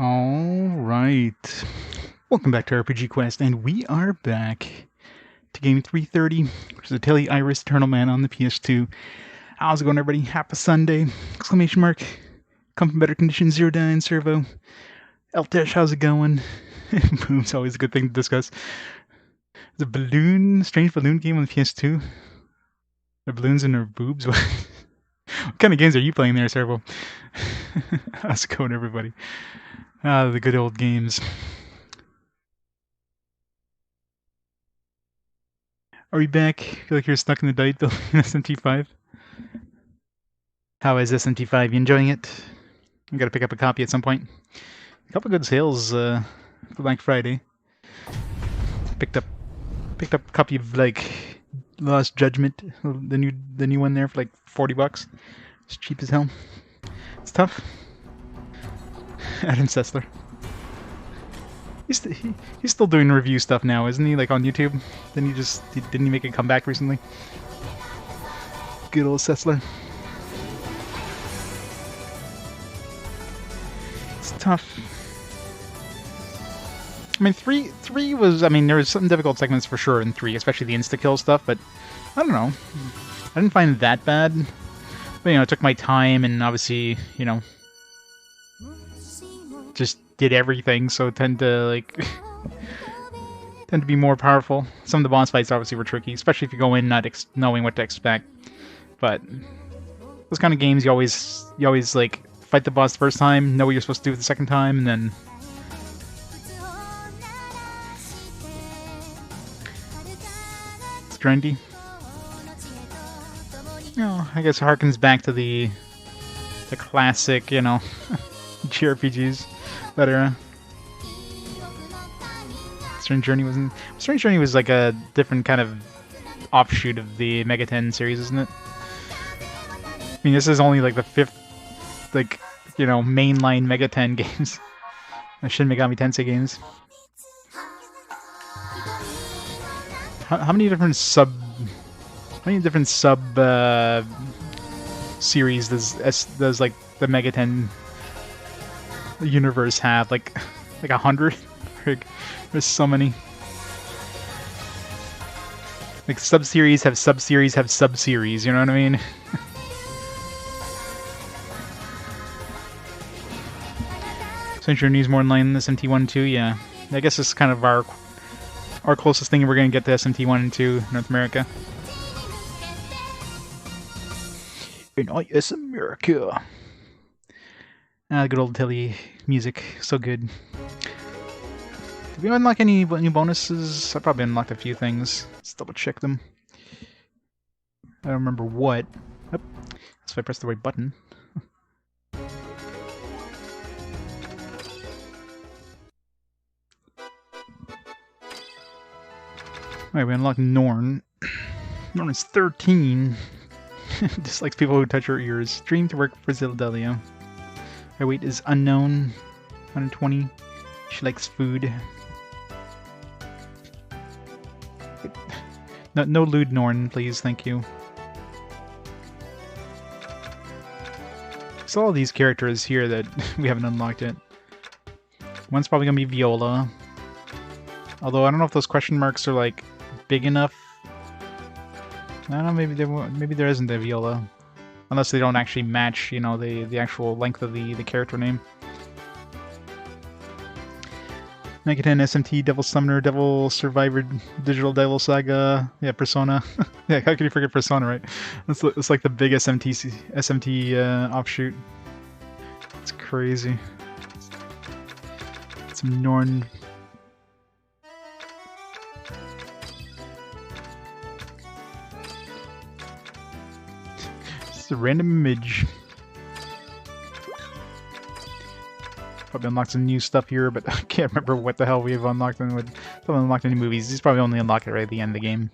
Alright. Welcome back to RPG Quest, and we are back to game 330, which is Atelier Iris Eternal Man on the PS2. How's it going, everybody? Happy Sunday! Exclamation mark. Come from better conditions, Zero Dyne, Servo. Eltesh, how's it going? Boom's always a good thing to discuss. The strange balloon game on the PS2. The balloons in their boobs? What kind of games are you playing there, Servo? How's it going, everybody? The good old games. Are we back? Feel like you're stuck in the diet building in SMT5? How is SMT5? You enjoying it? I gotta pick up a copy at some point. A couple good sales for Black Friday. Picked up a copy of like Lost Judgment, the new one there for like $40. It's cheap as hell. It's tough. Adam Sessler. He's still doing review stuff now, isn't he? Like on YouTube? Didn't he make a comeback recently? Good old Sessler. It's tough. I mean, 3 was, I mean, there was some difficult segments for sure in 3, especially the insta-kill stuff, but I don't know. I didn't find it that bad. But, you know, it took my time and obviously, you know, just did everything, so tend to be more powerful. Some of the boss fights obviously were tricky, especially if you go in not knowing what to expect. But those kind of games, you always like fight the boss the first time, know what you're supposed to do the second time, and then it's grindy. Oh, I guess it harkens back to the classic, you know, JRPGs. That era. Strange Journey was like a different kind of offshoot of the Mega 10 series, isn't it? I mean, this is only like the 5th, like, you know, mainline Mega 10 games. Shin Megami Tensei games. How many different sub series does like the Mega 10 universe have? Like 100? There's so many. Like sub-series have sub-series have sub-series, you know what I mean? Century News more in line than SMT1 2, yeah. I guess it's kind of our closest thing we're gonna get to SMT1 and 2 North America. In IS America. Good old Atelier music, so good. Did we unlock any new bonuses? I probably unlocked a few things. Let's double check them. I don't remember what. Oh, that's if I press the right button. Alright, we unlocked Norn. Norn is 13. Dislikes people who touch her ears. Dream to work for Zildelia. Her weight is unknown. 120. She likes food. No lewd Norn, please, thank you. There's all these characters here that we haven't unlocked yet. One's probably gonna be Viola. Although I don't know if those question marks are like big enough. I don't know, maybe there isn't a Viola. Unless they don't actually match, you know, the actual length of the character name. Mega 10, SMT, Devil Summoner, Devil Survivor, Digital Devil Saga, yeah, Persona. Yeah, how can you forget Persona, right? It's like the big SMT offshoot. It's crazy. Some Norn. It's a random image. Probably unlocked some new stuff here, but I can't remember what the hell we've unlocked. Probably unlocked any movies. He's probably only unlocked it right at the end of the game.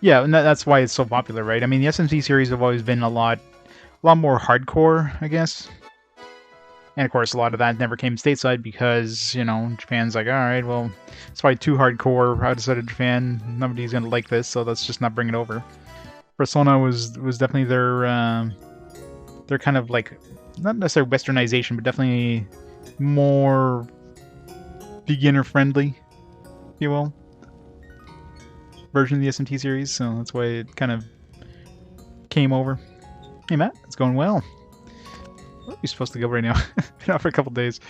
Yeah, and that's why it's so popular, right? I mean, the SMT series have always been a lot more hardcore, I guess. And of course, a lot of that never came stateside because, you know, Japan's like, alright, well, it's probably too hardcore outside of Japan. Nobody's gonna like this, so let's just not bring it over. Persona was definitely their they're kind of like, not necessarily westernization, but definitely more beginner-friendly, if you will, version of the SMT series, so that's why it kind of came over. Hey Matt, it's going well. Where are we supposed to go right now? Been out for a couple days.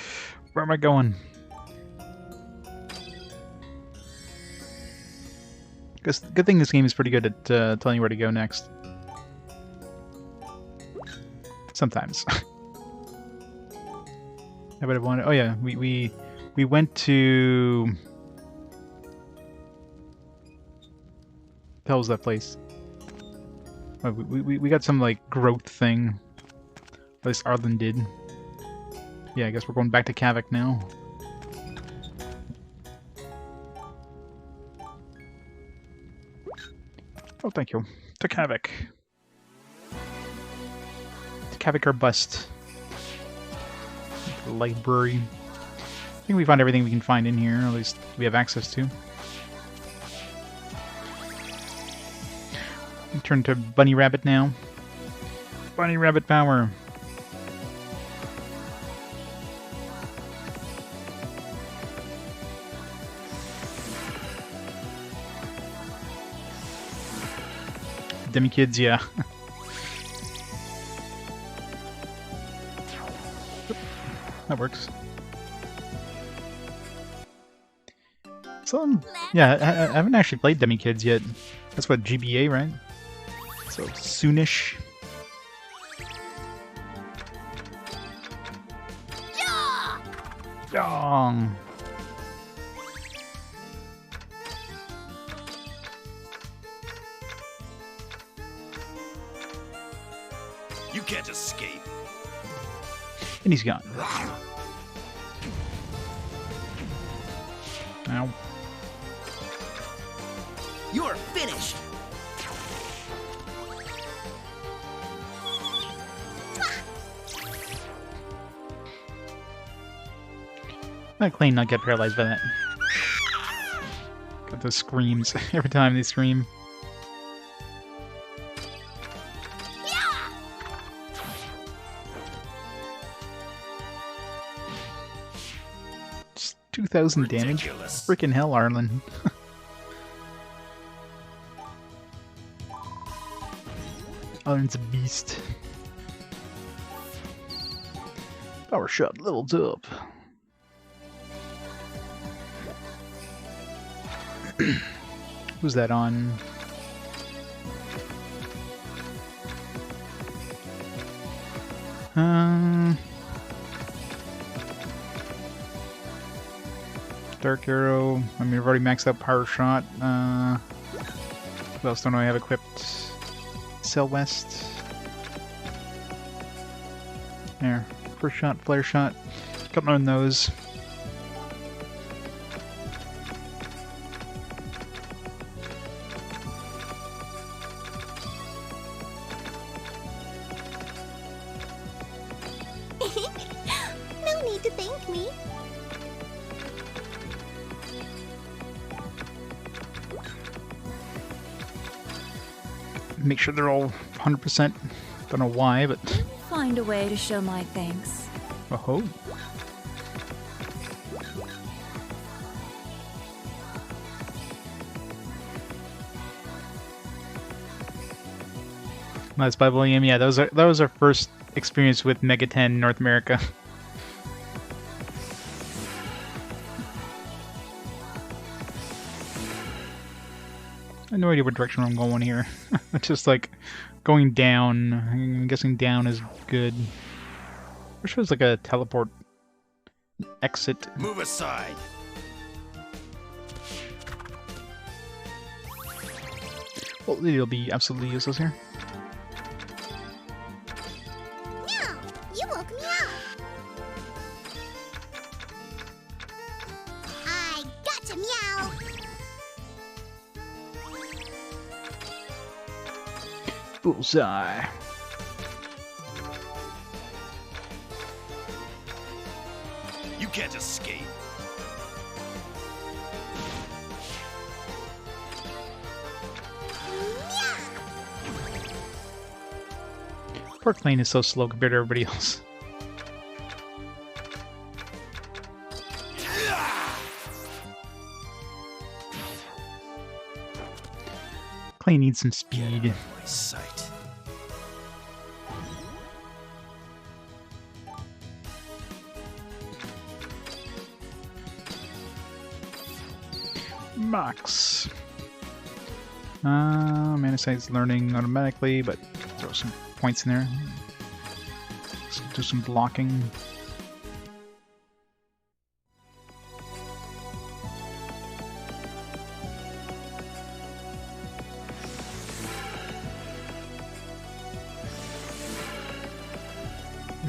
Where am I going? Good thing this game is pretty good at telling you where to go next. Sometimes. I would have wanted. Oh yeah, we went to. What the hell was that place? Oh, we got some like growth thing. At least Arlen did. Yeah, I guess we're going back to Kavoc now. Oh, thank you. To Kavoc. To Kavoc or bust. Library. I think we found everything we can find in here, or at least we have access to. We turn to Bunny Rabbit now. Bunny Rabbit power. Demi kids, yeah. That works. So, yeah, I haven't actually played Demi Kids yet. That's what, GBA, right? So, soonish. Yeah! You can't escape. And he's gone. Ow. You're finished. Let Klein not get paralyzed by that. Got those screams every time they scream. Just 2,000 damage. Freaking hell, Arlen. Arlen's a beast. Power shot leveled up. Who's that on? Dark Arrow. I mean, we've already maxed out Power Shot. What else don't I have equipped? Cell West. There. First Shot, Flare Shot. Couple on those. No need to thank me. Make sure they're all 100%. Don't know why, but... Find a way to show my thanks. Oh-ho. Nice by William. Yeah, that was our first experience with Mega 10 North America. I have no idea what direction I'm going here. It's just like going down. I'm guessing down is good. Or shows like a teleport exit. Move aside. Well, it'll be absolutely useless here. Meow! You woke me up. I gotcha, meow. Bullseye. You can't escape. Poor Klein is so slow compared to everybody else. Klein needs some speed. My sight. Max. Mana sight's learning automatically, but throw some points in there. Let's do some blocking.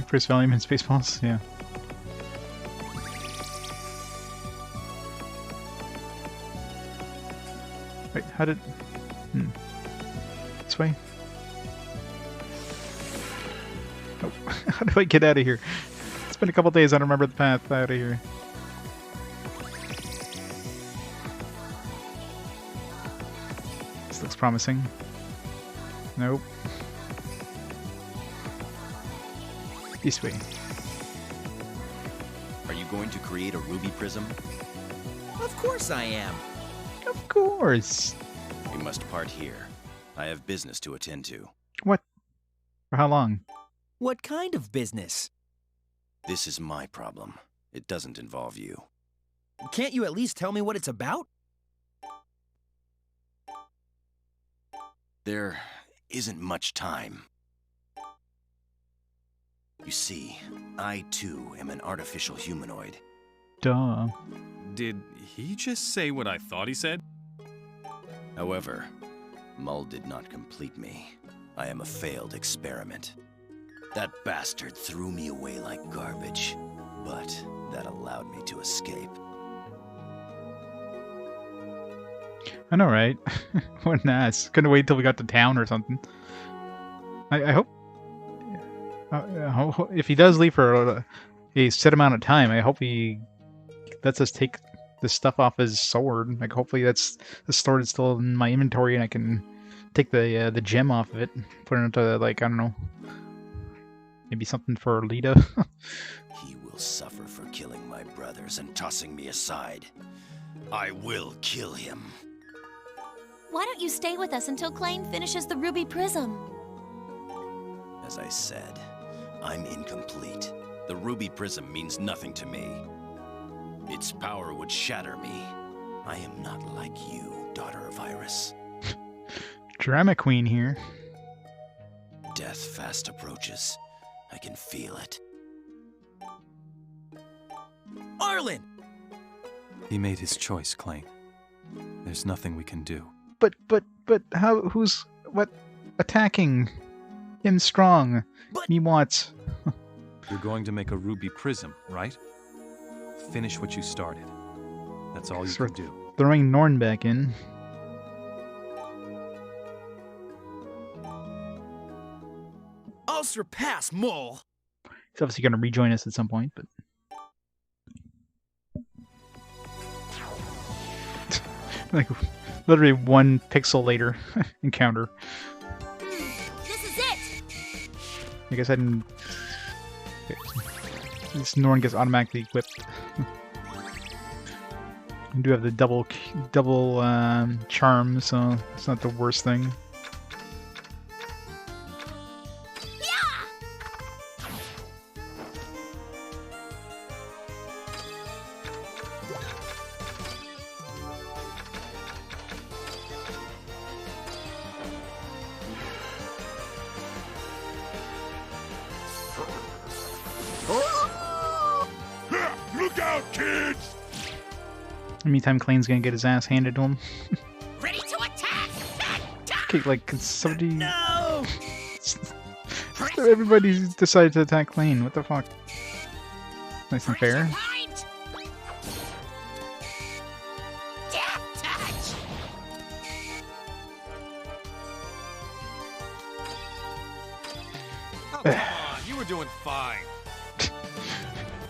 Chris Valium and Spaceballs, yeah. Wait, how did... This way? Oh, how do I get out of here? It's been a couple days, I don't remember the path out of here. This looks promising. Nope. This way. Are you going to create a ruby prism? Of course I am. Of course. We must part here. I have business to attend to. What? For how long? What kind of business? This is my problem. It doesn't involve you. Can't you at least tell me what it's about? There isn't much time. You see, I too am an artificial humanoid. Duh. Did he just say what I thought he said? However, Mull did not complete me. I am a failed experiment. That bastard threw me away like garbage, but that allowed me to escape. I know, right? What an ass. Couldn't wait till we got to town or something. I hope... if he does leave for a set amount of time, I hope he lets us take the stuff off his sword. Like, hopefully that's the sword is still in my inventory and I can take the gem off of it, put it into, like, I don't know, maybe something for Lita. He will suffer for killing my brothers and tossing me aside. I will kill him. Why don't you stay with us until Klein finishes the ruby prism? As I said, I'm incomplete. The ruby prism means nothing to me. Its power would shatter me. I am not like you, daughter of Iris. Drama queen here. Death fast approaches. I can feel it. Arlen! He made his choice, Klein. There's nothing we can do. But how, what, attacking him strong, But- me what? You're going to make a ruby prism, right? Finish what you started. That's all you can do. Throwing Norn back in. I'll surpass Mull! He's obviously going to rejoin us at some point, but... like, literally 1 pixel later encounter. This is it! I guess I didn't... Okay. This Norn gets automatically equipped. I do have the double charm, so it's not the worst thing. Look out, kids! In the meantime, Klein's gonna get his ass handed to him. Ready to attack! Okay, like, can somebody... No! Everybody decided to attack Klein. What the fuck? Nice and fair. Death touch! Oh, come on, you were doing fine.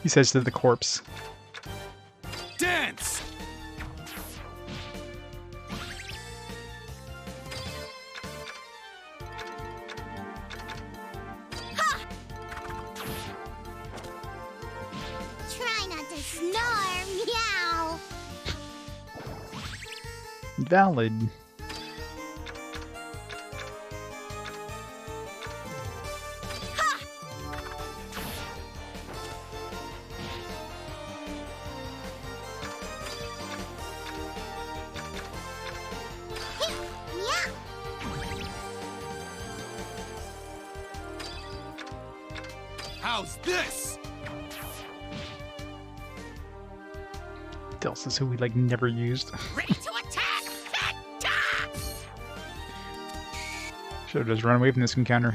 He says to the corpse. Dance! snore, meow. Valid. How's this? Delsa's who we like never used. Ready to attack! Attack! Should have just run away from this encounter.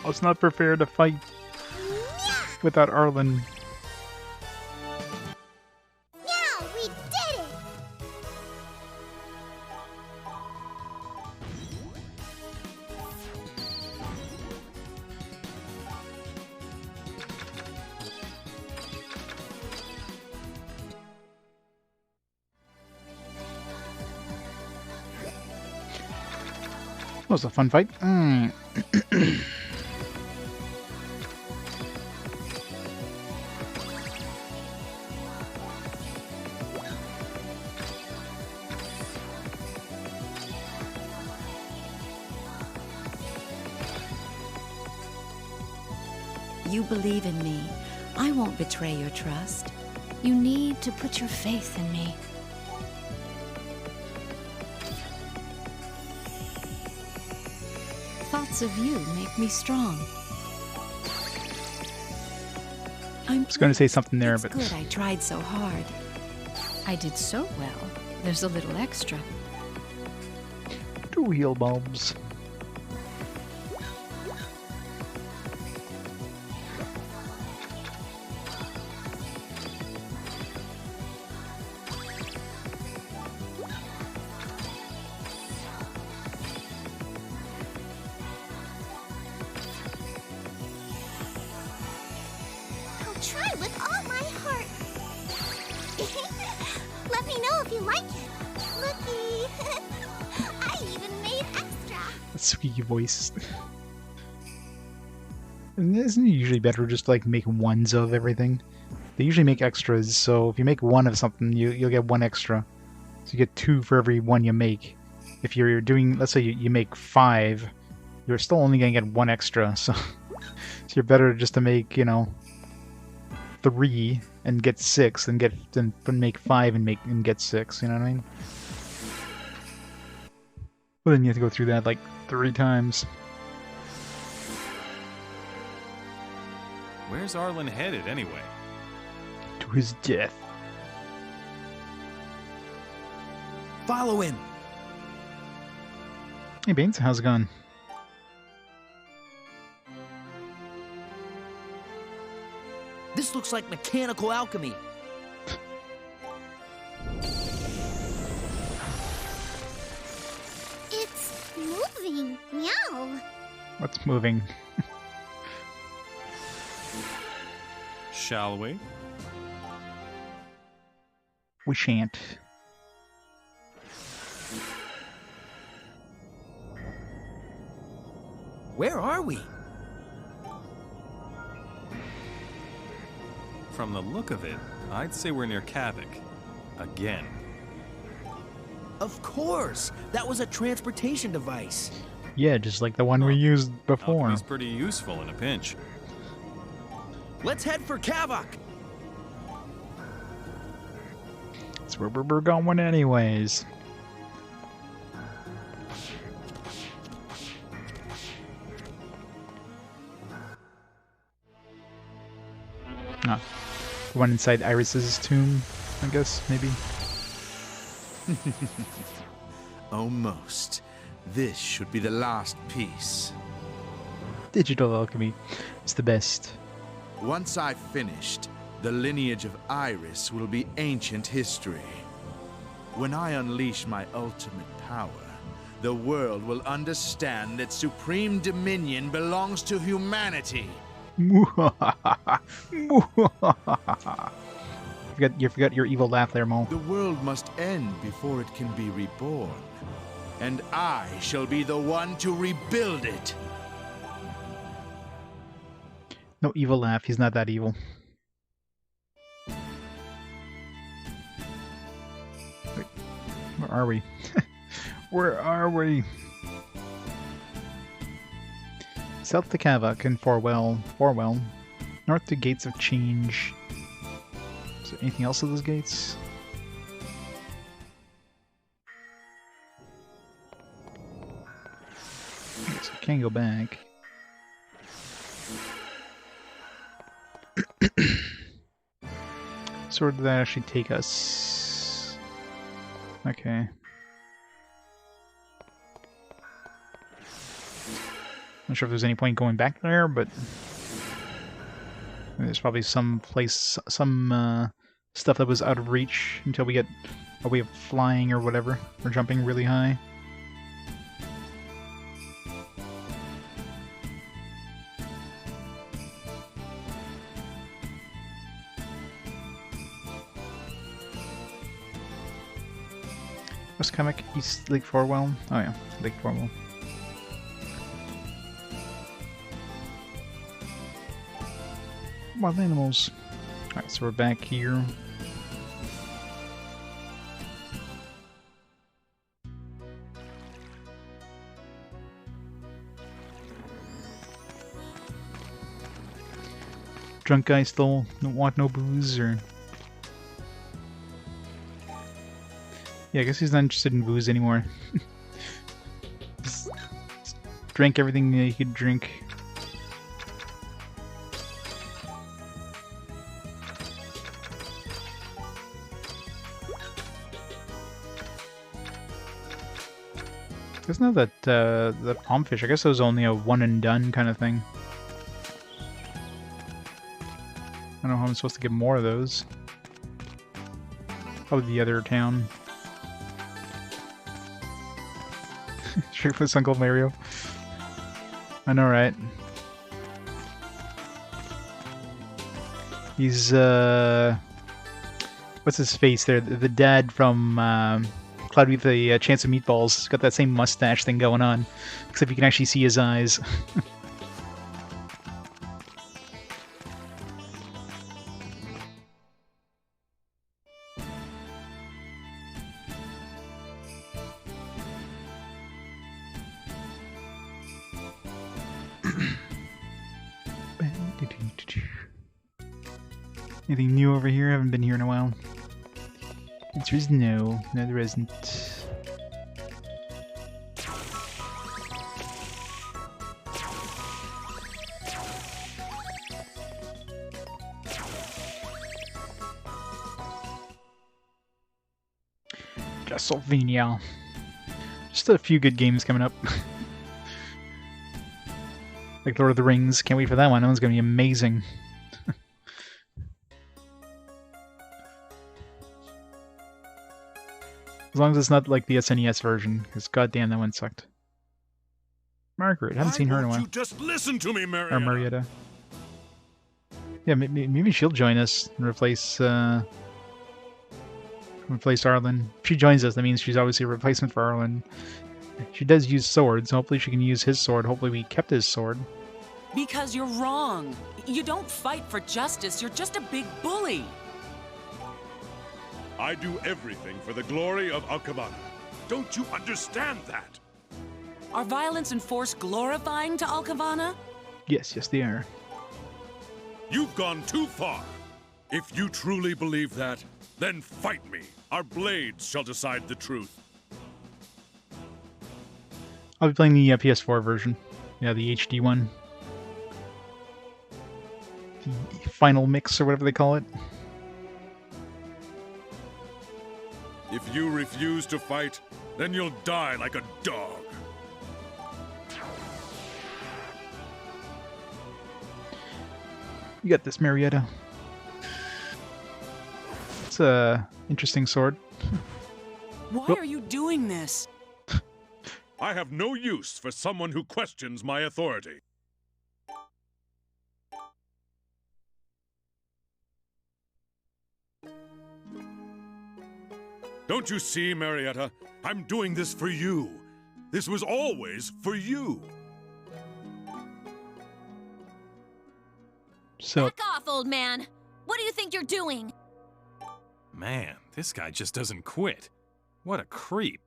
Oh, it's not fair to fight without Arlen. Yeah, we did it! That was a fun fight. You believe in me. I won't betray your trust. You need to put your faith in me. Thoughts of you make me strong. I was going to say something there, it's but good I tried so hard. I did so well. There's a little extra. 2 heal bulbs. I'll try with all my heart. Let me know if you like it. Looky. I even made extra. That squeaky voice. And isn't it usually better just to, like, make ones of everything? They usually make extras, so if you make 1 of something, you'll get 1 extra. So you get 2 for every 1 you make. If you're doing, let's say you make 5, you're still only going to get 1 extra, so you're better just to make, 3 and get 6 than make 5 and get 6, you know what I mean? Well, then you have to go through that like 3 times. Where's Arlen headed anyway? To his death. Follow him. Hey Baines, how's it going? This looks like mechanical alchemy. It's moving. Meow. What's moving? Shall we? We shan't. Where are we? From the look of it, I'd say we're near Kavoc. Again. Of course! That was a transportation device. Yeah, just like the one we used before. Alchemy's pretty useful in a pinch. Let's head for Kavoc! That's where we're going anyways. Ah, the one inside Iris's tomb, I guess, maybe. Almost. This should be the last piece. Digital alchemy is the best. Once I've finished, the lineage of Iris will be ancient history. When I unleash my ultimate power, the world will understand that supreme dominion belongs to humanity. You forgot your evil laugh there, Mo. The world must end before it can be reborn. And I shall be the one to rebuild it. No evil laugh. He's not that evil. Wait, where are we? Where are we? South to Kavoc and Forwell. North to Gates of Change. Is there anything else at those gates? So I can't go back. So where did that actually take us? Okay. Not sure if there's any point going back there, but there's probably some place, some stuff that was out of reach until we get a way of flying or whatever, or jumping really high. West Kavoc, East Lake Forwell. Oh yeah, Lake Forwell. Wild animals. Alright, so we're back here. Drunk guy still don't want no booze, or... Yeah, I guess he's not interested in booze anymore. Just drank everything he could drink. Isn't that the palmfish? I guess it was only a one and done kind of thing. I don't know how I'm supposed to get more of those. Probably the other town. Shirtless Uncle Mario. I know, right? He's what's his face there? The dad from Cloud with a Chance of Meatballs. He's got that same mustache thing going on, except you can actually see his eyes. Anything new over here? I haven't been here in a while. Answer is no. No, there isn't. Castlevania. Just a few good games coming up. Like Lord of the Rings. Can't wait for that one. That one's gonna be amazing. As long as it's not like the SNES version, because goddamn, that one sucked. Margaret, haven't seen her in a while. You just listen to me, Marietta. Or Marietta. Yeah, maybe she'll join us and replace Arlen. If she joins us, that means she's obviously a replacement for Arlen. She does use swords. Hopefully she can use his sword. Hopefully we kept his sword. Because you're wrong. You don't fight for justice. You're just a big bully. I do everything for the glory of Alchemist. Don't you understand that? Are violence and force glorifying to Alchemist? Yes, they are. You've gone too far. If you truly believe that, then fight me. Our blades shall decide the truth. I'll be playing the PS4 version. Yeah, the HD one. The final mix, or whatever they call it. If you refuse to fight, then you'll die like a dog. You got this, Marietta. It's a interesting sword. Why are you doing this? I have no use for someone who questions my authority. Don't you see, Marietta? I'm doing this for you. This was always for you. So, Back off, old man. What do you think you're doing? Man, this guy just doesn't quit. What a creep.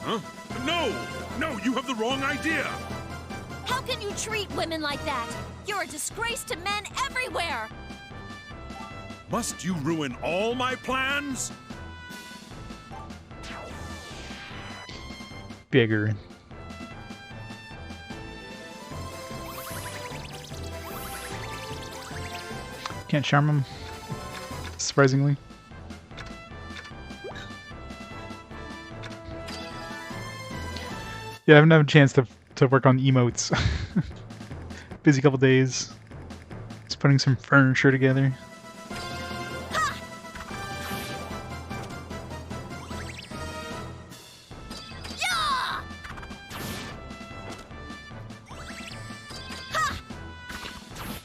Huh? No! No, you have the wrong idea! How can you treat women like that? You're a disgrace to men everywhere. Must you ruin all my plans? bigger. Can't charm him, surprisingly. Yeah, I haven't had a chance to work on emotes. Busy couple days. Just putting some furniture together.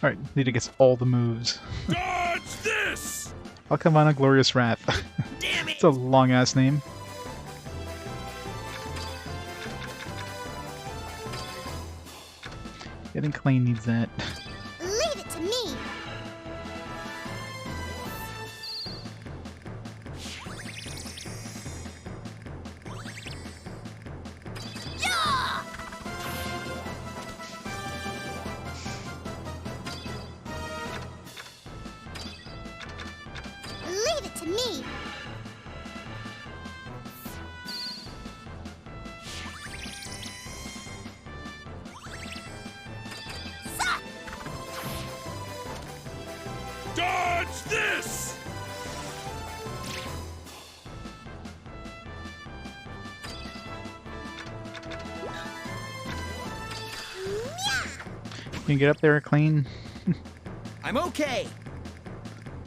Alright, Lita gets all the moves. Dodge this! Alchemical Glorious Wrath. Damn it! It's a long ass name. I think Klein needs that. Leave it to me. Yeah! Leave it to me. Dodge this! Can you get up there, Klein? I'm okay.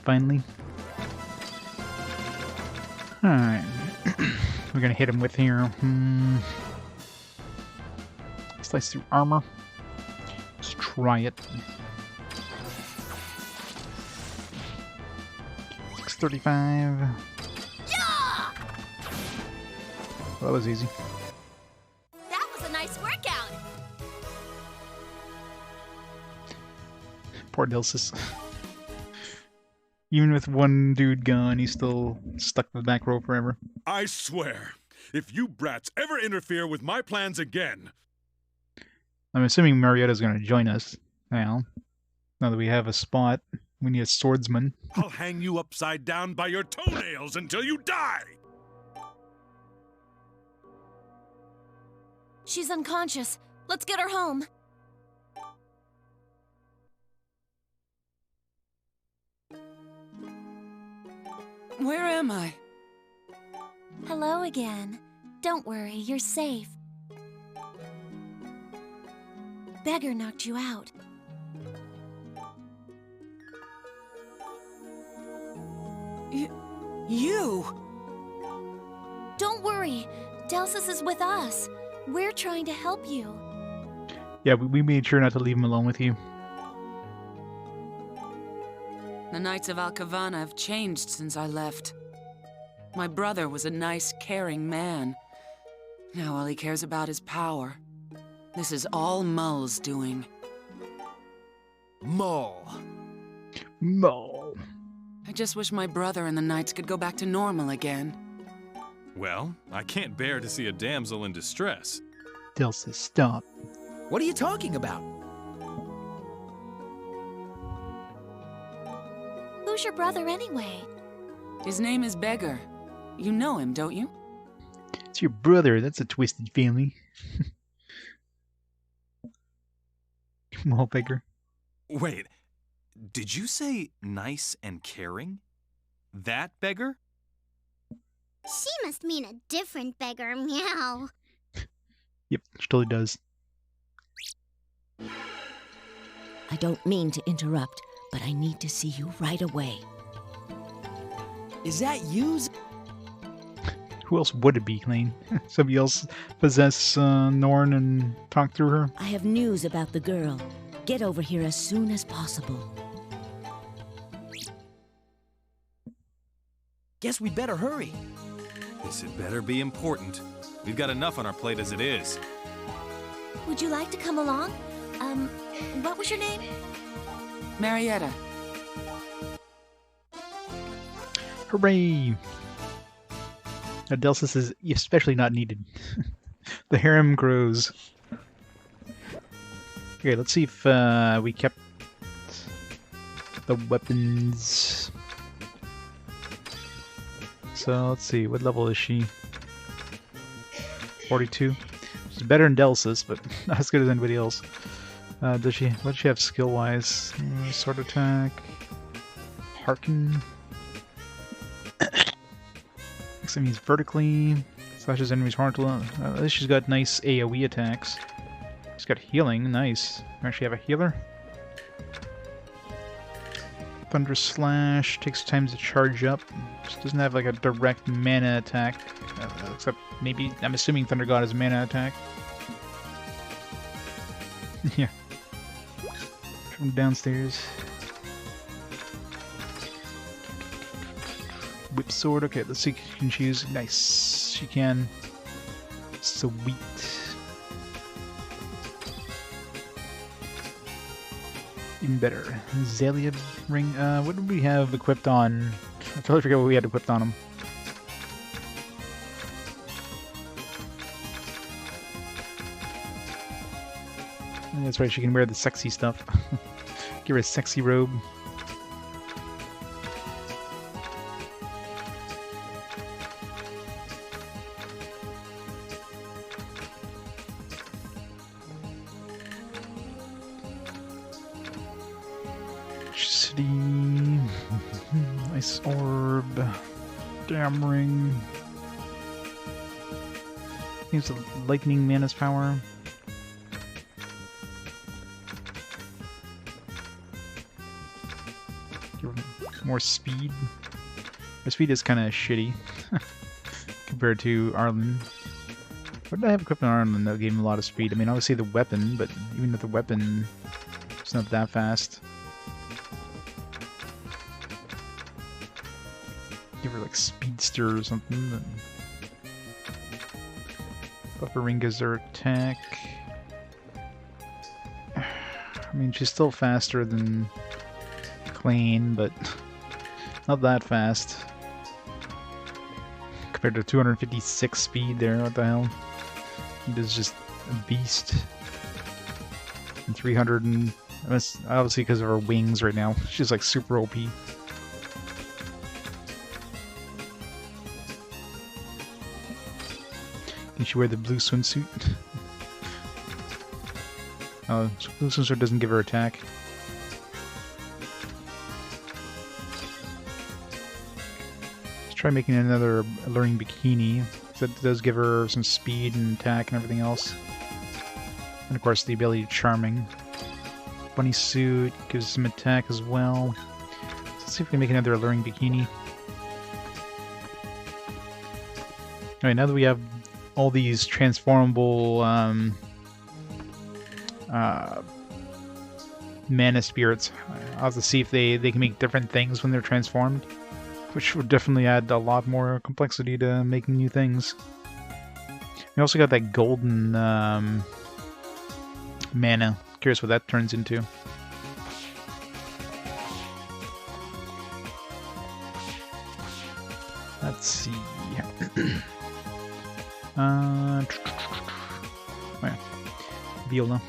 Finally. Alright. We're gonna hit him with here. Slice through armor. Let's try it. 635. Yeah! Well, that was easy. That was a nice workout. Poor Delsis. Even with one dude gone, he's still stuck in the back row forever. I swear, if you brats ever interfere with my plans again... I'm assuming Marietta's gonna join us now. Now that we have a spot, we need a swordsman. I'll hang you upside down by your toenails until you die! She's unconscious. Let's get her home. Where am I? Hello again. Don't worry, you're safe. Beggar knocked you out. You? Don't worry. Delsis is with us. We're trying to help you. Yeah, we made sure not to leave him alone with you. The Knights of Alcavana have changed since I left. My brother was a nice, caring man. Now all he cares about is power. This is all Mull's doing. Mull. No. I just wish my brother and the Knights could go back to normal again. Well, I can't bear to see a damsel in distress. Delsis, stop. What are you talking about? Who's your brother anyway? His name is Beggar. You know him, don't you? It's your brother. That's a twisted family. Well, Beggar. Wait, did you say nice and caring? That beggar? She must mean a different beggar, meow. Yep, she totally does. I don't mean to interrupt, but I need to see you right away. Is that you? Who else would it be, Klein? Somebody else possess Norn and talk through her? I have news about the girl. Get over here as soon as possible. Guess we better hurry. This had better be important. We've got enough on our plate as it is. Would you like to come along? What was your name? Marietta. Hooray! Adelsis is especially not needed. The harem grows. Okay, let's see if we kept the weapons. So let's see, what level is she? 42. She's better than Delsis, but not as good as anybody else. What does she have skill-wise? Sword attack, Harken. That means vertically slashes enemies horizontally. At least she's got nice AoE attacks. She's got healing, nice. We actually have a healer. Thunder Slash takes time to charge up. Just doesn't have like a direct mana attack, except maybe I'm assuming Thunder God is a mana attack. Yeah. From downstairs. Whip sword. Okay, let's see if she can choose. Nice, she can. Sweet. Even better. Zalia ring. What did we have equipped on? I totally forget what we had equipped on him. And that's right, she can wear the sexy stuff. Give her a sexy robe. Ice orb, damn ring. Use the lightning mana's power. Give her more speed. Her speed is kind of shitty compared to Arlen. What did I have equipped on Arlen that gave him a lot of speed? I mean, obviously the weapon, but even with the weapon, it's not that fast. Give her like Speedster or something. Buffer ring gives her attack. I mean, she's still faster than Klein, but not that fast. Compared to 256 speed there, what the hell? It is just a beast. And 300 and... obviously because of her wings right now. She's like super OP. Can she wear the blue swimsuit? Oh, blue swimsuit doesn't give her attack. Let's try making another alluring bikini. That does give her some speed and attack and everything else. And of course the ability to charming. Bunny suit gives some attack as well. So let's see if we can make another alluring bikini. Alright, now that we have all these transformable mana spirits, I'll have to see if they can make different things when they're transformed, which would definitely add a lot more complexity to making new things. We also got that golden mana. Curious what that turns into. Let's see. Where? Viola.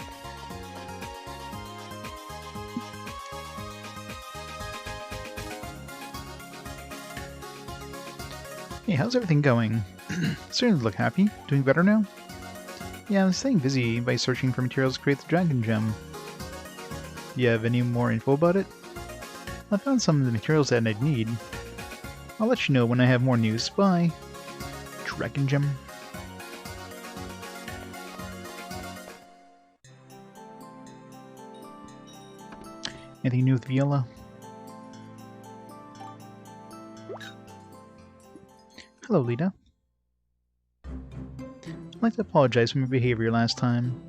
Hey, how's everything going? Starting to look happy. Doing better now? Yeah, I'm staying busy by searching for materials to create the Dragon Gem. Do you have any more info about it? I found some of the materials that I'd need. I'll let you know when I have more news. Bye. Dragon Gem. Anything new with Viola? Hello, Lita. I'd like to apologize for my behavior last time.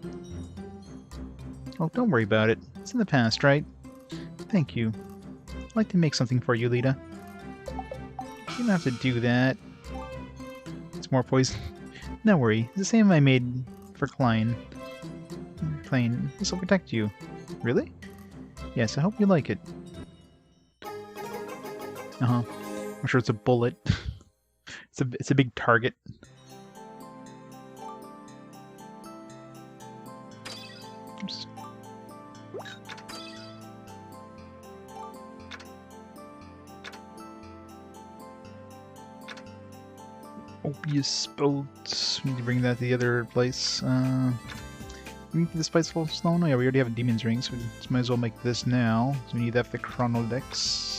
Oh, don't worry about it. It's in the past, right? Thank you. I'd like to make something for you, Lita. You don't have to do that. It's more poison. Don't worry. It's the same I made for Klein. Klein. This will protect you. Really? Yes, I hope you like it. Uh-huh. I'm sure it's a bullet. It's a big target. Oops. Opius boat. We need to bring that to the other place. We need the spiceful stone. Oh yeah, we already have a demon's ring, so we might as well make this now. So we need that for the chronodex.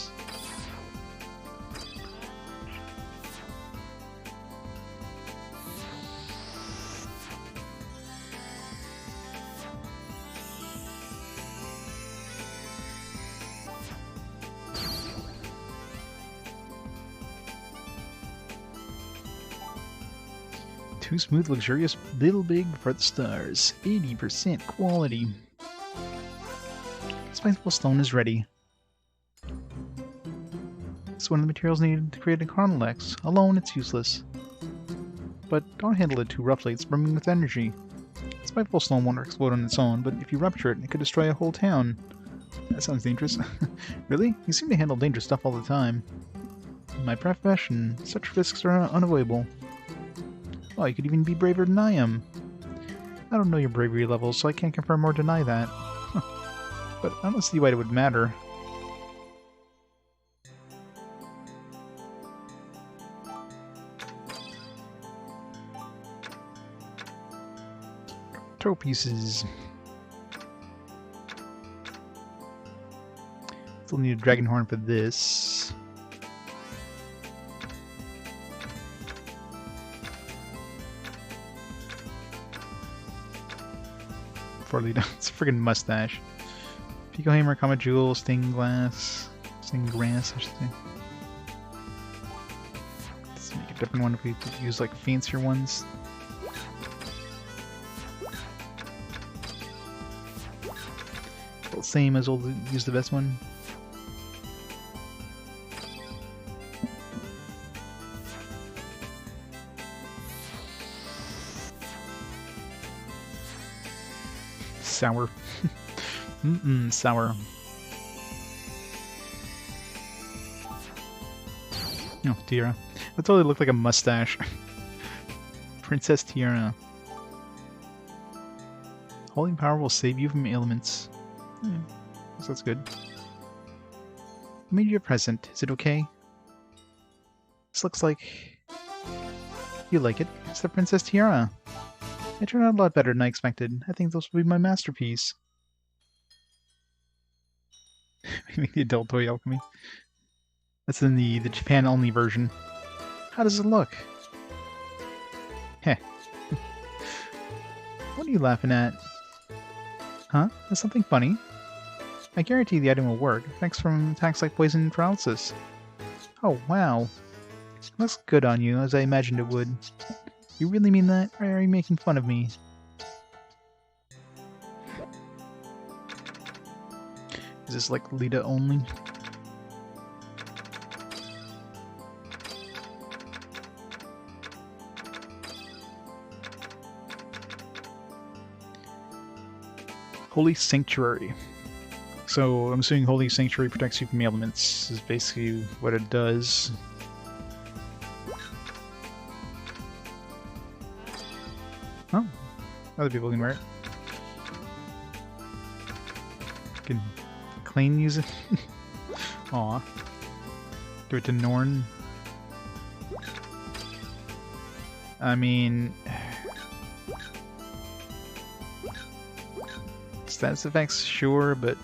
Too smooth, luxurious, little big for the stars. 80% quality. Spiceful stone is ready. It's one of the materials needed to create a chronolex. Alone, it's useless. But don't handle it too roughly, it's brimming with energy. Spiceful stone won't explode on its own, but if you rupture it, it could destroy a whole town. That sounds dangerous. Really? You seem to handle dangerous stuff all the time. In my profession, such risks are unavoidable. Oh, you could even be braver than I am. I don't know your bravery levels, so I can't confirm or deny that. But I don't see why it would matter. Toe pieces. Still need a dragon horn for this. Lita. It's a friggin' mustache. Pico hammer, comet jewel, stained glass, I should say. Let's make a different one if we use like fancier ones. Well, same as we'll use the best one. Sour. Sour. Oh, Tiara. That totally looked like a mustache. Princess Tiara. Holy power will save you from ailments. Yeah, so that's good. I made you a present. Is it okay? This looks like... You like it? It's the Princess Tiara. It turned out a lot better than I expected. I think this will be my masterpiece. Maybe the adult toy alchemy. That's in the Japan-only version. How does it look? Heh. What are you laughing at? Huh? That's something funny? I guarantee the item will work. Thanks from attacks like poison and paralysis. Oh, wow. Looks good on you, as I imagined it would. You really mean that, or are you making fun of me? Is this like Lita only? Holy Sanctuary. So I'm assuming Holy Sanctuary protects you from ailments is basically what it does. Oh, other people can wear it. Can Klein use it? Aw. Do it to Norn. I mean... status effects, sure, but...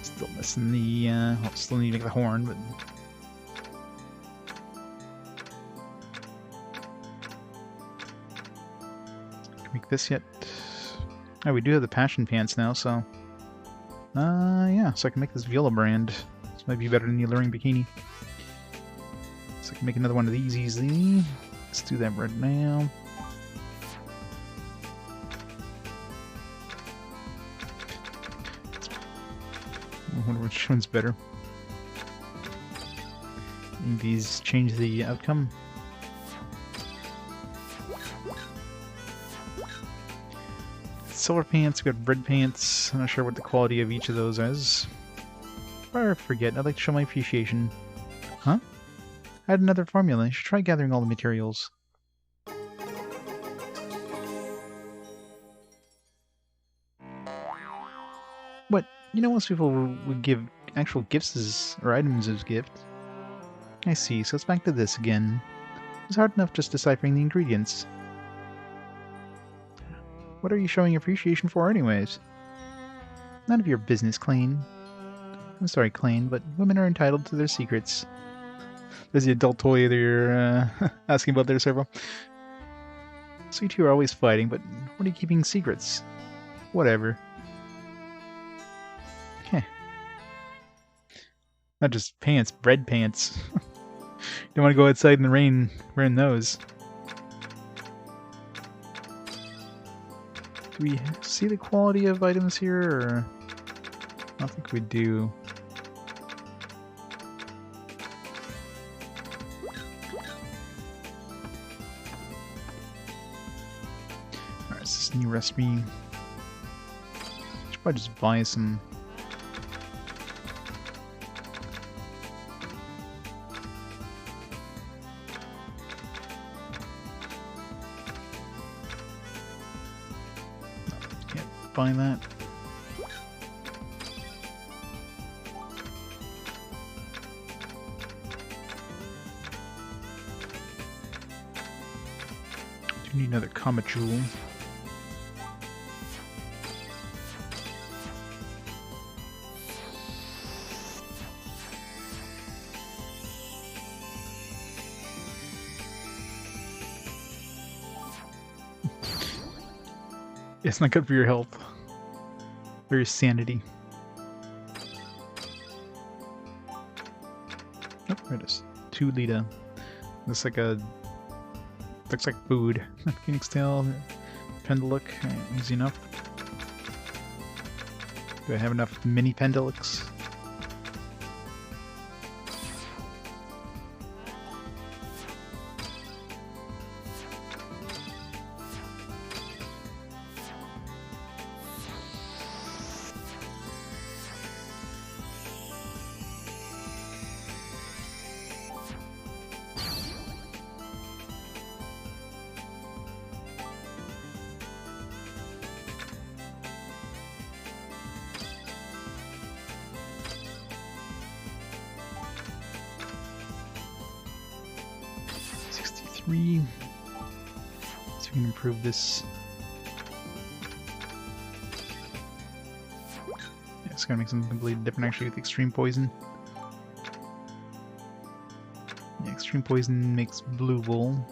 still missing the, I'll still need to make the horn, but... Can we make this yet? Oh, we do have the passion pants now, so... yeah, so I can make this Viola brand. This might be better than the alluring bikini. So I can make another one of these easily. Let's do that right now. wonder which one's better. And these change the outcome. Silver pants, we got red pants. I'm not sure what the quality of each of those is. Or forget, I'd like to show my appreciation. Huh? I had another formula. I should try gathering all the materials. What? You know, most people would give actual gifts or items as gifts. I see, so it's back to this again. It's hard enough just deciphering the ingredients. What are you showing appreciation for anyways? None of your business, Klein. I'm sorry, Klein, but women are entitled to their secrets. There's the adult toy that you're asking about there, Servo. So you two are always fighting, but what are you keeping secrets? Whatever. Heh. Not just pants, bread pants. Don't want to go outside in the rain wearing those. Do we see the quality of items here, or... I don't think we do. Alright, is this new recipe? Should probably just buy some. Can't buy that. Do need another comet jewel. It's not good for your health or your sanity. Oh, there it is. 2 Lita. Looks like food. Phoenix tail, Penduluk, easy enough. Do I have enough mini Penduluks? So we can improve this. Yeah, it's gonna make something completely different actually with extreme poison. Yeah, extreme poison makes blue wool.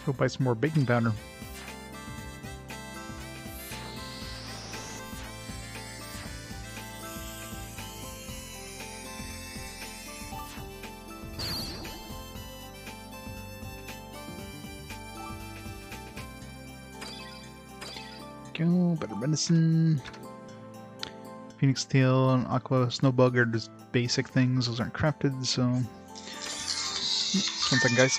Go buy some more baking powder. Go, better medicine. Phoenix tail and aqua snowbug are just basic things. Those aren't crafted, so. Just one second, guys.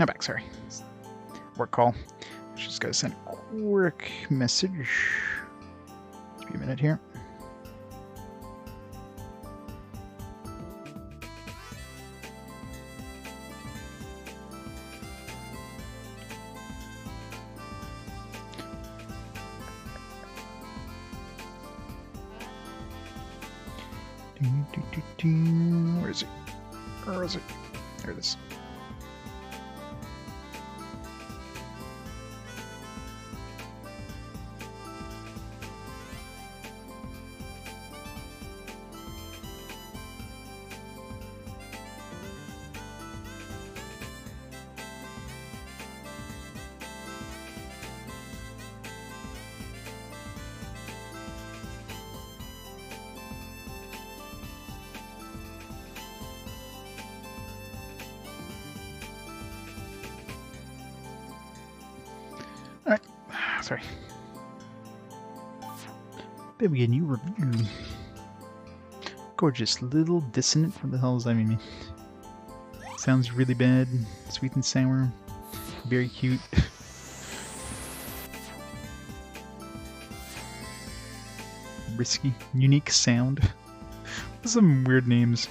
I'm back, sorry. Work call. Just gotta send a quick message. Give me a minute here. Where is it? Where is it? There it is. Alright, sorry. Then we get a new review. Gorgeous, little dissonant. What the hell does that mean? Sounds really bad. Sweet and sour. Very cute. Risky. Unique sound. Some weird names.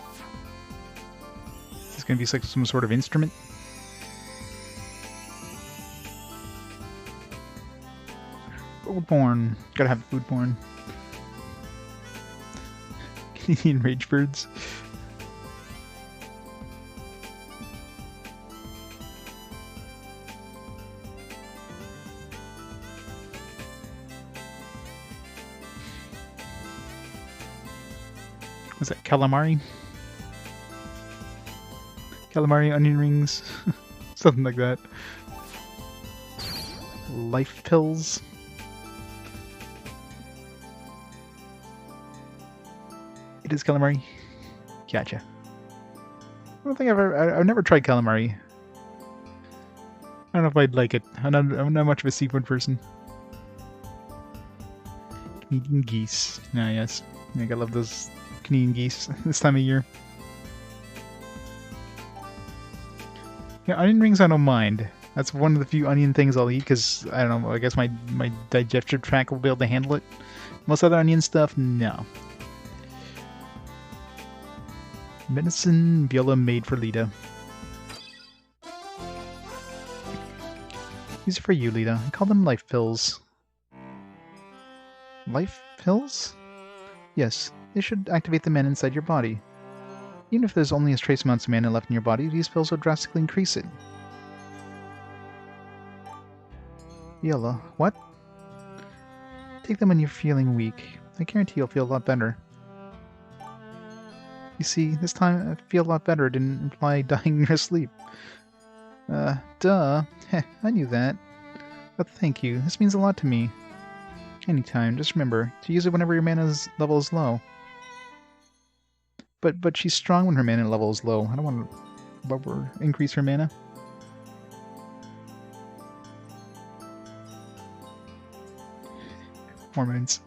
Is this gonna be like some sort of instrument? Food porn. Gotta have food porn. Canadian rage birds. Was that calamari? Calamari onion rings? Something like that. Life pills. It is calamari. Gotcha. I don't think I've never tried calamari. I don't know if I'd like it. I'm not much of a seafood person. Canadian geese. Ah, yes. I think I love those Canadian geese this time of year. Yeah, onion rings I don't mind. That's one of the few onion things I'll eat because, I don't know, I guess my digestive tract will be able to handle it. Most other onion stuff, no. Medicine viola made for Lita. These are for you, Lita. I call them life pills. Life pills? Yes, they should activate the mana inside your body. Even if there's only a trace amounts of mana left in your body, these pills will drastically increase it. Viola, what? Take them when you're feeling weak. I guarantee you'll feel a lot better. You see, this time I feel a lot better didn't imply dying in your sleep. Duh. Heh, I knew that. But thank you. This means a lot to me. Anytime, just remember to use it whenever your mana level is low. But she's strong when her mana level is low. I don't want to increase her mana. Hormones.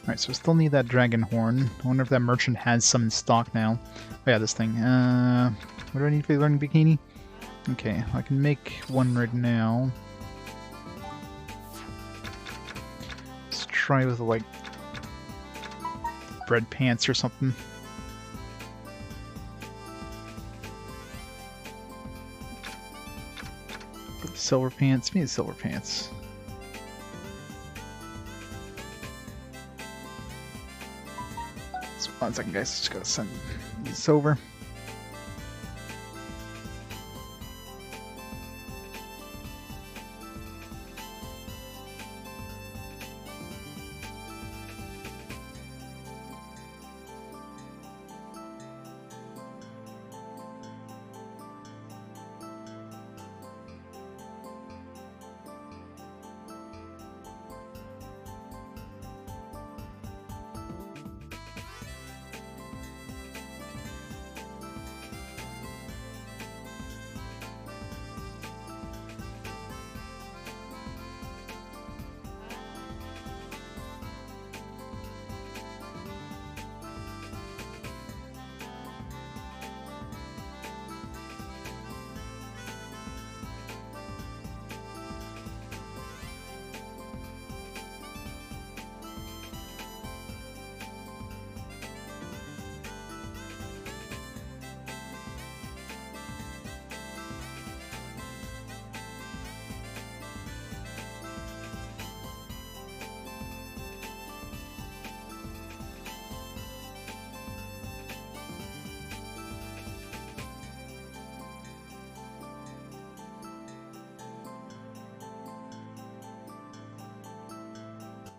Alright, so we still need that dragon horn. I wonder if that merchant has some in stock now. Oh yeah, this thing. What do I need for the learning bikini? Okay, I can make one right now. Let's try with, like, bread pants or something. Silver pants? Maybe silver pants. So 1 second, guys. Just gotta send this over.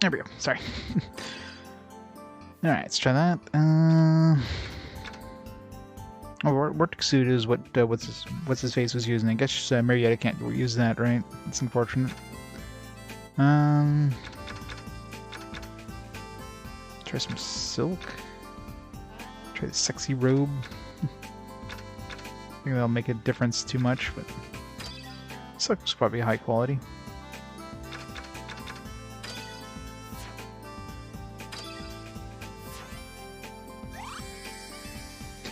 There we go. Sorry. Alright, let's try that. Vortex suit is what what's his face was using. I guess Marietta can't use that, right? It's unfortunate. Try some silk. Try the sexy robe. I think that'll make a difference too much, but silk was probably high quality.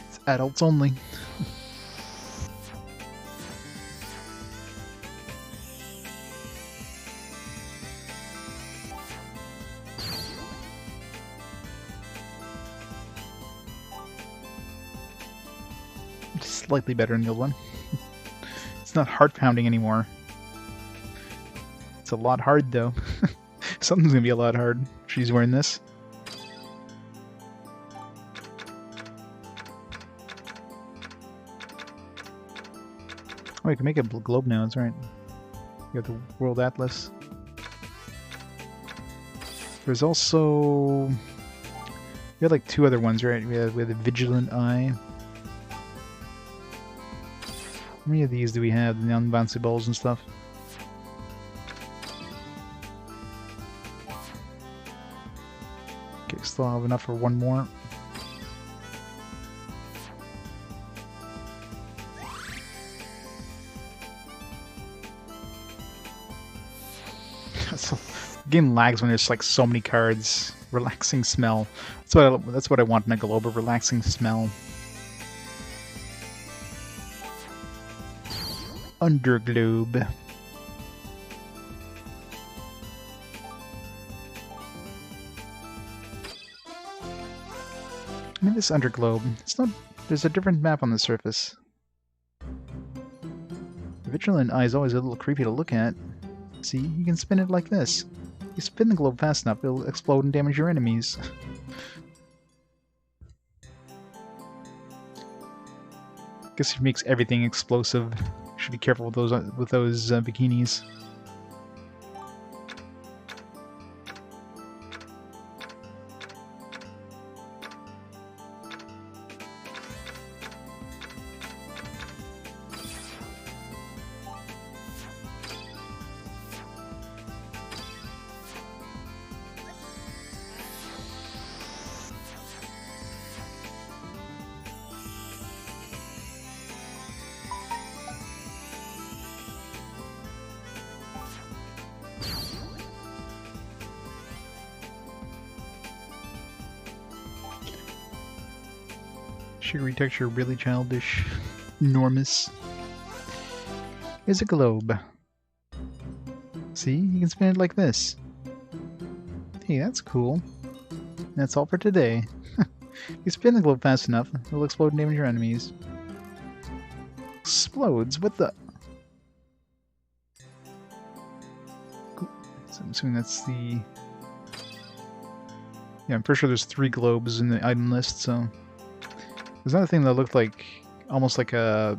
It's adults only. Slightly better than the old one. It's not heart pounding anymore. It's a lot hard though. Something's gonna be a lot hard. She's wearing this. Oh, you can make a globe now, that's right. You got the World Atlas. There's also... We had like 2 other ones, right? We had the Vigilant Eye. How many of these do we have? The unbouncy balls and stuff. Okay, still have enough for one more. So, the game lags when there's like so many cards. Relaxing smell. That's what I want in a globe, a relaxing smell. Underglobe. I mean, this underglobe. It's not. There's a different map on the surface. The Vigilant Eye is always a little creepy to look at. See, you can spin it like this. You spin the globe fast enough, it'll explode and damage your enemies. Guess it makes everything explosive. Should be careful with those bikinis. Sugary texture, really childish. Enormous. Here's a globe. See? You can spin it like this. Hey, that's cool. That's all for today. You spin the globe fast enough, it'll explode and damage your enemies. Explodes? What the? Cool. So I'm assuming that's the... Yeah, I'm pretty sure there's 3 globes in the item list, so... There's another thing that looked like almost like a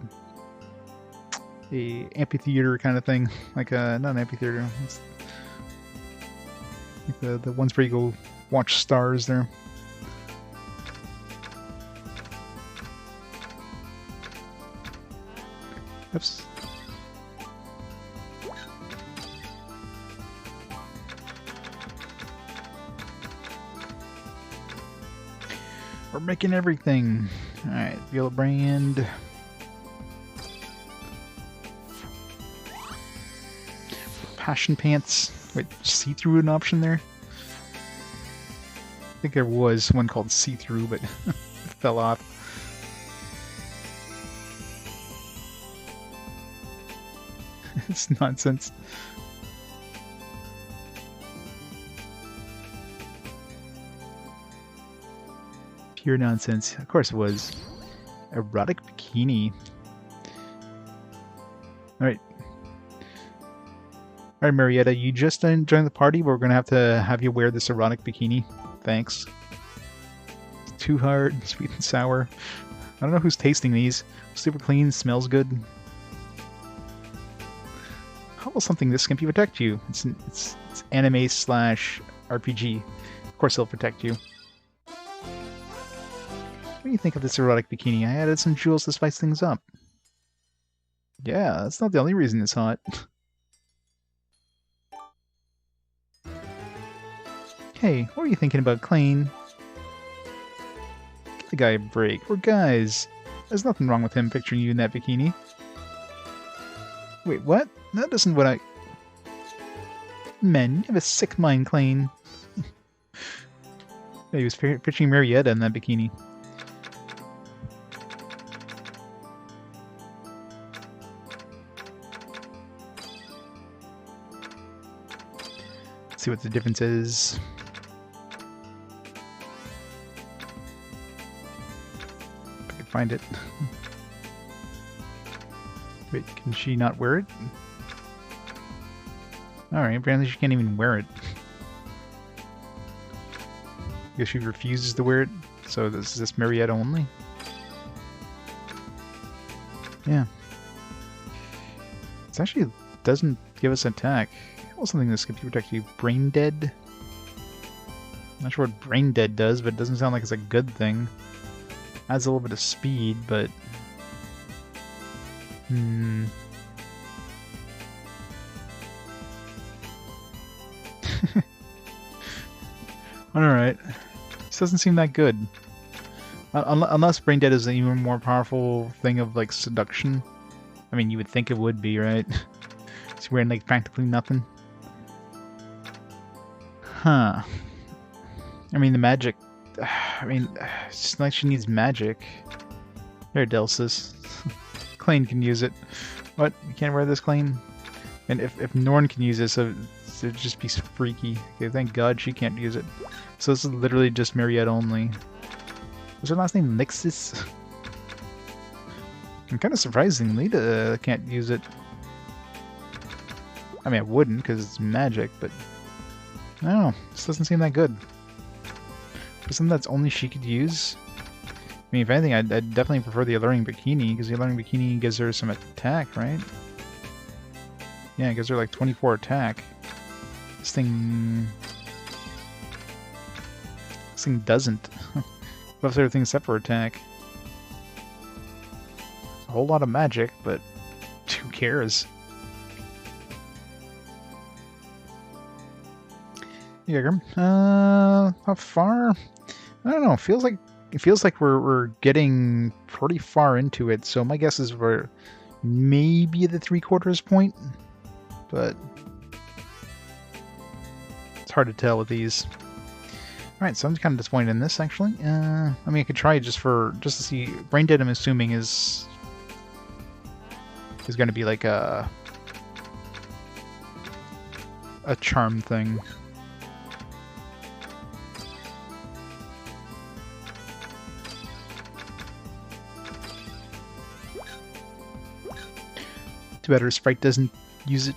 amphitheater kind of thing, like a not an amphitheater. It's like the ones where you go watch stars there. Oops. We're making everything. Alright, Violet Brand. Passion Pants. Wait, see-through an option there? I think there was one called see-through, but it fell off. It's nonsense. Pure nonsense. Of course it was. Erotic bikini. Alright. Alright, Marietta, you just joined the party, but we're gonna have you wear this erotic bikini. Thanks. It's too hard, sweet and sour. I don't know who's tasting these. Super clean, smells good. How will something this skimpy protect you? It's anime / RPG. Of course he'll protect you. What do you think of this erotic bikini? I added some jewels to spice things up. Yeah, that's not the only reason it's hot. Hey, what are you thinking about, Klein? Give the guy a break. We're guys. There's nothing wrong with him picturing you in that bikini. Wait, what? That isn't what I... Men, you have a sick mind, Klein. He was picturing Marietta in that bikini. Let's see what the difference is. If I can find it. Wait, can she not wear it? Alright, apparently she can't even wear it. Guess she refuses to wear it, so is this Marietta only? Yeah. It actually doesn't give us attack. Well, something that skips you protect you. Brain dead? I'm not sure what brain dead does, but it doesn't sound like it's a good thing. Adds a little bit of speed, but... Alright. This doesn't seem that good. Unless brain dead is an even more powerful thing of, like, seduction. I mean, you would think it would be, right? It's wearing, like, practically nothing. Huh. I mean, the magic... I mean, it's just like she needs magic. There, Delsis. Klein can use it. What? You can't wear this, Klein? And if Norn can use this, it'd just be freaky. Okay, thank God she can't use it. So this is literally just Marietta only. Was her last name Nixis? I'm kind of surprising Lita can't use it. I mean, I wouldn't, because it's magic, but... I don't know. This doesn't seem that good. For something that's only she could use? I mean, if anything, I'd definitely prefer the Alluring Bikini, because the Alluring Bikini gives her some attack, right? Yeah, it gives her like 24 attack. This thing doesn't. Buffs everything except for attack. A whole lot of magic, but who cares? Yeah, how far? I don't know. It feels like we're getting pretty far into it. So my guess is we're maybe at the 3/4 point, but it's hard to tell with these. All right, so I'm kind of disappointed in this actually. I mean, I could try just to see. Brain dead, I'm assuming is going to be like a charm thing. Too bad her sprite doesn't use it.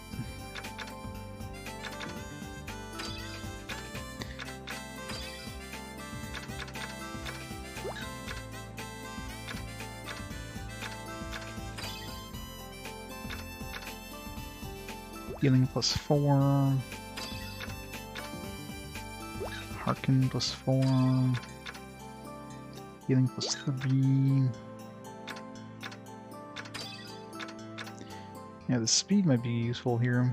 Healing +4. Harken +4. Healing +3. Yeah, the speed might be useful here.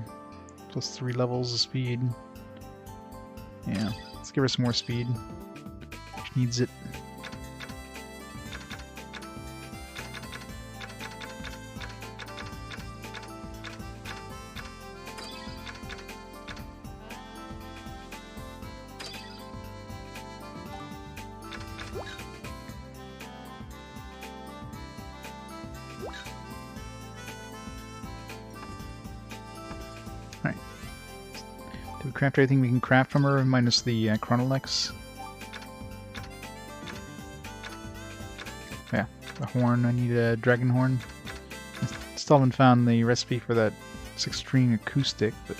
+3 levels of speed. Yeah, let's give her some more speed. She needs it. Craft everything we can craft from her, minus the Chronolex. Yeah, the horn. I need a dragon horn. I still haven't found the recipe for that 6-string acoustic, but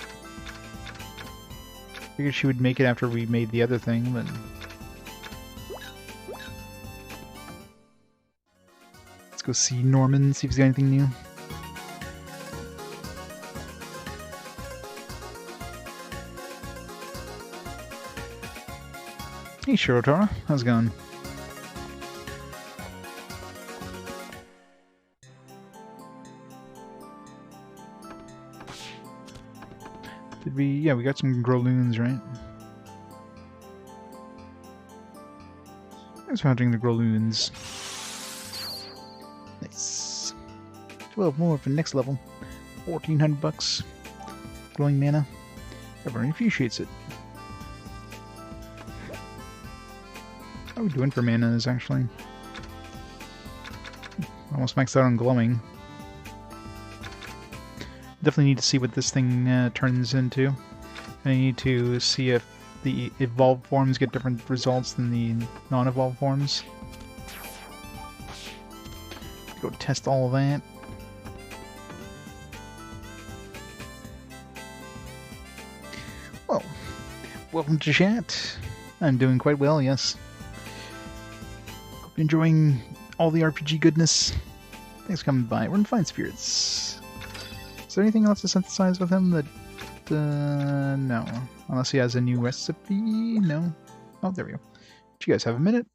I figured she would make it after we made the other thing, but... Let's go see Norman, see if he's got anything new. Hey, Shirotaro. How's it going? Did we... Yeah, we got some Growloons, right? Thanks for hunting the Growloons. Nice. 12 more for next level. 1,400 bucks. Glowing mana. Everyone appreciates it. How are we doing for manas, actually? Almost maxed out on glowing. Definitely need to see what this thing turns into. I need to see if the evolved forms get different results than the non-evolved forms. Go test all of that. Well, welcome to chat. I'm doing quite well, yes. Hope you're enjoying all the RPG goodness. Thanks for coming by. We're in fine spirits. Is there anything else to synthesize with him that... no. Unless he has a new recipe? No. Oh, there we go. Do you guys have a minute?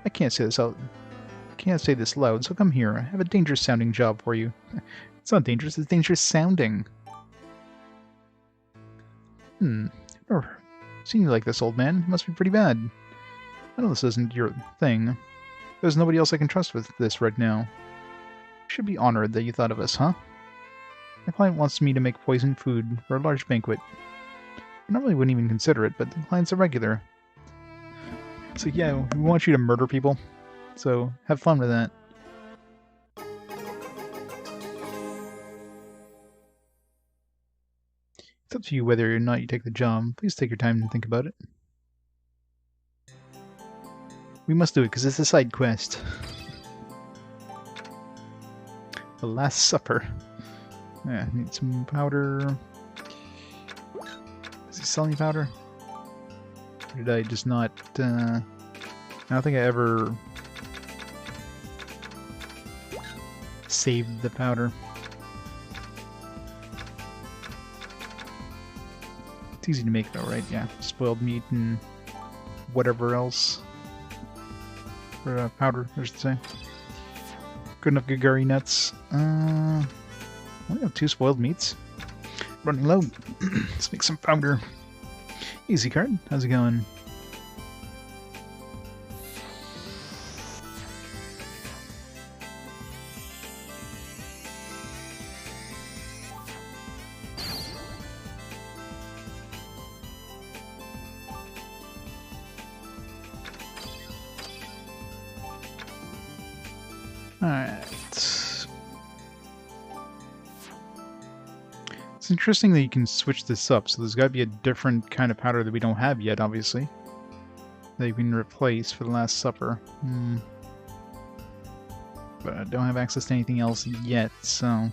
I can't say this out. Can't say this loud, so come here. I have a dangerous sounding job for you. It's not dangerous, it's dangerous sounding. I've never seen you like this, old man. It must be pretty bad. I know this isn't your thing. There's nobody else I can trust with this right now. You should be honored that you thought of us, huh? My client wants me to make poisoned food for a large banquet. I normally wouldn't even consider it, but the client's a regular. So yeah, we want you to murder people. So have fun with that. It's up to you whether or not you take the job. Please take your time and think about it. We must do it because it's a side quest. The Last Supper. Yeah, need some powder. Is he selling powder? Or did I just not... I don't think I ever... saved the powder. It's easy to make though, right? Yeah, spoiled meat and whatever else. Or powder, I should say. Good enough Gagari nuts. I only have 2 spoiled meats. Running low. Let's make some powder. Easy card. How's it going? Alright. It's interesting that you can switch this up, so there's got to be a different kind of powder that we don't have yet, obviously. That you can replace for the Last Supper. But I don't have access to anything else yet, so...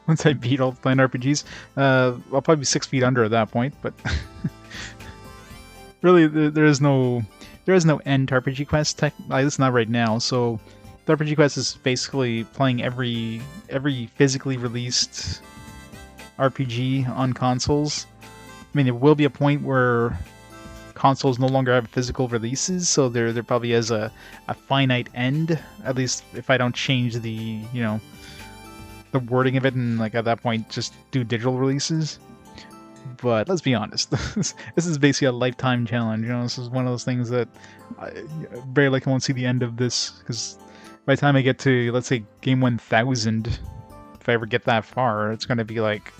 Once I beat all the Klein RPGs, I'll probably be 6 feet under at that point, but... really, there is no end to RPG Quest, at least not right now, so... The RPG Quest is basically playing every physically released RPG on consoles. I mean, there will be a point where consoles no longer have physical releases, so there probably is a finite end, at least if I don't change the, you know... the wording of it, and like at that point just do digital releases. But let's be honest, this is basically a lifetime challenge. You know, this is one of those things that I very likely won't see the end of this, because by the time I get to, let's say, game 1000, if I ever get that far, it's going to be like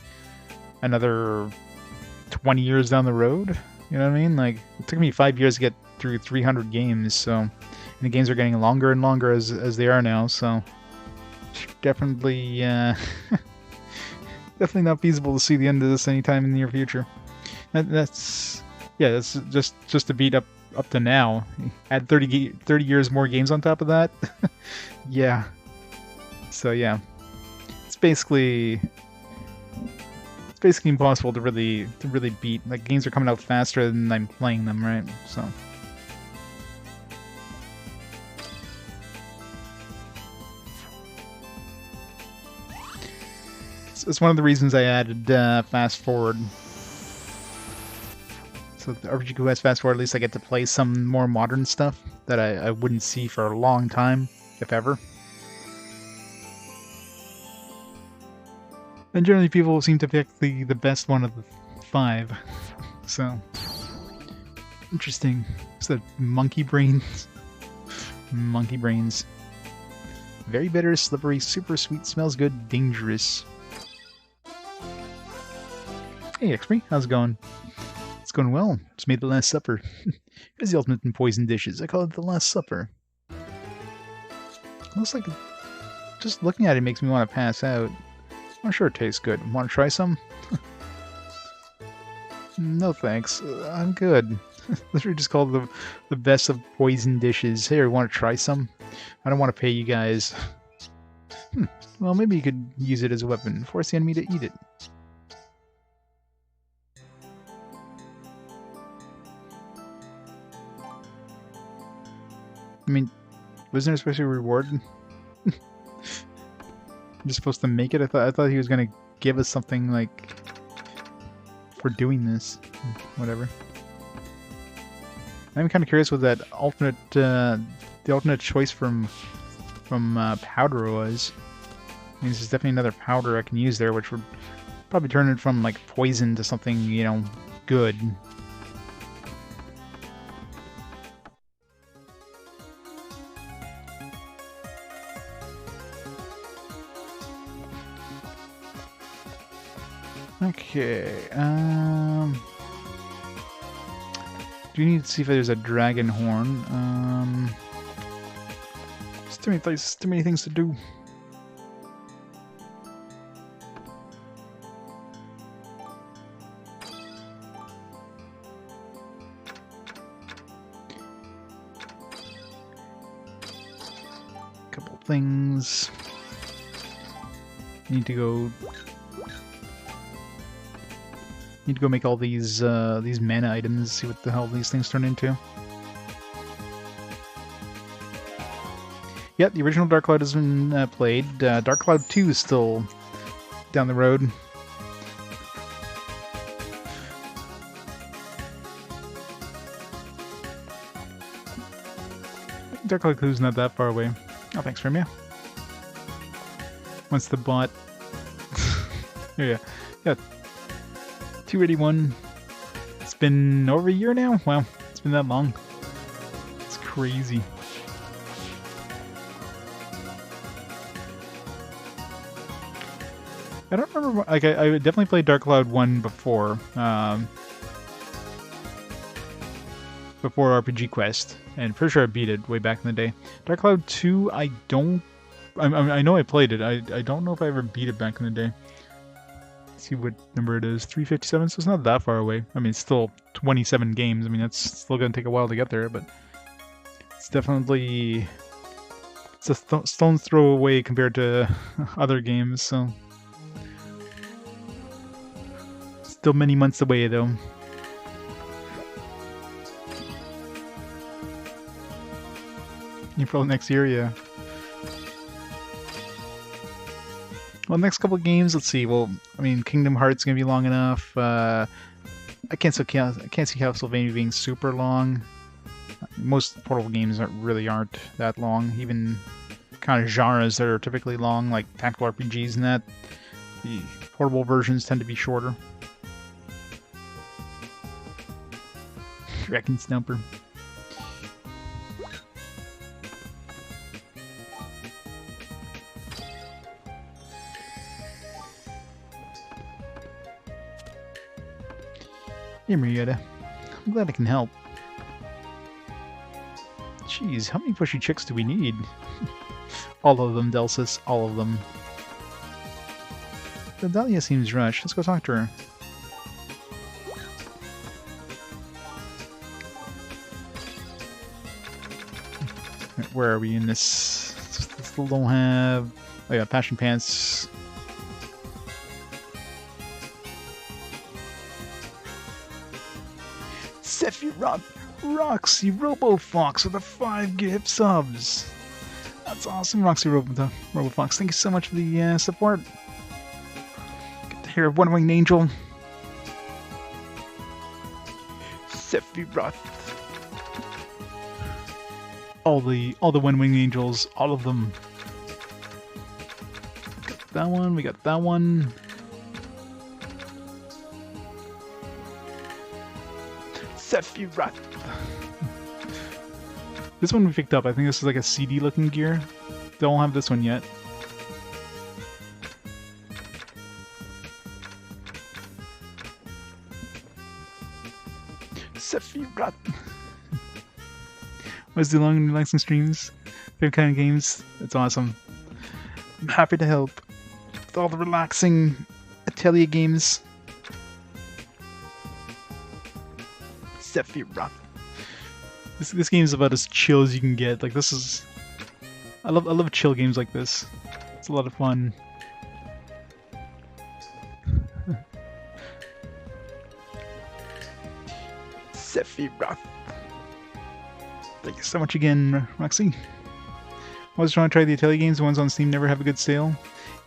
another 20 years down the road. You know what I mean? Like, it took me 5 years to get through 300 games, so, and the games are getting longer and longer as they are now, so definitely definitely not feasible to see the end of this anytime in the near future. That's just to beat up to now. Add 30 years more games on top of that. Yeah. So yeah, it's basically basically impossible to really beat. Like, games are coming out faster than I'm playing them, right? So. It's one of the reasons I added fast forward. So the RPG Quest fast forward, at least I get to play some more modern stuff that I wouldn't see for a long time, if ever. And generally people seem to pick the best one of the 5. So, interesting. It's the monkey brains. Monkey brains. Very bitter, slippery, super sweet, smells good, dangerous. Hey XP, how's it going? It's going well. Just made the Last Supper. It's the ultimate in poison dishes. I call it the Last Supper. Looks like, just looking at it makes me want to pass out. I'm sure it tastes good. Want to try some? No thanks. I'm good. Literally just called the best of poison dishes. Hey, want to try some? I don't want to pay you guys. Well, maybe you could use it as a weapon. Force the enemy to eat it. I mean, wasn't there a special reward? I'm just supposed to make it? I thought he was gonna give us something like for doing this. Whatever. I'm kind of curious what that alternate, the alternate choice from powder was. I mean, this is definitely another powder I can use there, which would probably turn it from like poison to something, you know, good. Okay, do you need to see if there's a dragon horn? There's too many places, too many things to do. Couple things. Need to go make all these mana items, see what the hell these things turn into. Yep, the original Dark Cloud has been played. Dark Cloud 2 is still down the road. Dark Cloud 2 is not that far away. Oh, thanks, Ramia. Once the bot... yeah. 281. It's been over a year now? Wow, it's been that long. It's crazy. I don't remember, like, I definitely played Dark Cloud 1 before. Before RPG Quest, and for sure I beat it way back in the day. Dark Cloud 2, I know I played it. I don't know if I ever beat it back in the day. See what number it is, 357, so it's not that far away. I mean, it's still 27 games. I mean, that's still going to take a while to get there, but it's definitely, it's a stone's throw away compared to other games, so still many months away though. April next year, yeah. Well, next couple of games, let's see. Well, I mean, Kingdom Hearts is gonna be long enough. I can't see Castlevania being super long. Most portable games really aren't that long. Even kind of genres that are typically long, like tactical RPGs and that, the portable versions tend to be shorter. Wrecking Stumper. Hey Marietta, I'm glad I can help. Jeez, how many pushy chicks do we need? All of them, Delsis, all of them. The Dahlia seems rushed. Let's go talk to her. Where are we in this? Still don't have... Oh yeah, Passion Pants. Sephiroth, Roxy RoboFox with the 5 gift subs. That's awesome, Roxy RoboFox. Thank you so much for the support. Get to hear One Winged Angel. Sephiroth. All the One Winged Angels, all of them. Got that one. We got that one. Sephiroth. This one we picked up. I think this is like a CD looking gear. Don't have this one yet. Sephiroth. Was the long and relaxing streams? Favorite kind of games? That's awesome. I'm happy to help with all the relaxing Atelier games. Sephiroth. This game is about as chill as you can get. Like this is, I love chill games like this. It's a lot of fun. Sephiroth. Thank you so much again, Roxy. I was trying to try the Atelier games. The ones on Steam never have a good sale.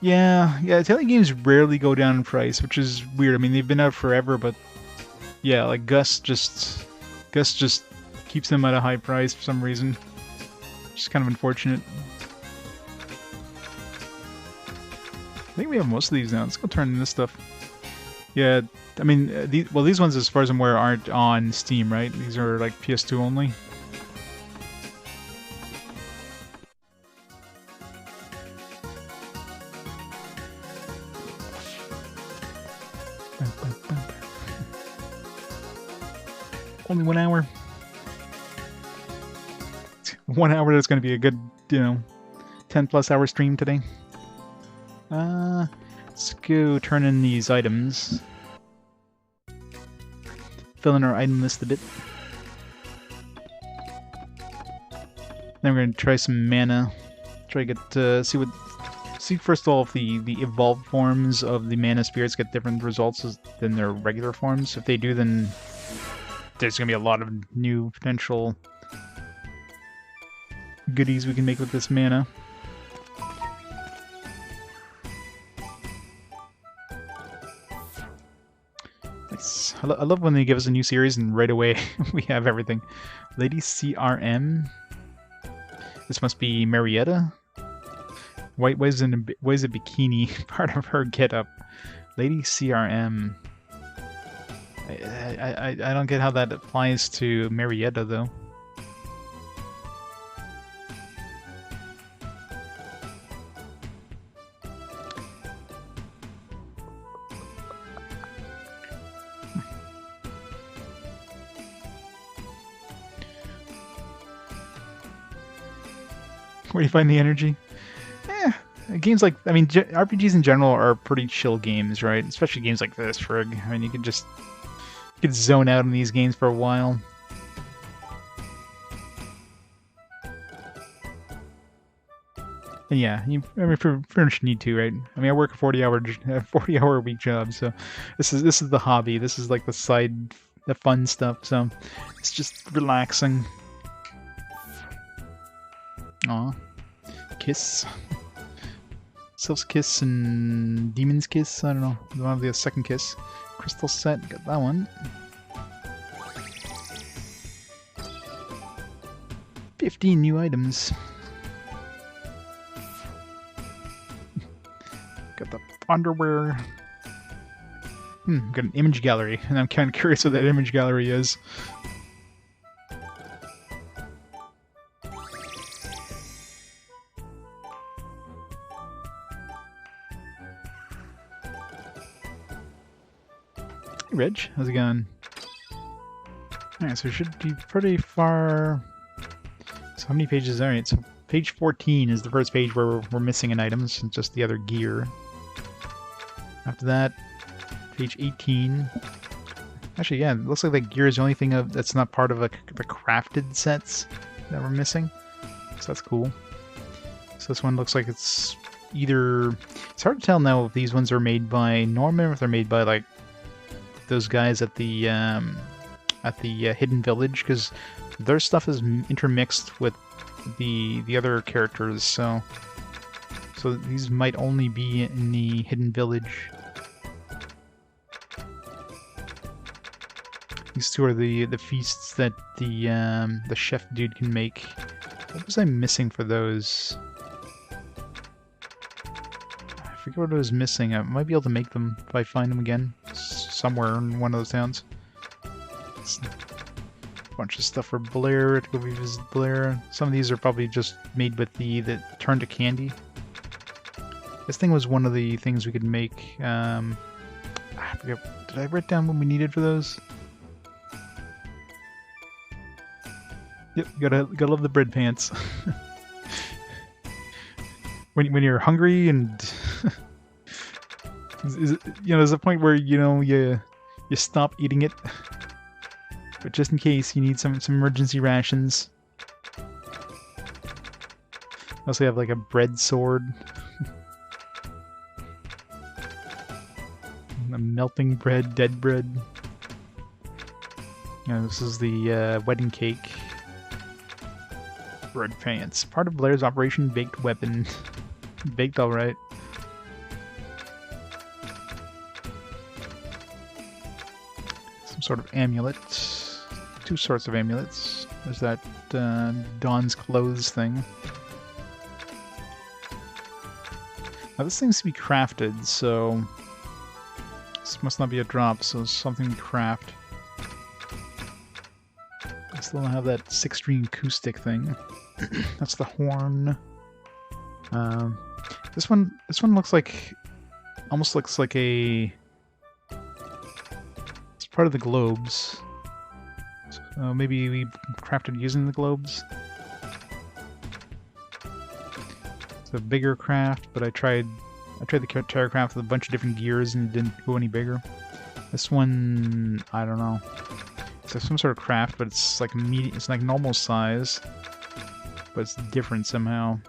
Yeah. Atelier games rarely go down in price, which is weird. I mean, they've been out forever, but yeah, like Gus just keeps them at a high price for some reason. Just kind of unfortunate. I think we have most of these now. Let's go turn in this stuff. Yeah, I mean, these ones, as far as I'm aware, aren't on Steam, right? These are like PS2 only. Only 1 hour. 1 hour, that's going to be a good, 10+ hour stream today. Let's go turn in these items. Fill in our item list a bit. Then we're going to try some mana. Try to get, see first of all if the evolved forms of the mana spirits get different results than their regular forms. If they do, then there's going to be a lot of new potential goodies we can make with this mana. Nice. I love when they give us a new series and right away we have everything. Lady CRM. This must be Marietta. Why is a bikini part of her getup? Lady CRM. I don't get how that applies to Marietta though. Where do you find the energy? Games like, I mean, RPGs in general are pretty chill games, right? Especially games like this, Frig. I mean, you could zone out in these games for a while. And yeah, I mean, pretty much need to, right? I mean, I work a 40-hour a week job, so this is the hobby. This is like the fun stuff. So it's just relaxing. Aw, Kiss. Sylph's Kiss and Demon's Kiss. I don't know. We don't have the second Kiss. Crystal set. Got that one. 15 new items. Got the underwear. Got an image gallery, and I'm kind of curious what that image gallery is. Reg, how's it going? Alright, so we should be pretty far. So how many pages? Alright, so page 14 is the first page where we're missing an item, it's just the other gear. After that, page 18. Actually, yeah, it looks like that gear is the only thing that's not part of the crafted sets that we're missing. So that's cool. So this one looks like it's either... It's hard to tell now if these ones are made by Norman or if they're made by, like, those guys at the at the Hidden Village, because their stuff is intermixed with the other characters, so these might only be in the Hidden Village. These two are the feasts that the chef dude can make. What was I missing for those? I forget what I was missing. I might be able to make them if I find them again somewhere in one of those towns. It's a bunch of stuff for Blair. To go revisit Blair. Some of these are probably just made with the turn to candy. This thing was one of the things we could make. I forget. Did I write down what we needed for those? Yep, gotta love the bread pants. when you're hungry and there's a point where you stop eating it, but just in case you need some emergency rations. I also have like a bread sword, a melting bread, dead bread. This is the wedding cake. Bread pants. Part of Blair's Operation Baked Weapon. Baked alright. Some sort of amulet. Two sorts of amulets. There's that Dawn's Clothes thing. Now this seems to be crafted, so this must not be a drop, so it's something to craft. I still don't have that 6-string acoustic thing. That's the horn. This one looks like, almost looks like a. It's part of the globes. So maybe we crafted using the globes. It's a bigger craft, but I tried the terra craft with a bunch of different gears and it didn't go any bigger. This one, I don't know. It's some sort of craft, but it's like medium. It's like normal size. But it's different somehow.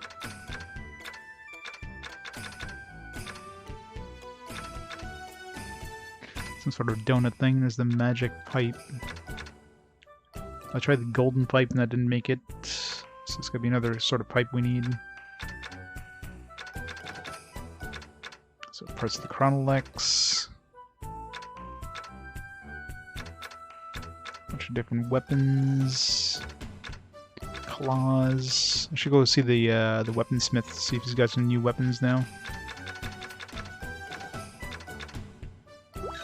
Some sort of donut thing. There's the magic pipe. I tried the golden pipe and that didn't make it. So it's gonna be another sort of pipe we need. So parts of the Chronolux. Bunch of different weapons. Claws. I should go see the weaponsmith, see if he's got some new weapons now.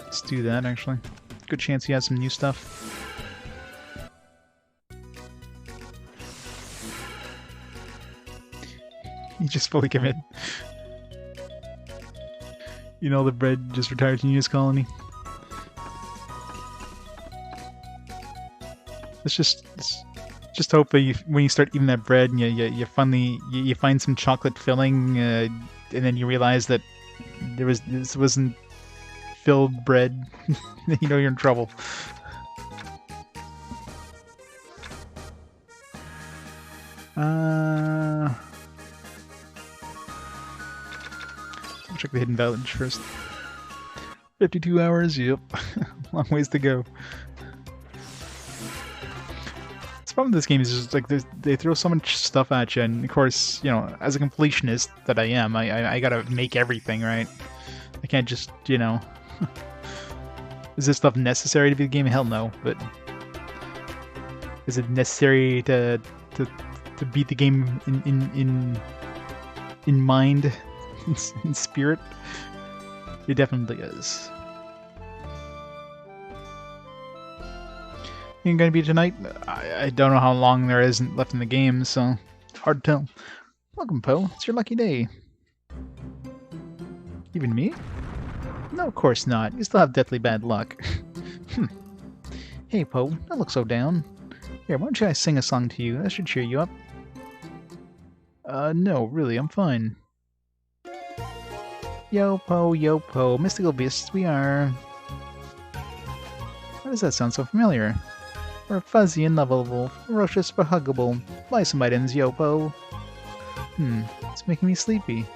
Let's do that, actually. Good chance he has some new stuff. He just fully commit. The bread just retired to News Colony. Let's just hope that when you start eating that bread and you finally you find some chocolate filling, and then you realize that this wasn't filled bread, you're in trouble. I'll check the Hidden Village first. 52 hours, yep. Long ways to go. The problem with this game is just like they throw so much stuff at you, and of course, as a completionist that I am, I gotta make everything, right? I can't just, Is this stuff necessary to be the game? Hell no, but is it necessary to beat the game in mind, in spirit? It definitely is. Ain't gonna be tonight? I don't know how long there is left in the game, so hard to tell. Welcome, Poe. It's your lucky day. Even me? No, of course not. You still have deathly bad luck. Hey, Poe, don't look so down. Here, why don't I sing a song to you? That should cheer you up. No, really, I'm fine. Yo, Poe, mystical beasts we are. Why does that sound so familiar? We're fuzzy and lovable, ferocious but huggable. Buy some items, yo, Poe. It's making me sleepy.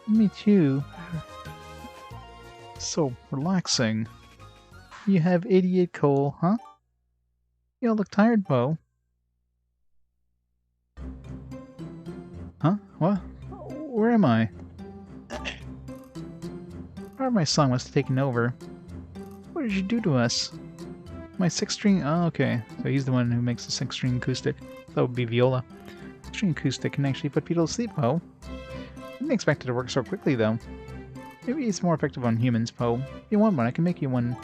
Me too. So relaxing. You have 88 coal, huh? You all look tired, Poe. Huh? What? Where am I? Part of my song must have taken over. What did you do to us? My 6-string... Oh, okay. So he's the one who makes the 6-string acoustic. That would be viola. 6-string acoustic can actually put people to sleep, Poe. I didn't expect it to work so quickly, though. Maybe it's more effective on humans, Poe. If you want one, I can make you one.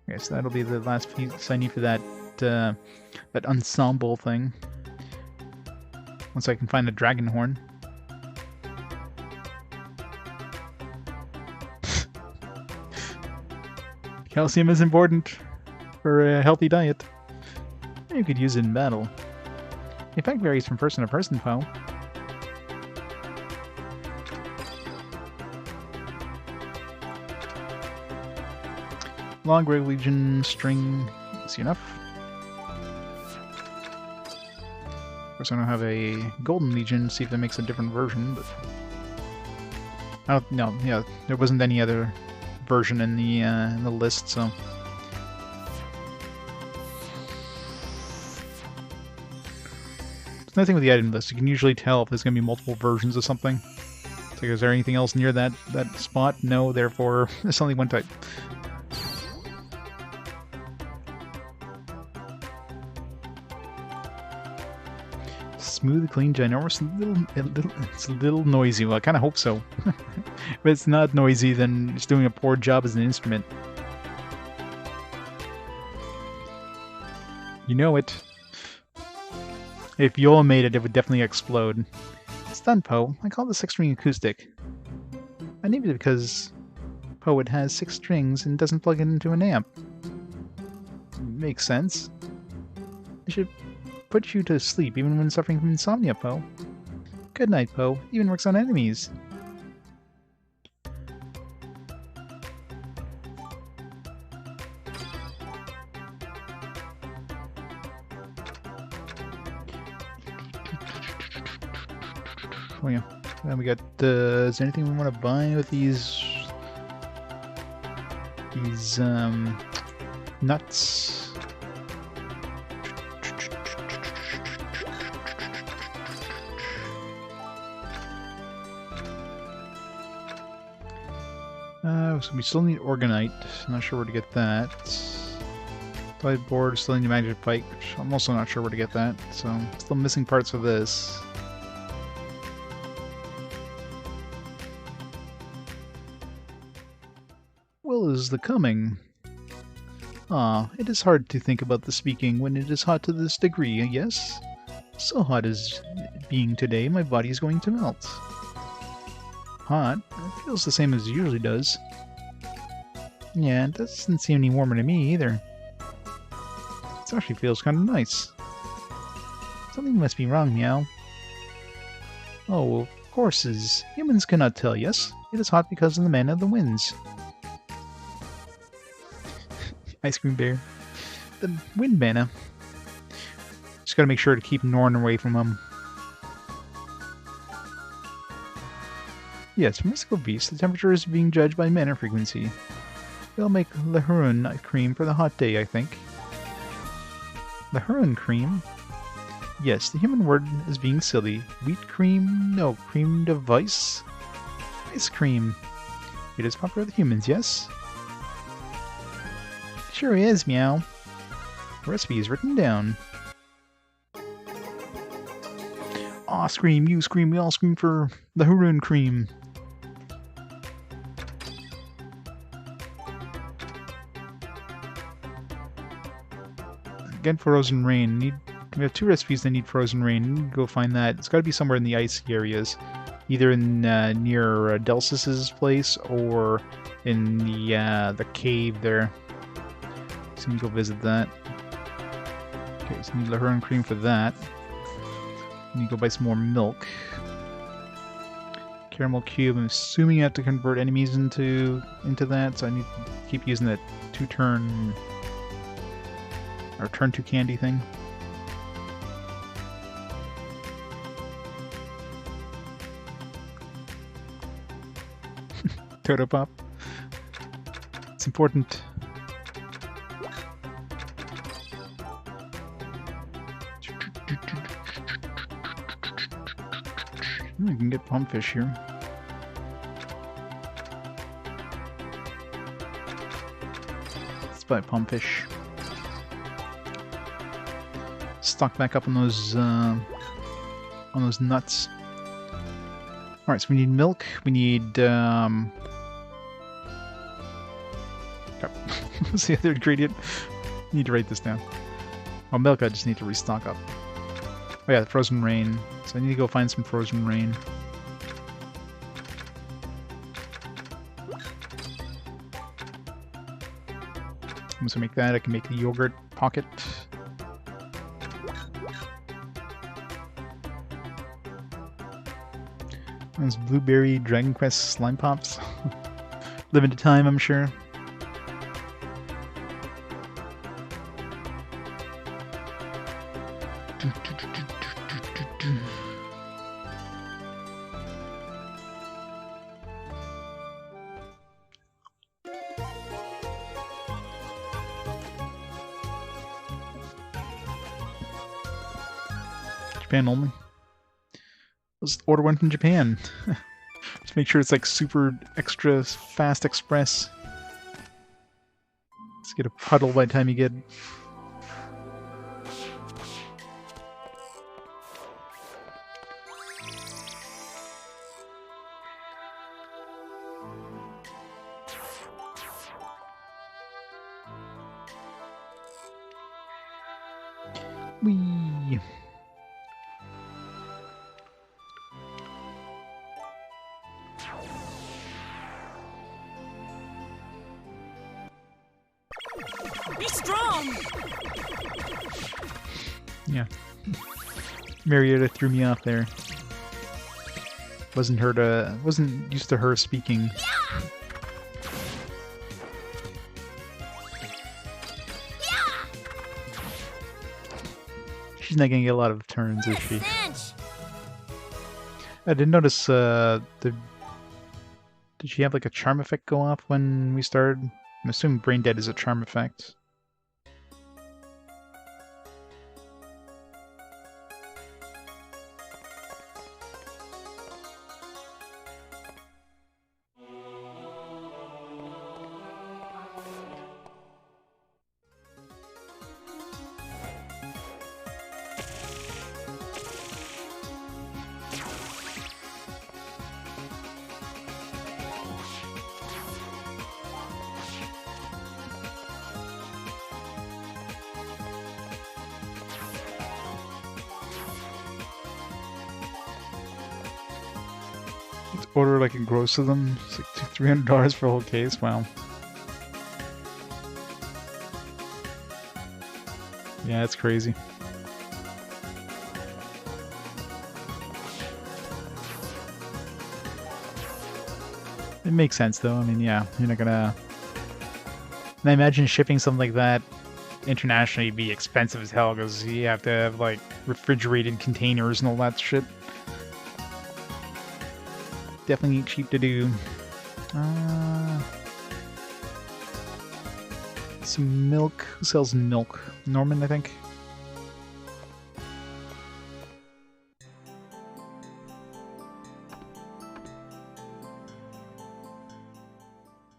Okay, so that'll be the last piece I need for that, that ensemble thing. Once I can find the dragon horn. Calcium is important for a healthy diet. You could use it in battle. The effect varies from person to person, Poe. Long Grey Legion string, easy enough. Of course, I don't have a Golden Legion, see if that makes a different version, but... I don't know, yeah, there wasn't any other version in the list, so... There's nothing with the item list, you can usually tell if there's going to be multiple versions of something. It's like, is there anything else near that spot? No, therefore, there's only one type. Smooth, clean, ginormous, it's a little noisy. Well, I kind of hope so. If it's not noisy, then it's doing a poor job as an instrument. You know it. If Viola made it, it would definitely explode. It's done, Poe. I call it the 6-string acoustic. I named it because, Poe, it has 6 strings and doesn't plug it into an amp. Makes sense. It should put you to sleep even when suffering from insomnia, Poe. Good night, Poe. Even works on enemies. Oh yeah. Then we got, is there anything we want to buy with these nuts? So we still need Orgonite. Not sure where to get that. Slide board, still need Magic Pike, which I'm also not sure where to get that. So, still missing parts for this. Will is the coming. Ah, it is hard to think about the speaking when it is hot to this degree, yes? So hot as being today, my body is going to melt. Hot? It feels the same as it usually does. Yeah, it doesn't seem any warmer to me either. It actually feels kind of nice. Something must be wrong, Meow. Oh, of courses. Humans cannot tell, yes? It is hot because of the man of the winds. Ice cream bear. The wind mana. Just gotta make sure to keep Norn away from him. Yes, mystical beast. The temperature is being judged by mana frequency. They'll make Lahurun cream for the hot day, I think. Lahurun cream? Yes, the human word is being silly. Wheat cream? No, cream device? Ice cream. It is popular with humans, yes? Sure is, Meow. The recipe is written down. Aw, scream, you scream, we all scream for Lahurun cream. Again, Frozen Rain. We have 2 recipes that need Frozen Rain. Go find that. It's got to be somewhere in the icy areas, either in near Delsis's place or in the cave there. So we can go visit that. Okay, so we need Lahurun cream for that. We need to go buy some more milk. Caramel cube. I'm assuming you have to convert enemies into that, so I need to keep using that 2-turn. Or turn to candy thing. Toto Pop. It's important. I can get pumpfish here. Let's buy pumpfish. Stock back up on those nuts. All right, so we need milk. We need what's the other ingredient? I need to write this down. Oh, milk. I just need to restock up. Oh yeah, the frozen rain. So I need to go find some frozen rain. I'm just gonna make that. I can make the yogurt pocket. Those blueberry Dragon Quest slime pops. Limited time, I'm sure. Japan only. Let's order one from Japan. Just make sure it's like super extra fast express. Let's get a puddle by the time you get. Whee! Be strong! Yeah. Marietta threw me off there. Wasn't used to her speaking. She's not gonna get a lot of turns, is she? I did notice did she have like a charm effect go off when we started? I'm assuming Brain Dead is a charm effect. Order like a gross of them. It's like $300 for a whole case. Wow. Yeah, that's crazy. It makes sense though. I mean, yeah, you're not gonna. And I imagine shipping something like that internationally would be expensive as hell because you have to have like refrigerated containers and all that shit. Definitely ain't cheap to do. Some milk. Who sells milk? Norman, I think.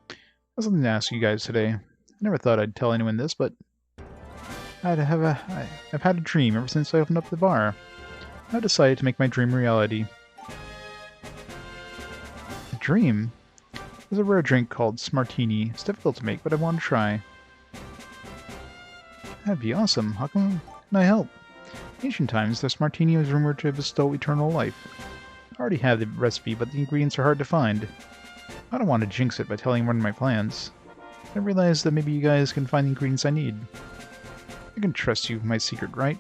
I have something to ask you guys today. I never thought I'd tell anyone this, but I've had a dream ever since I opened up the bar. I decided to make my dream reality. Dream? There's a rare drink called Smartini. It's difficult to make, but I want to try. That'd be awesome. How can I help? In ancient times, the Smartini was rumored to bestow eternal life. I already have the recipe, but the ingredients are hard to find. I don't want to jinx it by telling one of my plans. I realize that maybe you guys can find the ingredients I need. I can trust you with my secret, right?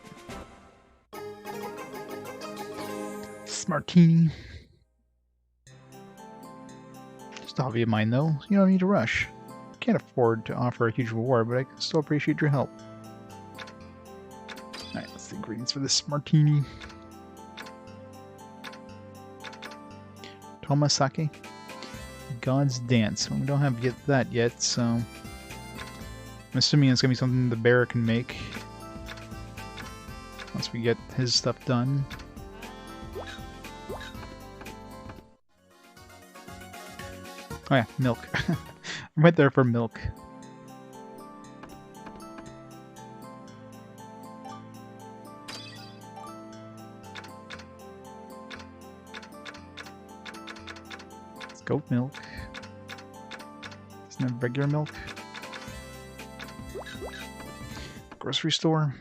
Smartini. Hobby of mine, though. You don't need to rush. Can't afford to offer a huge reward, but I can still appreciate your help. Alright, that's the ingredients for this martini. Tomasake. God's Dance. Well, we don't have that yet, so I'm assuming it's gonna be something the bear can make. once we get his stuff done. Oh yeah, milk. I'm right there for milk. It's goat milk. Isn't it regular milk? Grocery store.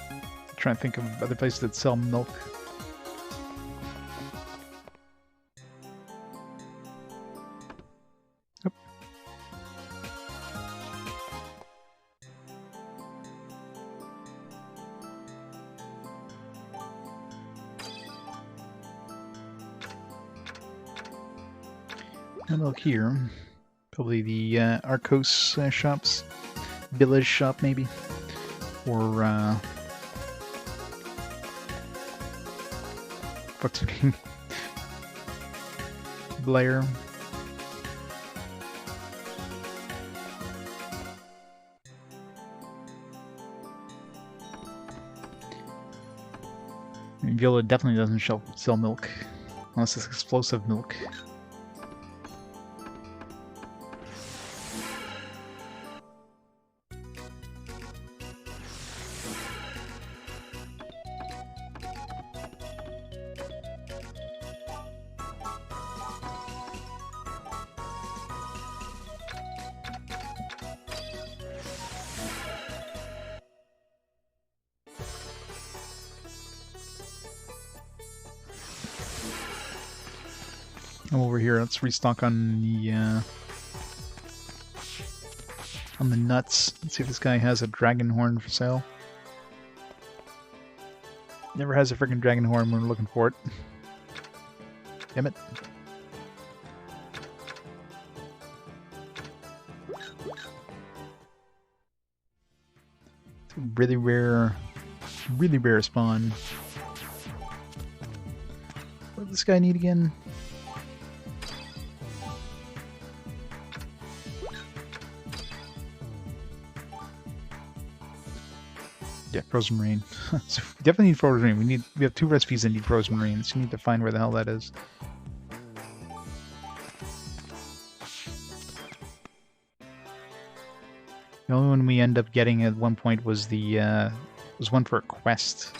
I'm trying to think of other places that sell milk. Yep. No milk here. Probably the Arcos shops. Village shop, maybe. Or, what's her name? Blair. I mean, Viola definitely doesn't sell milk. Unless it's explosive milk. Over here, let's restock on the nuts. Let's see if this guy has a dragon horn for sale. Never has a freaking dragon horn when we're looking for it. Damn it. It's a really rare spawn. What does this guy need again? Yeah, frozen rain. So we definitely need frozen rain. We have 2 recipes that need frozen rain, so we need to find where the hell that is. The only one we end up getting at one point was the was one for a quest.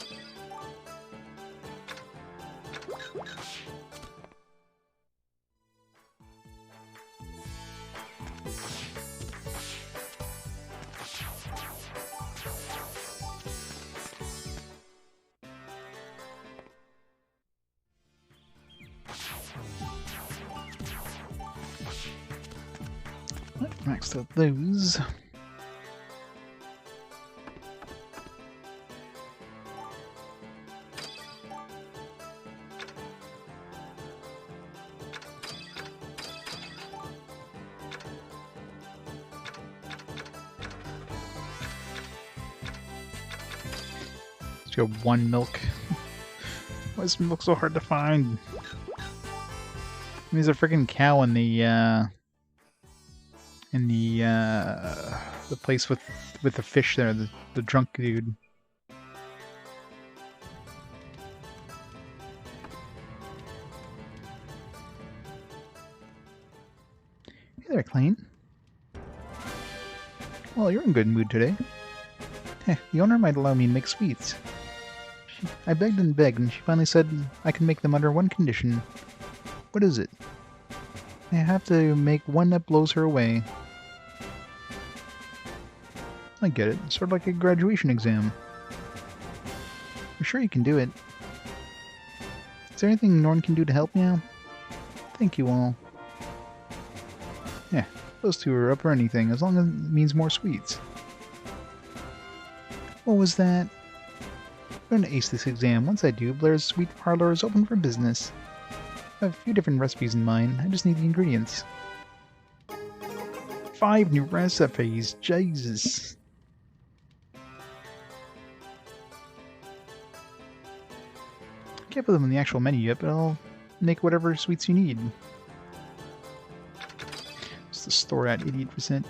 Maxed out those. Let's go 1 milk. Why is milk so hard to find? There's a freaking cow in the place with the fish there, the drunk dude. Hey there, Klein. Well, you're in good mood today. Heh, the owner might allow me to make sweets. I begged and begged, and she finally said I can make them under one condition. What is it? I have to make one that blows her away. I get it. It's sort of like a graduation exam. I'm sure you can do it. Is there anything Norn can do to help me out? Thank you all. Yeah, those 2 are up for anything, as long as it means more sweets. What was that? I'm going to ace this exam. Once I do, Blair's Sweet Parlor is open for business. I have a few different recipes in mind. I just need the ingredients. 5 new recipes. Jesus. Can't put them in the actual menu yet, but I'll make whatever sweets you need. What's the store at? 88%.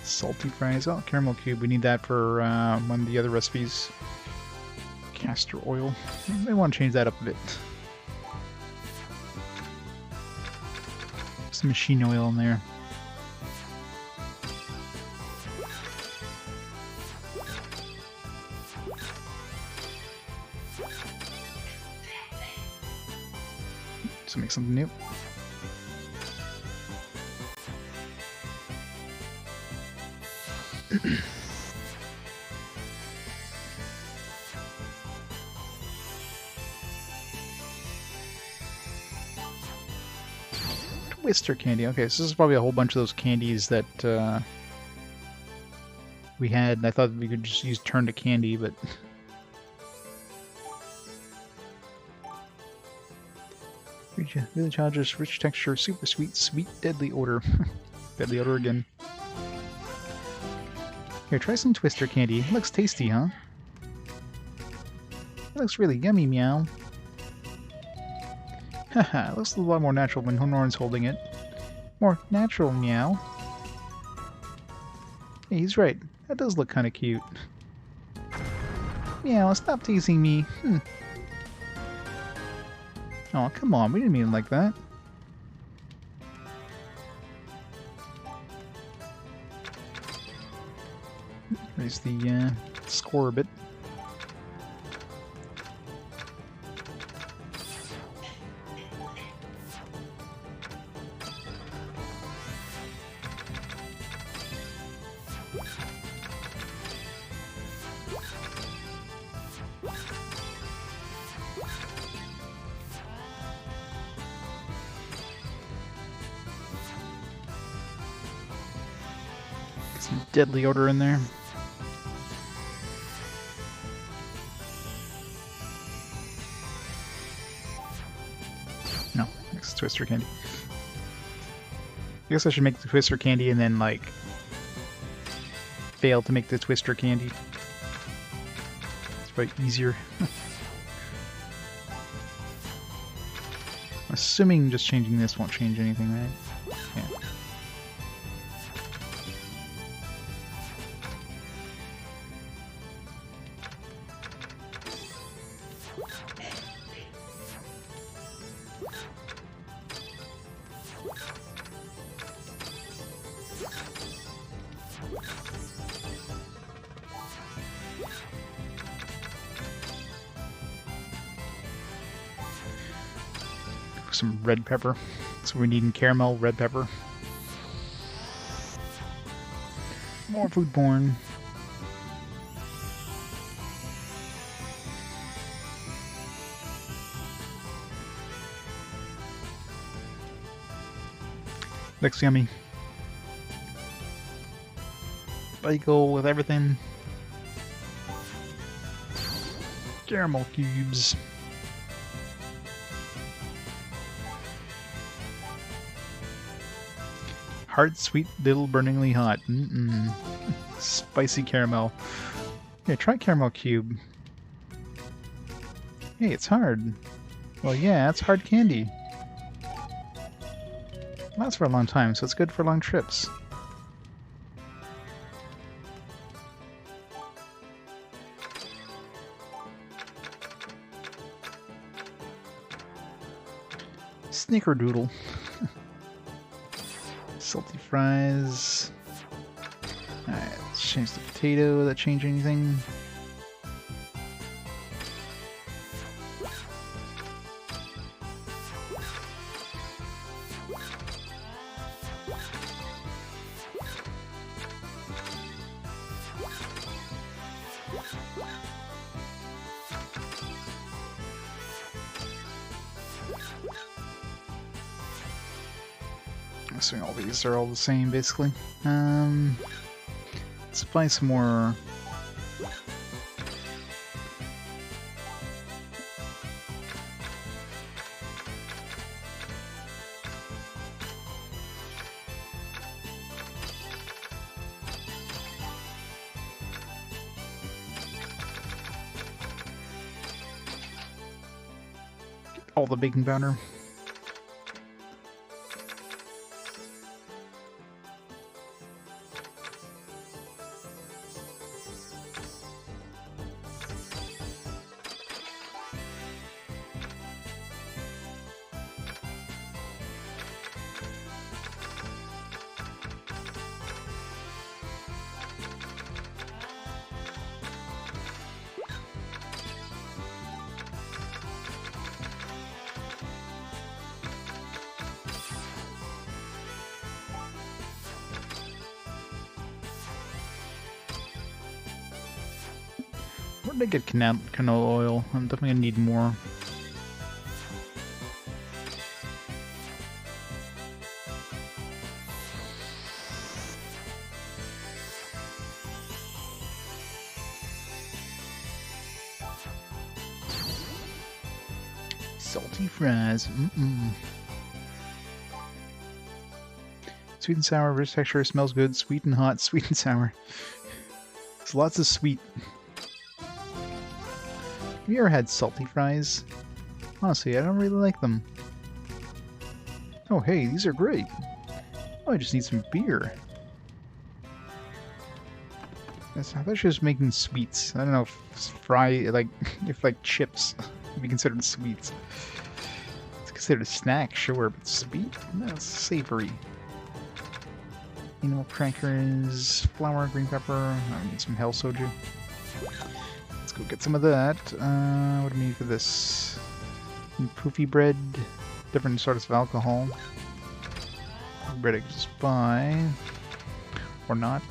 Salty fries. Oh, caramel cube. We need that for one of the other recipes. Castor oil. May want to change that up a bit. Some machine oil in there. So make something new. Twister candy. Okay, so this is probably a whole bunch of those candies that we had. I thought we could just use turn to candy, but really challenges, rich texture, super sweet, sweet, deadly odor. Deadly odor again. Here, try some Twister candy. It looks tasty, huh? It looks really yummy, meow. Haha, it looks a lot more natural when Honorn's holding it. More natural, meow. Hey, he's right. That does look kind of cute. Meow, stop teasing me. Oh, come on, we didn't mean it like that. Raise the score a bit. Get some deadly odor in there. No, it's Twister candy. I guess I should make the Twister candy and then, like, fail to make the Twister candy. It's probably easier. Assuming just changing this won't change anything, right? Yeah. Some red pepper. So we need caramel, red pepper. More foodborne. Looks yummy. Bagel with everything. Caramel cubes. Hard, sweet, little, burningly hot. Spicy caramel. Here, try caramel cube. Hey, it's hard. Well, yeah, it's hard candy. Lasts for a long time, so it's good for long trips. Snickerdoodle. Salty fries. Alright, let's change the potato. That change anything? Assuming all these are all the same, basically. Let's apply some more. Get all the baking powder. did I get canola oil? I'm definitely gonna need more. Salty fries. Sweet and sour, rich texture, smells good, sweet and hot, sweet and sour. There's lots of sweet. Have you ever had salty fries? Honestly, I don't really like them. Oh hey, these are great. Oh, I just need some beer. I thought she was making sweets. I don't know if if chips would be considered sweets. It's considered a snack, sure, but sweet? No, it's savory. You know, crackers, flour, green pepper. I need some hell soju. Let's go get some of that. What do we need for this? Poofy bread, different sorts of alcohol. Bread I can just buy, or not.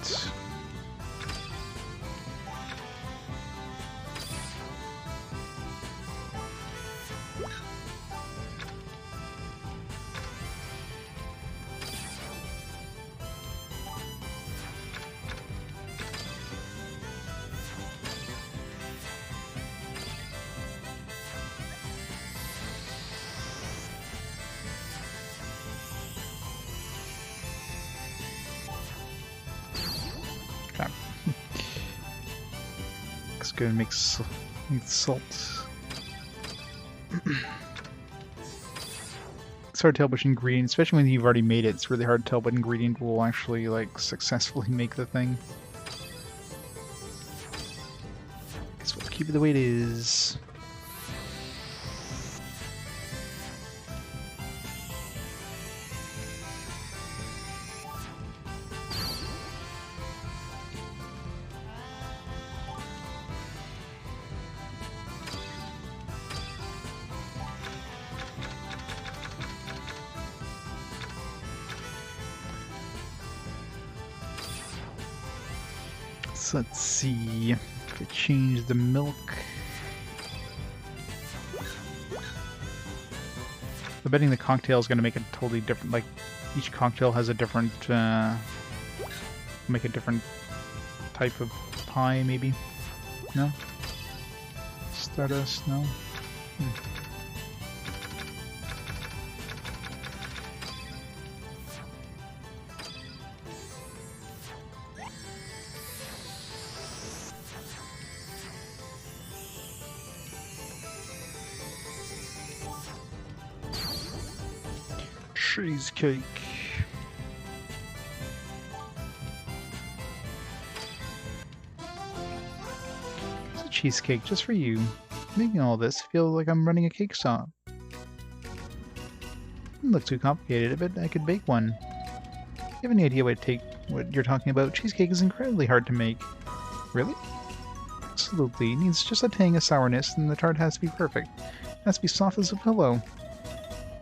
Go and make salt. It's hard to tell which ingredient, especially when you've already made it. It's really hard to tell what ingredient will actually successfully make the thing. Guess we'll keep it the way it is. Let's see if I change the milk. I'm betting the cocktail is going to make it totally different. Like each cocktail has a different, make a different type of pie, maybe. No. Stardust, no. Cheesecake. It's a cheesecake just for you. Making all this feels like I'm running a cake shop. Doesn't look too complicated. I bet I could bake one. You have any idea what you're talking about? Cheesecake is incredibly hard to make. Really? Absolutely. It needs just a tang of sourness, and the tart has to be perfect. It has to be soft as a pillow.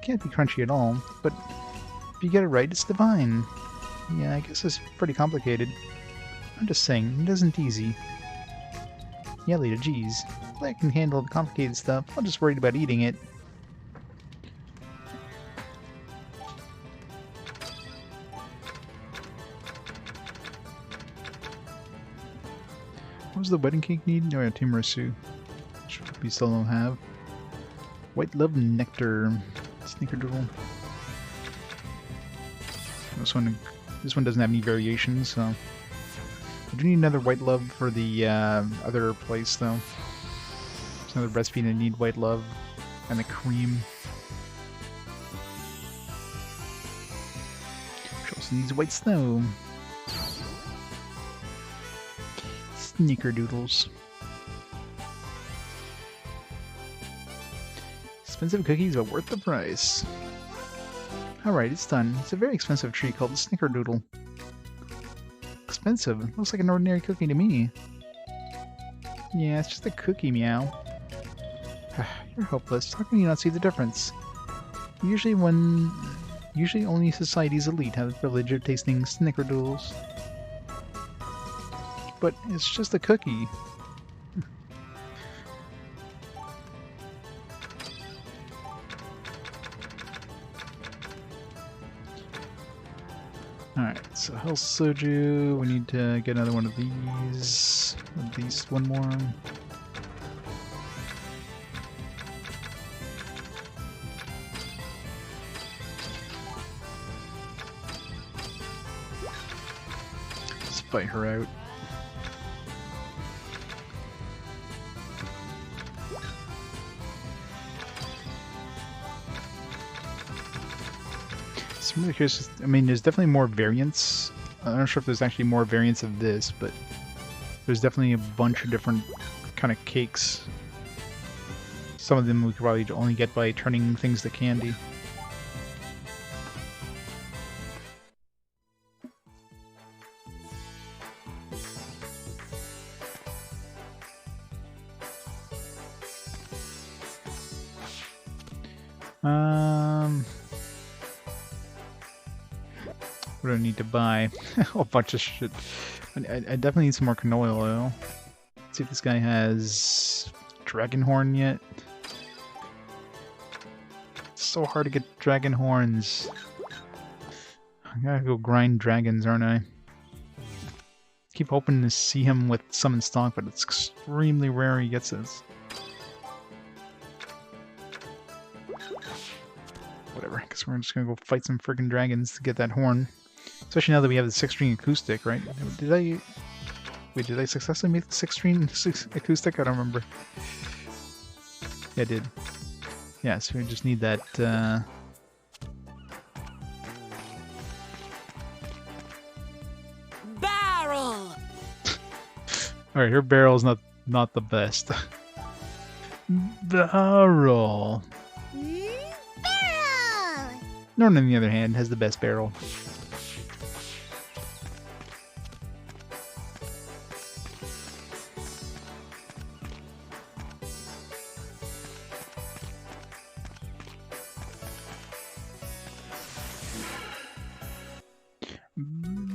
Can't be crunchy at all, but if you get it right, it's divine. Yeah, I guess it's pretty complicated. I'm just saying, it isn't easy. Yeah, Lita, geez. I can handle the complicated stuff. I'm just worried about eating it. What does the wedding cake need? No, tiramisu. Which we still don't have. White love nectar. Snickerdoodle. This one doesn't have any variations, so I do need another white love for the other place, though. There's another recipe that I need white love and the cream. Which also needs white snow. Snickerdoodles. Expensive cookies, but worth the price. Alright, it's done. It's a very expensive treat called the Snickerdoodle. Expensive? Looks like an ordinary cookie to me. Yeah, it's just a cookie, meow. You're hopeless. How can you not see the difference? Usually only society's elite have the privilege of tasting Snickerdoodles. But it's just a cookie. Alright, so health soju, we need to get another one of these. At least one more. Let's fight her out. I'm really curious. I mean, there's definitely more variants. I'm not sure if there's actually more variants of this, but there's definitely a bunch of different kind of cakes. Some of them we could probably only get by turning things to candy. What do I need to buy? A whole bunch of shit. I definitely need some more canola oil. Let's see if this guy has dragon horn yet. It's so hard to get dragon horns. I gotta go grind dragons, aren't I? Keep hoping to see him with some in stock, but it's extremely rare he gets this. Whatever, I guess we're just gonna go fight some friggin' dragons to get that horn. Especially now that we have the 6-string acoustic, right? Did I successfully make the 6-string acoustic? I don't remember. Yeah, I did. Yeah, so we just need that, Barrel! Alright, her barrel's not the best. Barrel! Barrel! Norton, on the other hand, has the best barrel.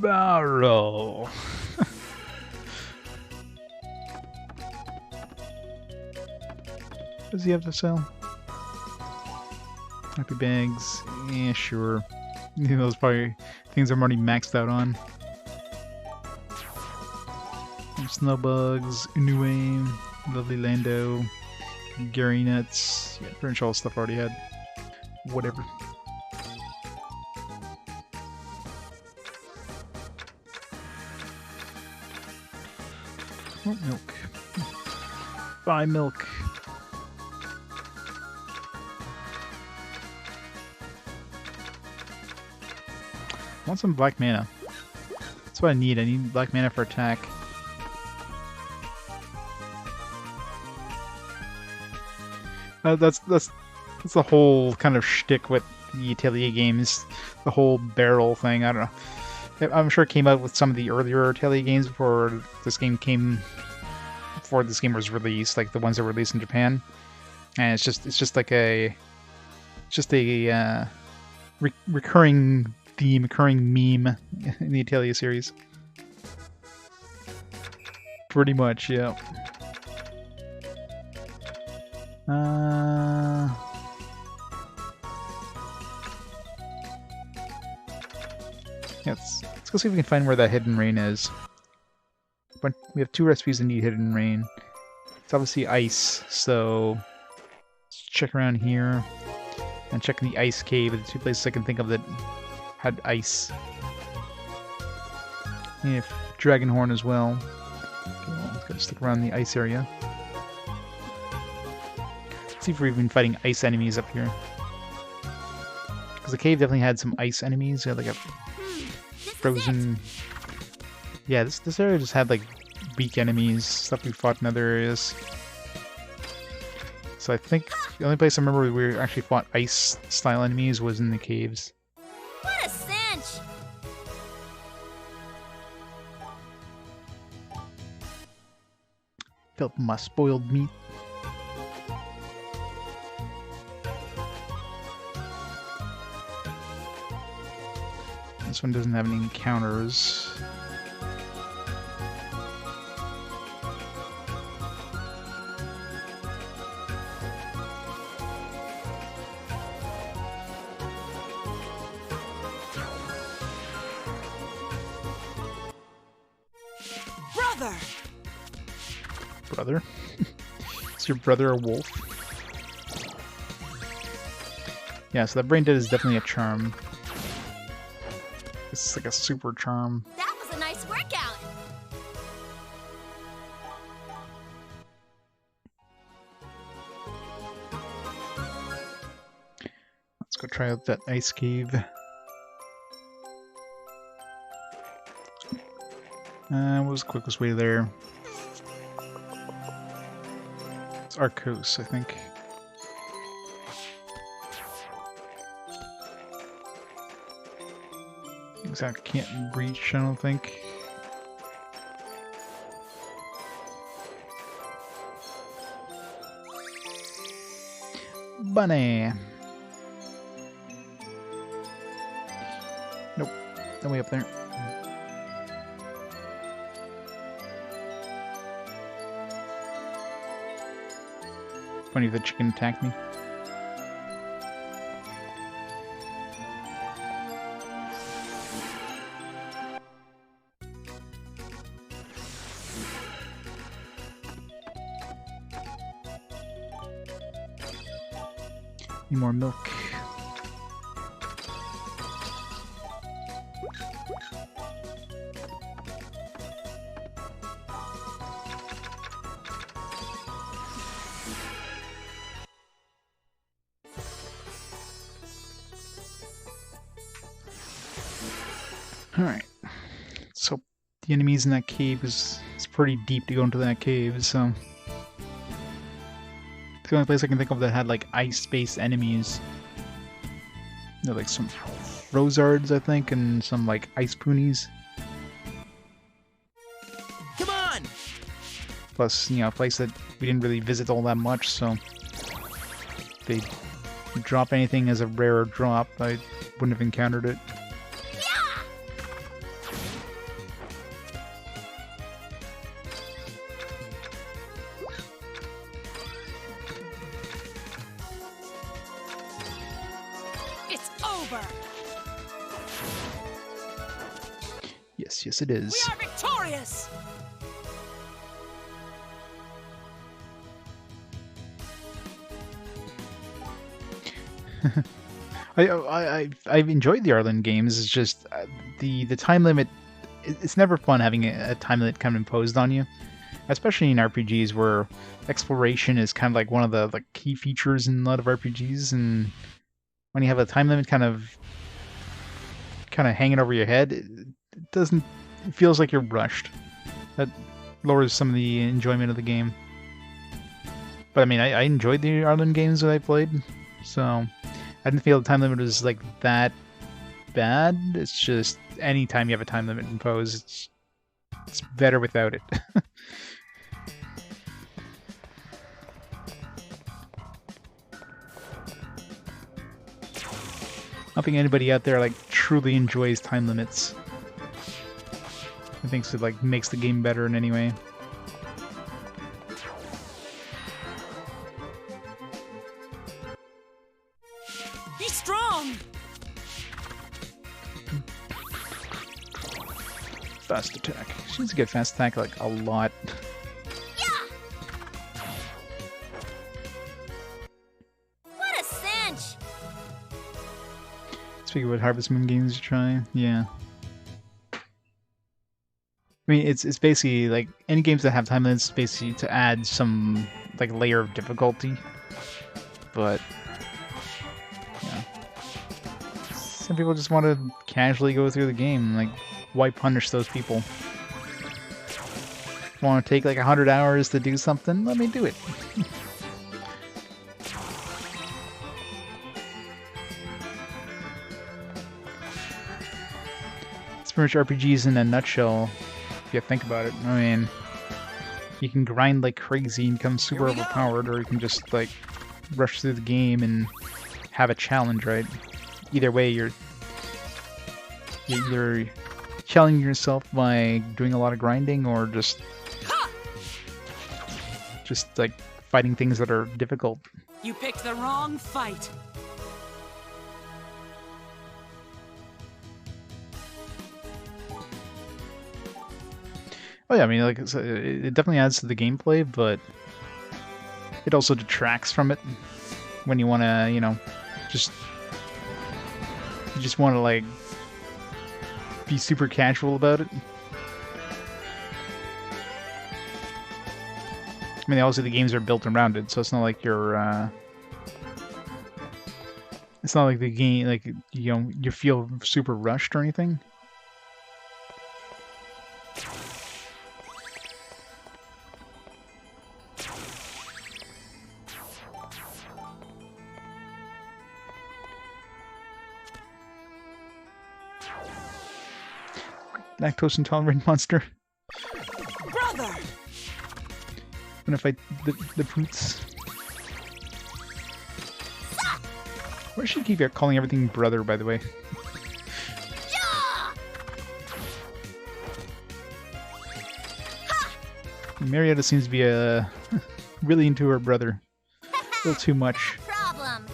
Barrel. What does he have to sell? Happy bags. Yeah, sure. You know, those probably things I'm already maxed out on. Snow bugs, Unue, Lovely Lando, Gary nuts. Yeah, pretty much all the stuff I already had. Whatever. Oh, milk. Buy milk. I want some black mana. That's what I need. I need black mana for attack. That's the whole kind of shtick with the Atelier games. The whole barrel thing. I don't know. I'm sure it came out with some of the earlier Atelier games before this game was released, like the ones that were released in Japan. And it's just like a recurring theme, recurring meme in the Atelier series. Pretty much, yeah. Let's go see if we can find where that hidden rain is. But we have 2 recipes that need hidden rain. It's obviously ice, so let's check around here and check in the ice cave. The 2 places I can think of that had ice. And if Dragonhorn as well. Okay, well, let's gotta stick around the ice area. Let's see if we're even fighting ice enemies up here. Because the cave definitely had some ice enemies. Yeah, like a frozen. Yeah, this area just had like weak enemies, stuff we fought in other areas. So I think the only place I remember we actually fought ice style enemies was in the caves. What a cinch! Felt my spoiled meat. This one doesn't have any encounters. brother! Brother? Is your brother a wolf? Yeah, so that brain dead is definitely a charm. It's like a super charm. That was a nice workout. Let's go try out that ice cave. What was the quickest way there? It's Arcos, I think. Exactly, can't reach, I don't think. Bunny! Nope, no way up there. Funny if the chicken attacked me. Need more milk. Alright. So the enemies in that cave it's pretty deep to go into that cave, so it's the only place I can think of that had like ice-based enemies. There like some Rosards, I think, and some like ice poonies. Come on! Plus, you know, a place that we didn't really visit all that much, so if they drop anything as a rare drop, I wouldn't have encountered it. It's over! Yes, it is. We are victorious! I've enjoyed the Arlen games. It's just the time limit. It's never fun having a time limit kind of imposed on you, especially in RPGs where exploration is kind of like one of the like key features in a lot of RPGs. And when you have a time limit kind of hanging over your head, it doesn't. It feels like you're rushed. That lowers some of the enjoyment of the game. But I mean, I enjoyed the Arlen games that I played, so I didn't feel the time limit was like that bad. It's just anytime you have a time limit imposed, it's better without it. I don't think anybody out there like truly enjoys time limits. I think it like makes the game better in any way. Be strong! Fast attack. She needs to get fast attack like a lot. What a cinch! Speaking of what Harvest Moon games you try, yeah. I mean, it's basically like any games that have time limits, basically to add some like layer of difficulty. But yeah, some people just want to casually go through the game. Like, why punish those people? Want to take like 100 hours to do something? Let me do it. It's pretty much RPGs in a nutshell. If you think about it, I mean, you can grind like crazy and become super overpowered, or you can just like rush through the game and have a challenge, right? Either way, you're either challenging yourself by doing a lot of grinding, or just like fighting things that are difficult. You picked the wrong fight. Oh yeah, I mean, like it definitely adds to the gameplay, but it also detracts from it when you want to, you know, just you just want to like be super casual about it. I mean, obviously the games are built around it, so it's not like you're. It's not like the game, like you know, you feel super rushed or anything. Lactose intolerant monster. Brother! I'm gonna fight the brutes. Why should she keep calling everything brother, by the way? Marietta seems to be really into her brother. A little too much. Problem.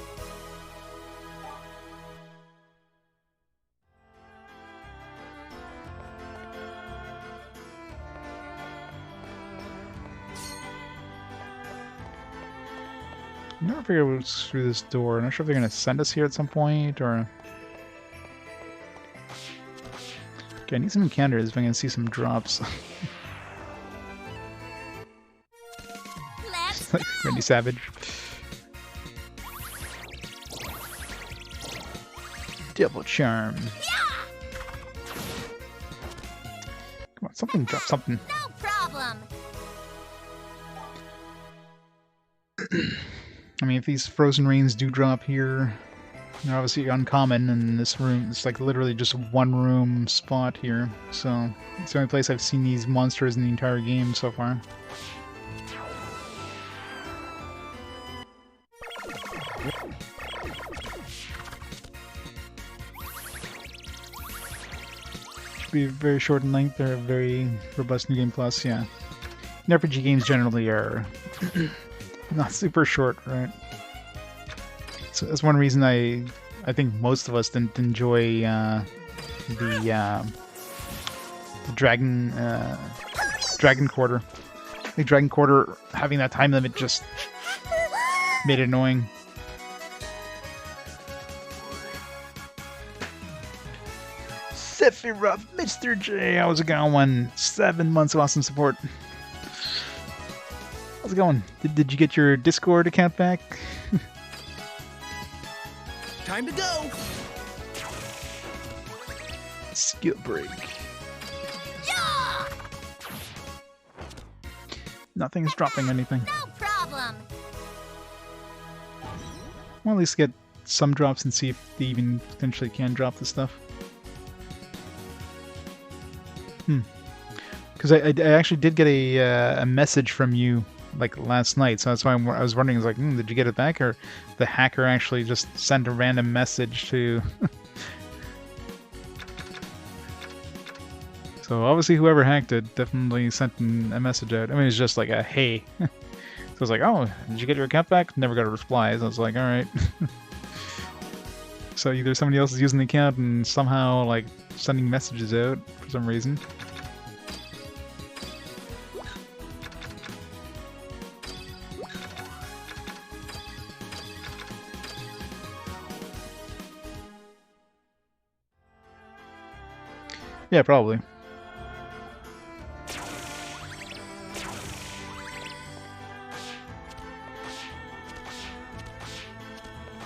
I never figured out what's through this door. I'm not sure if they're gonna send us here at some point or. Okay, I need some encounters if I can see some drops. Let's Like Randy Savage. Double charm. Come on, something drop something. no problem. I mean, if these frozen rains do drop here, they're obviously uncommon in this room. It's like literally just a one-room spot here, so it's the only place I've seen these monsters in the entire game so far. Should be very short in length. They're very robust New Game Plus, yeah. And RPG games generally are not super short, right? So that's one reason I think most of us didn't enjoy the Dragon Quarter. I think Dragon Quarter having that time limit just made it annoying. Sephiroth, Mr. J, how's it going? 7 months of awesome support. How's it going? Did you get your Discord account back? Time to go! Skill break. Yeah! Nothing's dropping anything. No problem. Well, at least get some drops and see if they even potentially can drop the stuff. Because I actually did get a message from you like last night, so that's why I was wondering, like, did you get it back, or the hacker actually just sent a random message to? So obviously whoever hacked it definitely sent a message out. I mean, it's just like a hey. So I was like, oh, did you get your account back? Never got a reply. So I was like, all right. So either somebody else is using the account and somehow like sending messages out for some reason. Yeah, probably.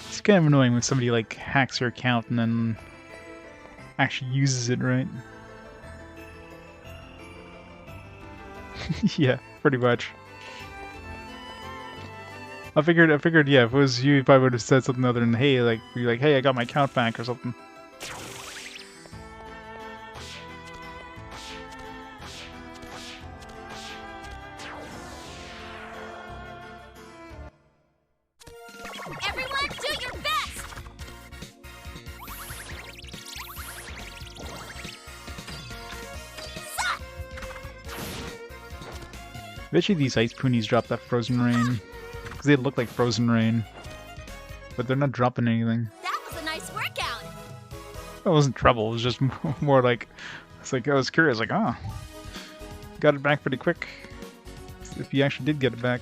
It's kind of annoying when somebody like hacks your account and then actually uses it, right? Yeah, pretty much. I figured, yeah, if it was you, you probably would have said something other than, hey, like, be like, hey, I got my account back or something. Everyone, do your best! Eventually these ice poonies drop that frozen rain. Because they look like frozen rain. But they're not dropping anything. That was a nice workout! It wasn't trouble, it was just more like... It's like, I was curious, like, oh. got it back pretty quick. If you actually did get it back.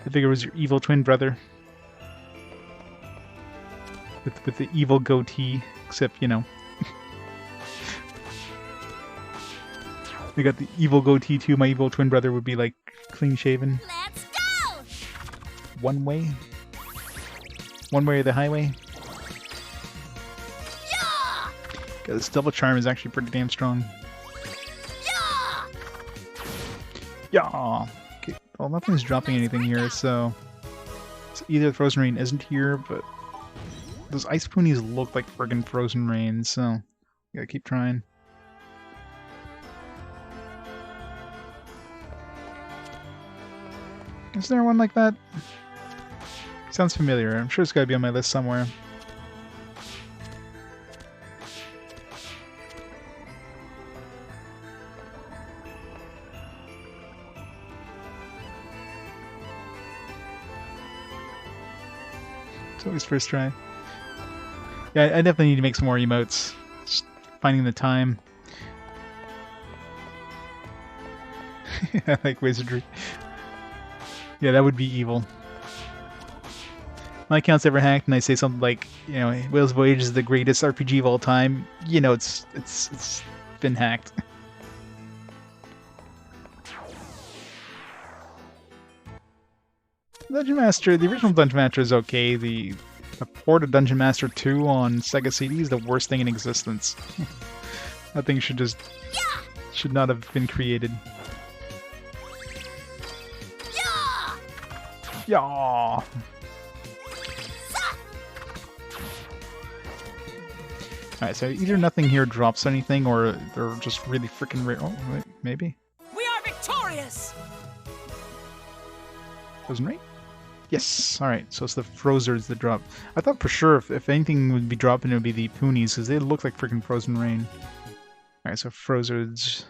I think it was your evil twin brother. With the evil goatee, except, you know. They got the evil goatee too. My evil twin brother would be like clean shaven. Let's go! One way? One way or the highway? Yeah! Yeah, this double charm is actually pretty damn strong. Yeah! Yeah! Okay, well, nothing's dropping anything here, so either the Frozen Rain isn't here, but those ice poonies look like friggin' Frozen Rain, so gotta keep trying. Is there one like that? Sounds familiar. I'm sure it's gotta be on my list somewhere. It's always first try. Yeah, I definitely need to make some more emotes. Just finding the time. I like wizardry. Yeah, that would be evil. My account's ever hacked and I say something like, you know, Whale's Voyage is the greatest RPG of all time, you know it's been hacked. Dungeon Master, the original Dungeon Master is okay. The port of Dungeon Master 2 on Sega CD is the worst thing in existence. That thing should not have been created. Yeah. Alright, so either nothing here drops anything, or they're just really freaking rare. Oh, wait, maybe. We are victorious! Frozen Rain? Yes! Alright, so it's the Frozers that drop. I thought for sure if anything would be dropping, it would be the Poonies, because they look like freaking Frozen Rain. Alright, so Frozers.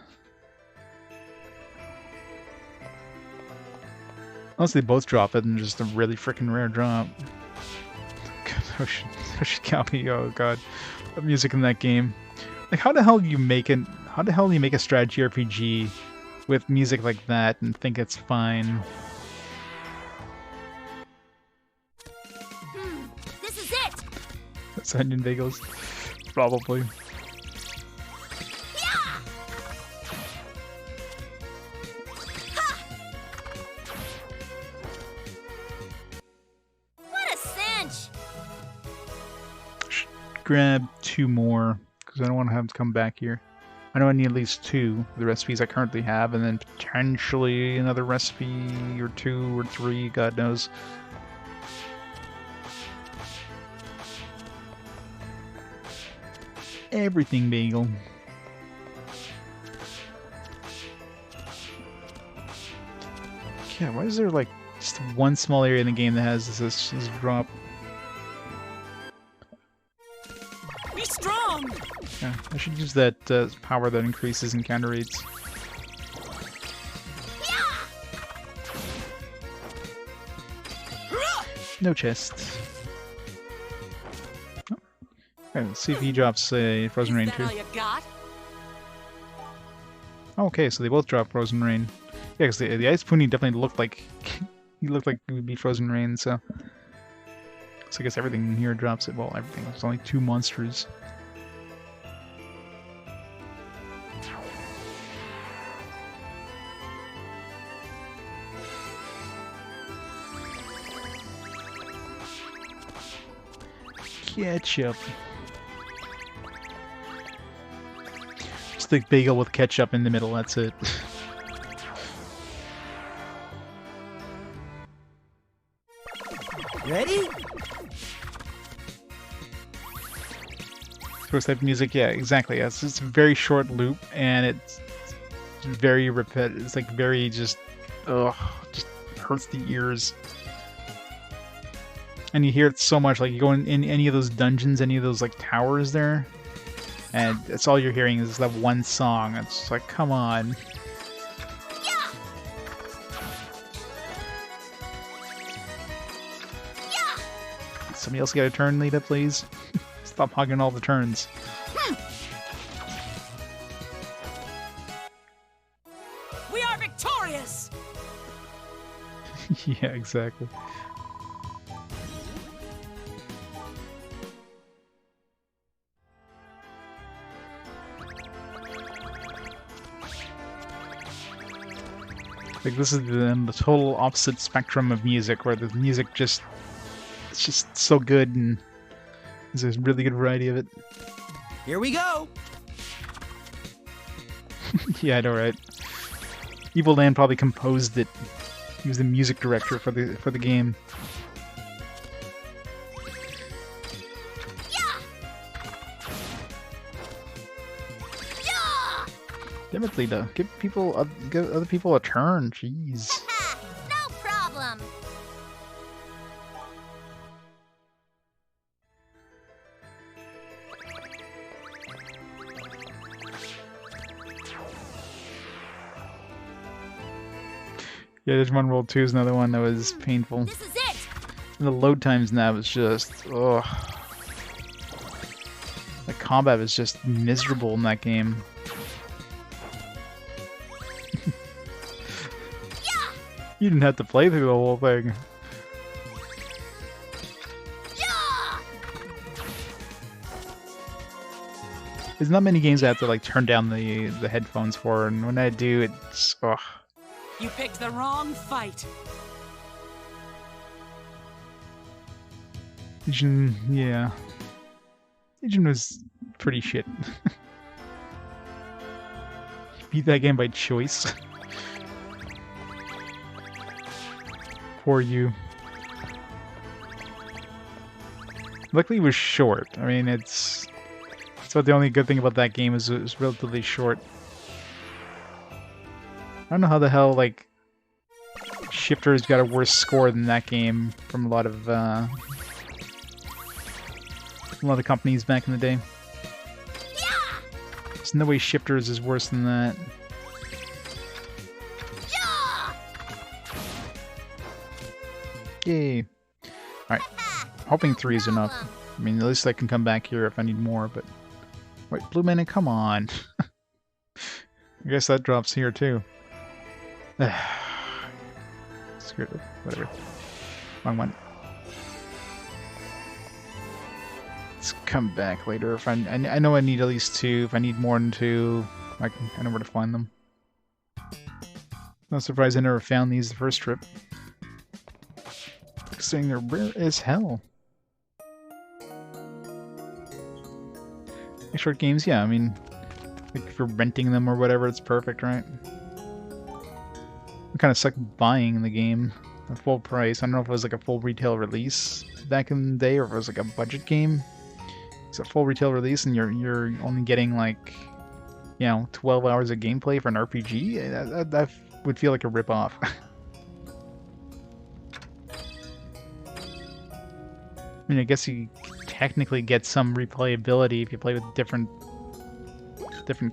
Unless they both drop it and just a really freaking rare drop. God, Ocean County, oh god. The music in that game. Like, how the hell do you make a strategy RPG with music like that and think it's fine? This is it! That's Onion Bagels? Probably. Grab 2 more, because I don't want to have to come back here. I know I need at least 2 of the recipes I currently have, and then potentially another recipe or 2 or 3, God knows. Everything bagel. Yeah, why is there like just one small area in the game that has this drop? Strong. Yeah, I should use that power that increases encounter rates. No chest. Oh. Okay, let's see if he drops a Frozen Rain too. Okay, so they both drop Frozen Rain. Yeah, because the Ice Pony definitely looked like he looked like it would be Frozen Rain. So I guess everything here drops it. Well, everything. There's only 2 monsters. Ketchup. Just the bagel with ketchup in the middle, that's it. Ready? First type of music, yeah, exactly. It's a very short loop, and it's very repetitive. It's like very just hurts the ears. And you hear it so much, like you go in any of those dungeons, any of those like towers there. And that's all you're hearing is that one song. It's like, come on. Somebody else get a turn, Lita, please? Stop hogging all the turns. We are victorious! Yeah, exactly. Like, this is the total opposite spectrum of music, where the music just... It's just so good, and there's a really good variety of it. Here we go! Yeah, I know, right? Evil Dan probably composed it. He was the music director for the game. Damn it, Lita. Give other people a turn. Jeez. No problem. Yeah, Digimon World 2 is another one that was painful. This is it. And the load times now was just, ugh. The combat was just miserable in that game. You didn't have to play through the whole thing. There's not many games I have to like turn down the headphones for, and when I do, it's ugh. You picked the wrong fight. Legion, yeah. Legion was pretty shit. Beat that game by choice. Poor you. Luckily it was short. I mean, it's about the only good thing about that game is it was relatively short. I don't know how the hell, like, Shifter's got a worse score than that game from a lot of companies back in the day. There's no way Shifter's is worse than that. Yay. Alright. Hoping 3 is enough. I mean, at least I can come back here if I need more, but... Wait, Blue Mana, come on. I guess that drops here, too. Screw it. Whatever. Wrong one. Let's come back later. If I know I need at least 2. If I need more than 2, I know where to find them. Not surprised I never found these the first trip. Saying they're rare as hell. Short games, yeah, I mean, like if you're renting them or whatever, it's perfect, right? I kind of suck buying the game at full price. I don't know if it was like a full retail release back in the day, or if it was like a budget game. It's a full retail release, and you're only getting like, you know, 12 hours of gameplay for an RPG. That would feel like a rip-off. I mean, I guess you technically get some replayability if you play with different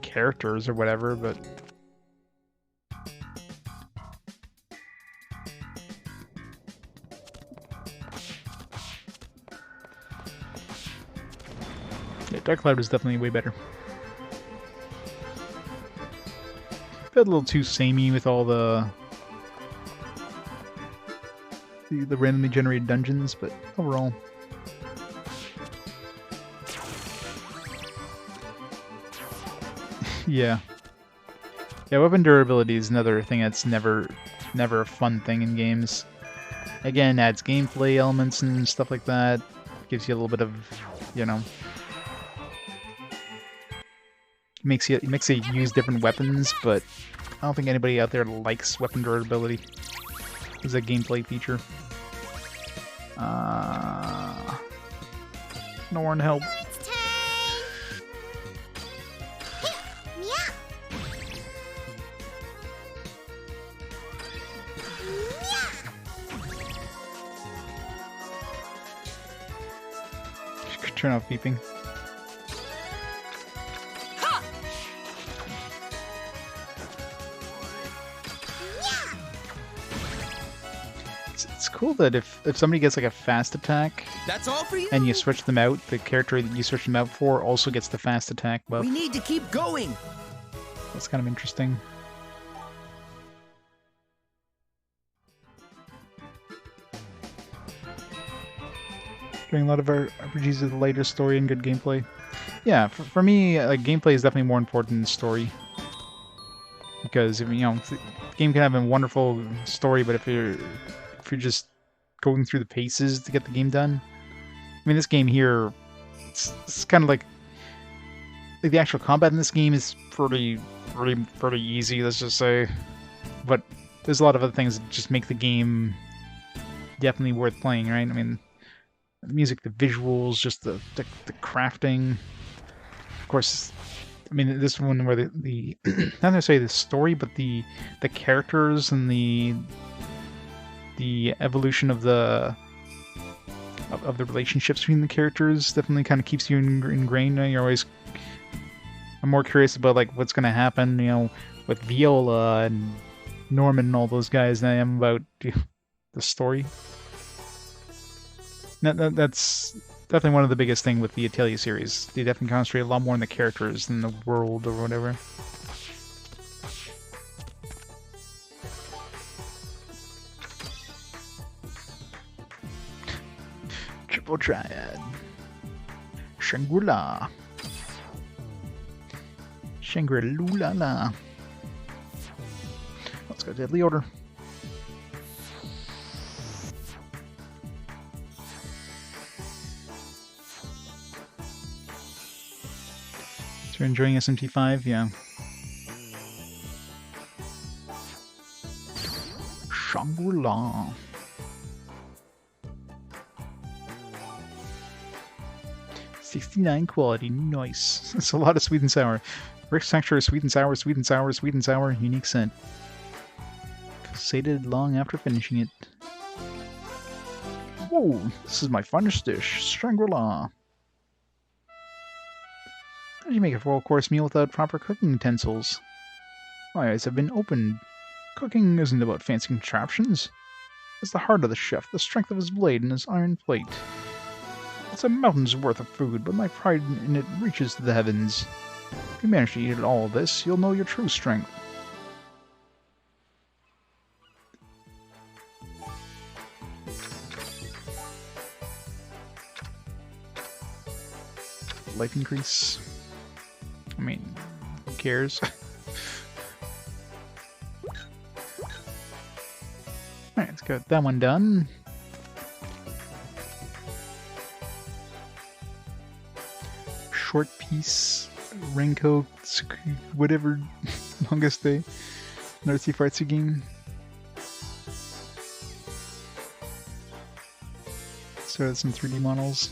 characters or whatever, but... Yeah, Dark Cloud was definitely way better. Felt a little too samey with all the randomly generated dungeons, but overall... Yeah. Yeah, weapon durability is another thing that's never a fun thing in games. Again, adds gameplay elements and stuff like that. Gives you a little bit of, you know... Makes you use different weapons, but I don't think anybody out there likes weapon durability as a gameplay feature. No one to help. Turn off beeping. cool that if somebody gets like a fast attack That's all for you? and you switch them out, the character that you switch them out for also gets the fast attack buff. We need to keep going. That's kind of interesting. Doing a lot of our RPGs with lighter story and good gameplay. Yeah, for me, gameplay is definitely more important than story. Because if, you know, the game can have a wonderful story, but if you're just going through the paces to get the game done, I mean, this game here, it's kind of like the actual combat in this game is pretty easy. Let's just say, but there's a lot of other things that just make the game definitely worth playing, right? I mean, the music, the visuals, just the crafting. Of course, I mean, this one where the not necessarily the story, but the characters and the evolution of the relationships between the characters definitely kind of keeps you ingrained. You're always, I'm more curious about like what's going to happen, you know, with Viola and Norman and all those guys than I am about the story. That's definitely one of the biggest thing with the Atelier series. They definitely concentrate a lot more on the characters than the world or whatever. Triple Triad. Shangri-La. Shangri-La. Let's go Deadly Order. So you're enjoying SMT5? Yeah. Shangri-La. $69 quality, nice. It's a lot of sweet and sour. Rich texture, sweet and sour, sweet and sour, sweet and sour, unique scent. Sated long after finishing it. Whoa, this is my finest dish, Shangri-La. How did you make a full-course meal without proper cooking utensils? My eyes have been opened. Cooking isn't about fancy contraptions. It's the heart of the chef, the strength of his blade and his iron plate. It's a mountain's worth of food, but my pride in it reaches to the heavens. If you manage to eat all of this, you'll know your true strength. Life increase. I mean, who cares? Alright, let's get that one done. Short piece, Renko, whatever, longest day. Another Fartsu game. Started some 3D models.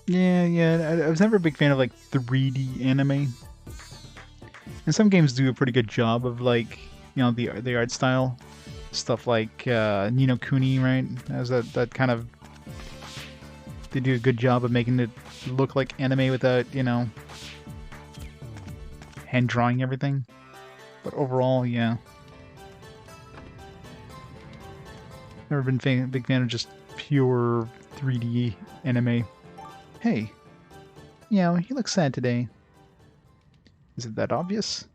Yeah, I was never a big fan of like 3D anime. And some games do a pretty good job of like, you know, the art style. Stuff like Ni no Kuni, right? As that kind of, they do a good job of making it look like anime without, you know, hand drawing everything. But overall, yeah. Never been a big fan of just pure 3D anime. Hey, yeah, you look sad today. Is it that obvious?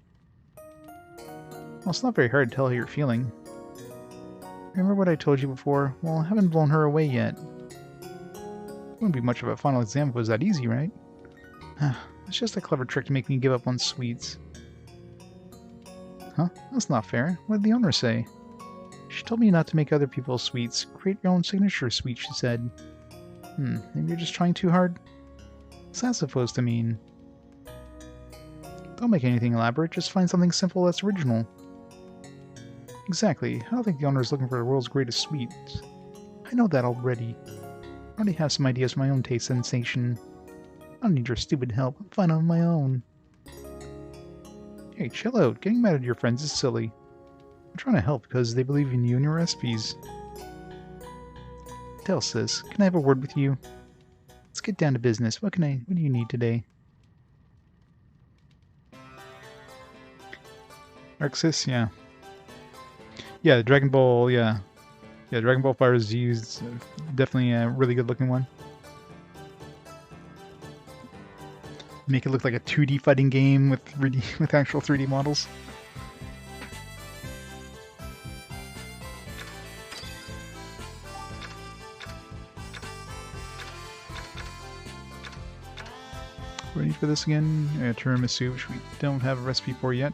Well, it's not very hard to tell how you're feeling. Remember what I told you before? Well, I haven't blown her away yet. Wouldn't be much of a final exam if it was that easy, right? It's just a clever trick to make me give up on sweets. Huh? That's not fair. What did the owner say? She told me not to make other people's sweets. Create your own signature sweet, she said. Maybe you're just trying too hard? What's that supposed to mean? Don't make anything elaborate, just find something simple that's original. Exactly. I don't think the owner is looking for the world's greatest sweet. I know that already. I already have some ideas for my own taste sensation. I don't need your stupid help. I'm fine on my own. Hey, chill out. Getting mad at your friends is silly. I'm trying to help because they believe in you and your recipes. Tell sis, can I have a word with you? It's get down to business. What do you need today? Arxis, yeah. Yeah, the Dragon Ball, yeah. Yeah, Dragon Ball Fire is used. Definitely a really good looking one. Make it look like a 2D fighting game with 3D, with actual 3D models. Ready for this again? Tiramisu, which we don't have a recipe for yet.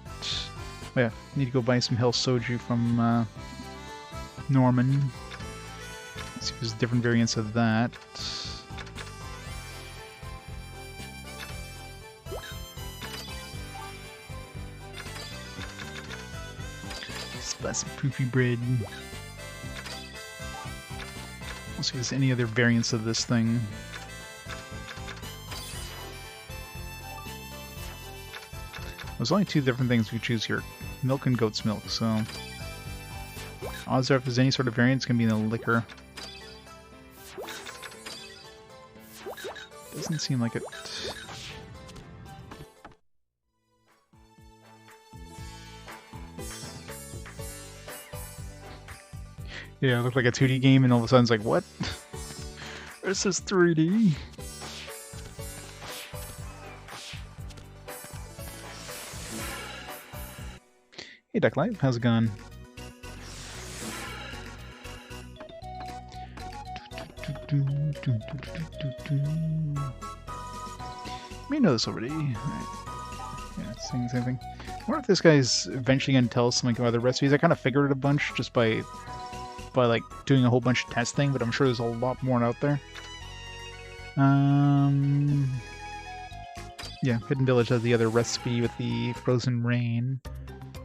Oh yeah, need to go buy some health soju from Norman. Let's see if there's different variants of that. Spicy poofy bread. Let's see if there's any other variants of this thing. There's only 2 different things we choose here. Milk and goat's milk, so... odds are if there's any sort of variant, it's going to be in the liquor. Doesn't seem like it. Yeah, it looked like a 2D game, and all of a sudden it's like, what? This is 3D. Hey, Ducklight, how's it going? You may know this already. Right. Yeah, same thing. I wonder if this guy's eventually going to tell us some like, other recipes. I kind of figured it a bunch just by like doing a whole bunch of testing, but I'm sure there's a lot more out there. Yeah, Hidden Village has the other recipe with the frozen rain,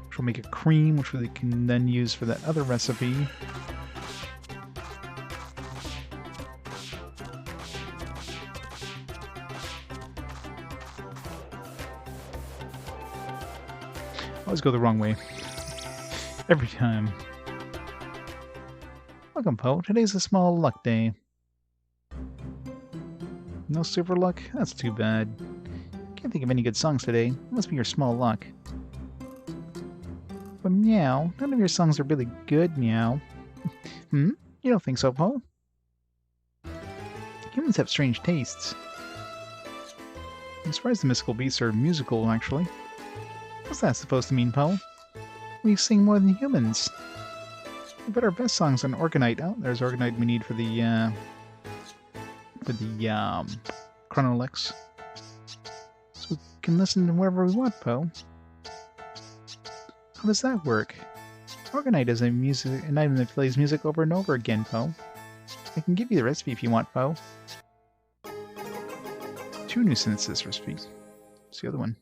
which will make a cream, which we can then use for that other recipe. Always go the wrong way. Every time. Welcome, Poe. Today's a small luck day. No super luck? That's too bad. Can't think of any good songs today. Must be your small luck. But meow, none of your songs are really good, meow. Hmm? You don't think so, Poe? Humans have strange tastes. I'm surprised the mystical beasts are musical, actually. What's that supposed to mean, Poe? We sing more than humans. We put our best songs on Orgonite. Oh, there's Orgonite we need for the Chronolex. So we can listen to wherever we want, Poe. How does that work? Orgonite is an item that plays music over and over again, Poe. I can give you the recipe if you want, Poe. 2 new synthesis recipes. What's the other one?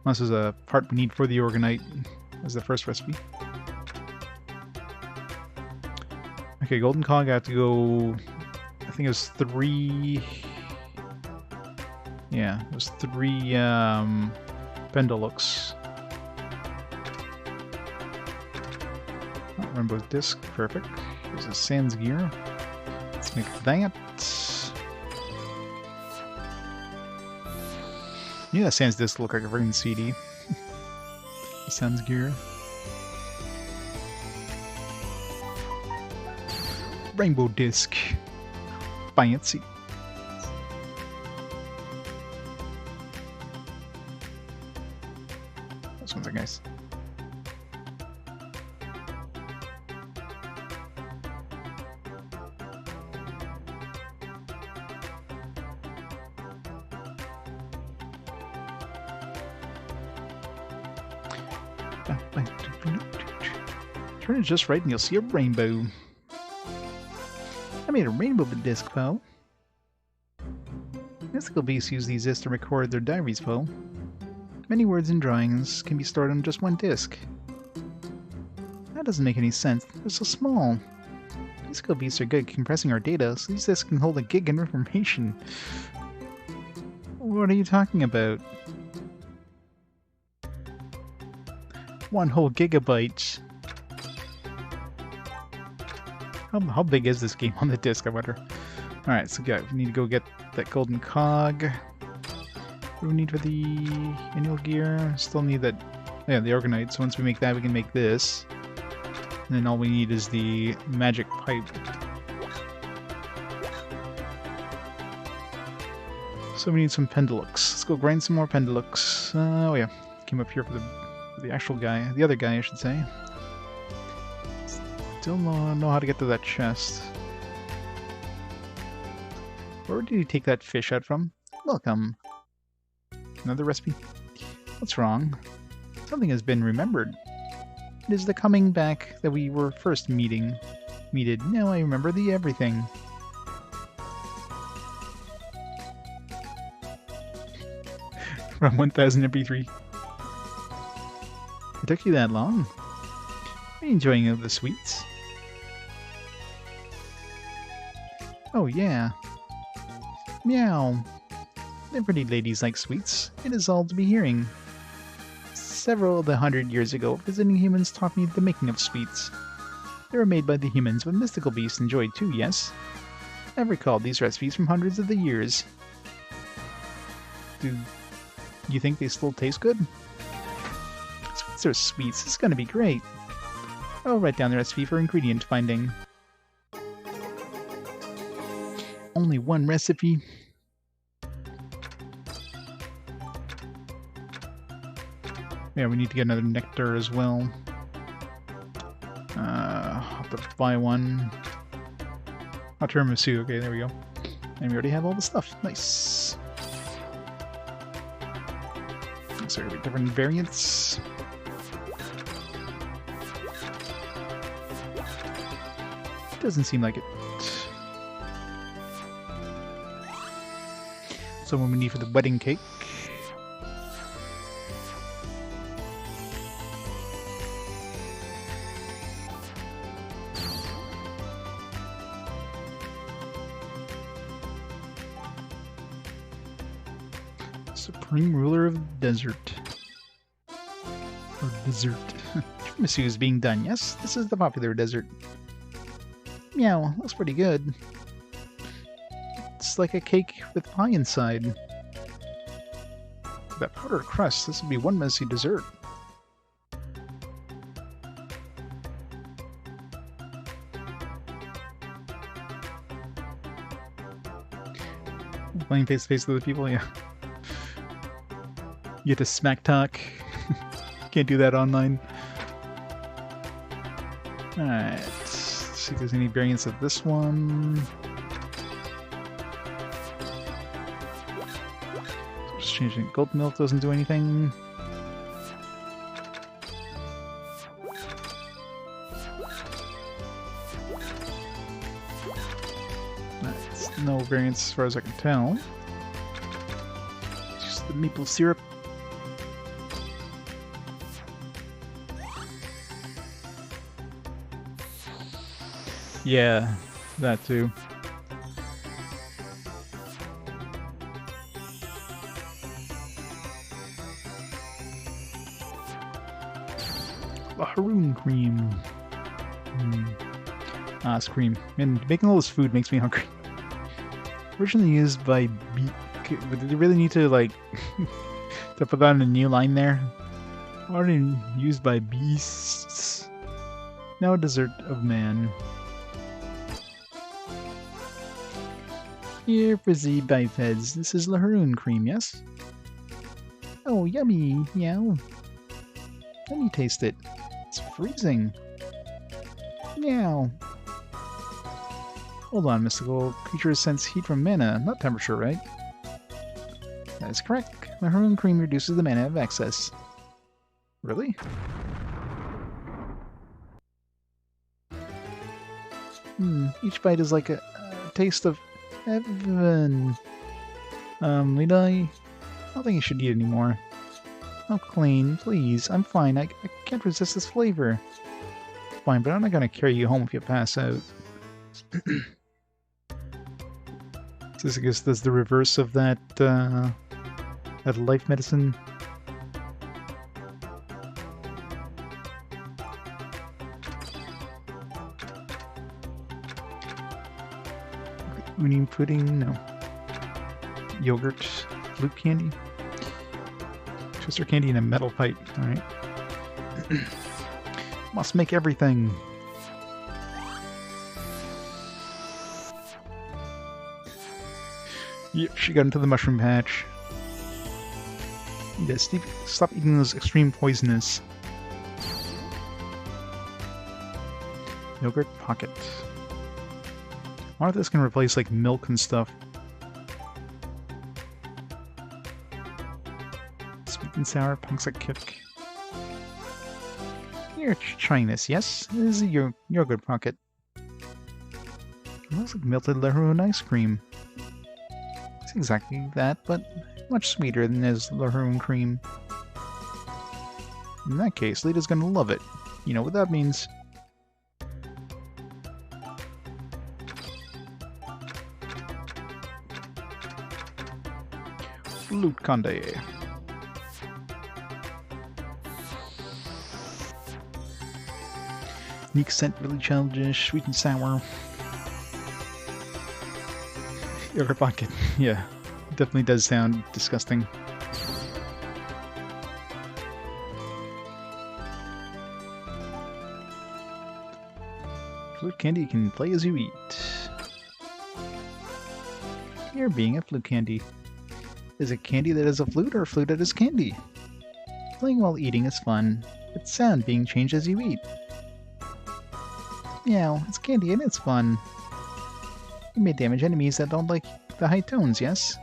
Unless there's a part we need for the Orgonite as the first recipe. Okay, Golden Cog, I have to go... I think it was 3... Yeah, it was 3 Pendulux. Oh, Rainbow Disc, perfect. There's a Sans Gear. Let's make that. Yeah, that Sans Disc look like a freaking CD. Sans Gear. Rainbow Disc. Fancy. Those ones are nice. Turn it just right and you'll see a rainbow. I made a rainbow disc, Poe. Mystical beasts use these discs to record their diaries, Poe. Many words and drawings can be stored on just one disc. That doesn't make any sense. They're so small. Mystical beasts are good at compressing our data, so these discs can hold a gig of information. What are you talking about? 1 whole gigabyte. How big is this game on the disc, I wonder? Alright, so we need to go get that golden cog. What do we need for the annual gear? Still need that... Yeah, the orgonite. So once we make that, we can make this. And then all we need is the magic pipe. So we need some pendulux. Let's go grind some more pendulux. Oh yeah, came up here for the actual guy. The other guy, I should say. Still know how to get to that chest. Where did you take that fish out from? Welcome. Another recipe? What's wrong? Something has been remembered. It is the coming back that we were first meeted. Now I remember the everything. From 1000 MP3. It took you that long? Are you enjoying the sweets? Oh yeah. Meow. The pretty ladies like sweets. It is all to be hearing. Several of the 100 years ago, visiting humans taught me the making of sweets. They were made by the humans, but mystical beasts enjoyed too, yes? I've recalled these recipes from hundreds of the years. Do you think they still taste good? Sweets are sweets. It's gonna be great. I'll write down the recipe for ingredient finding. Only one recipe? Yeah, we need to get another nectar as well. I'll have to buy one. Tiramisu, okay, there we go. And we already have all the stuff. Nice. So there are different variants. Doesn't seem like it. So what we need for the wedding cake. Supreme ruler of the desert. Or desert. Tiramisu is being done, yes? This is the popular desert. Meow, looks pretty good. It's like a cake with pie inside. That powdered crust, this would be one messy dessert. Playing face to face with other people, yeah. You get to smack talk. Can't do that online. Alright. Let's see if there's any variants of this one. Just changing. Gold milk doesn't do anything. Alright. No variants as far as I can tell. Just the maple syrup. Yeah, that too. Laharoon cream. It's cream. And making all this food makes me hungry. Originally used by but did they really need to like to put that in a new line there? Already used by beasts. Now a dessert of man. Here, frizzy bipeds. This is Laharoon cream, yes? Oh, yummy! Meow. Let me taste it. It's freezing. Meow. Hold on, mystical. Creatures sense heat from mana, not temperature, right? That is correct. Laharoon cream reduces the mana of excess. Really? Each bite is like a taste of heaven. Lita, I don't think you should eat anymore. Oh, Klein, please. I'm fine. I can't resist this flavor. Fine, but I'm not gonna carry you home if you pass out. This, I guess, that's the reverse of that, that life medicine. Uni pudding, no. Yogurt, flute candy. Twister candy in a metal pipe, alright. Must make everything. Yep, she got into the mushroom patch. You gotta stop eating those extreme poisonous. Yogurt pocket. I wonder if this can replace like milk and stuff. Sweet and sour punksic kick. You're trying this, yes? This is your yogurt pocket. It looks like melted Lahoon ice cream. It's exactly that, but much sweeter than his Lahoon cream. In that case, Lita's gonna love it. You know what that means. Flute Conde. Unique scent, really childish, sweet and sour. Yogurt pocket, yeah. Definitely does sound disgusting. Flute candy can play as you eat. You're being a flute candy. Is it candy that is a flute or a flute that is candy? Playing while eating is fun. It's sound being changed as you eat. Yeah, it's candy and it's fun. You may damage enemies that don't like the high tones, yes?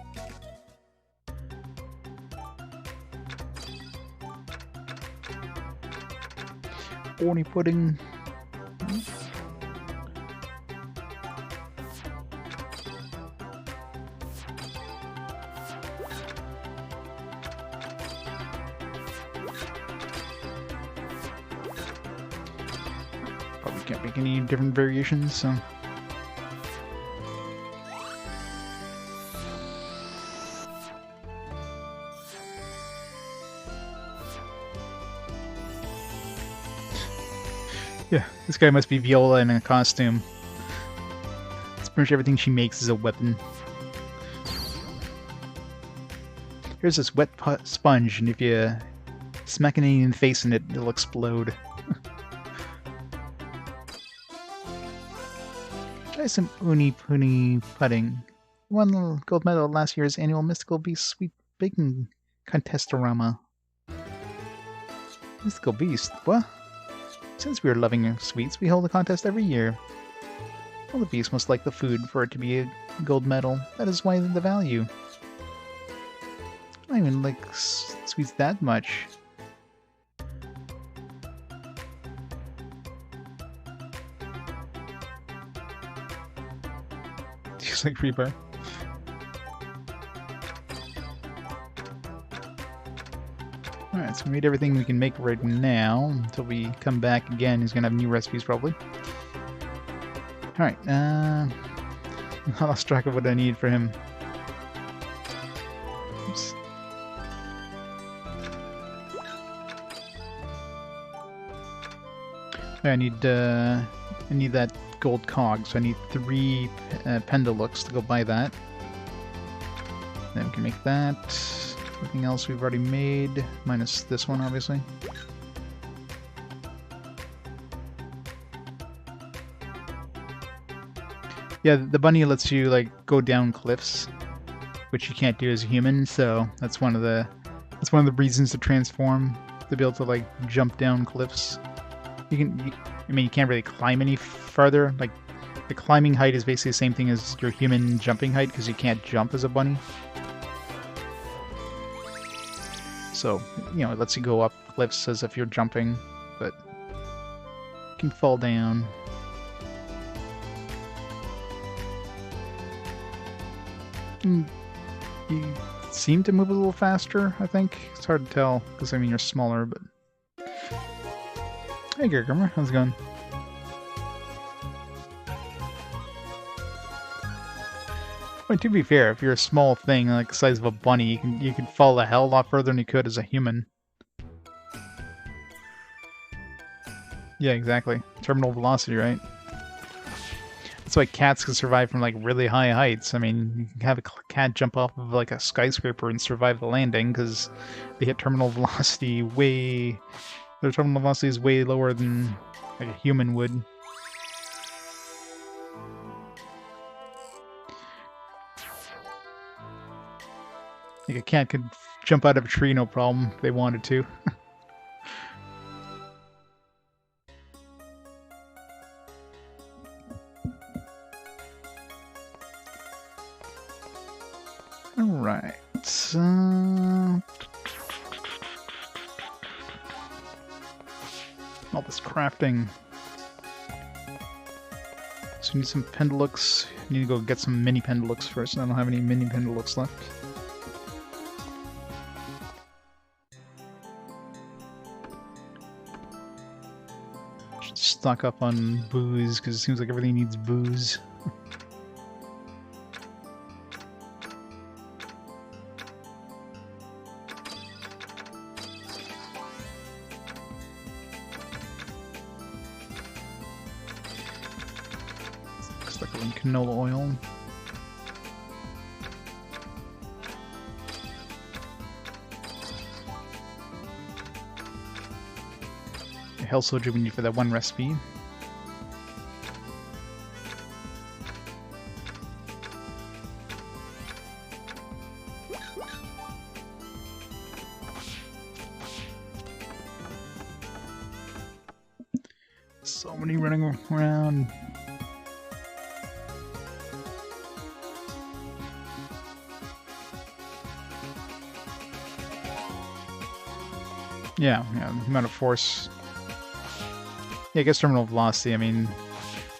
Orny pudding. Probably can't make any different variations, so... Yeah, this guy must be Viola in a costume. It's pretty much everything she makes is a weapon. Here's this wet sponge, and if you smack an alien face in it, it'll explode. Try some Uni Puni pudding. Won gold medal at last year's annual Mystical Beast Sweet Baking Contestorama. Mystical Beast? What? Since we are loving sweets, we hold a contest every year. Well, the beast must like the food for it to be a gold medal. That is why the value. I don't even like sweets that much. Just like Reaper. Alright, so we made everything we can make right now. Until we come back again, he's gonna have new recipes probably. Alright, I lost track of what I need for him. Oops. I need that gold cog, so I need 3 pendulux to go buy that. Then we can make that. Everything else we've already made, minus this one, obviously. Yeah, the bunny lets you, like, go down cliffs, which you can't do as a human, so that's one of the reasons to transform, to be able to, like, jump down cliffs. I mean, you can't really climb any farther. Like, the climbing height is basically the same thing as your human jumping height, because you can't jump as a bunny. So, you know, it lets you go up cliffs as if you're jumping, but you can fall down. You seem to move a little faster, I think. It's hard to tell, because, I mean, you're smaller, but... Hey, Gergrimer, how's it going? But to be fair, if you're a small thing, like the size of a bunny, you can fall a hell of a lot further than you could as a human. Yeah, exactly. Terminal velocity, right? That's why cats can survive from like really high heights. I mean, you can have a cat jump off of like a skyscraper and survive the landing because they hit terminal velocity way. Their terminal velocity is way lower than like a human would. Like a cat could jump out of a tree no problem if they wanted to. Alright, all this crafting. So we need some pendulux. Need to go get some mini pendulux first. I don't have any mini pendulux left. Should stock up on booze, because it seems like everything needs booze. Canola oil. The hell soldier we need for that one recipe. So many running around. Yeah, the amount of force. Yeah, I guess terminal velocity, I mean,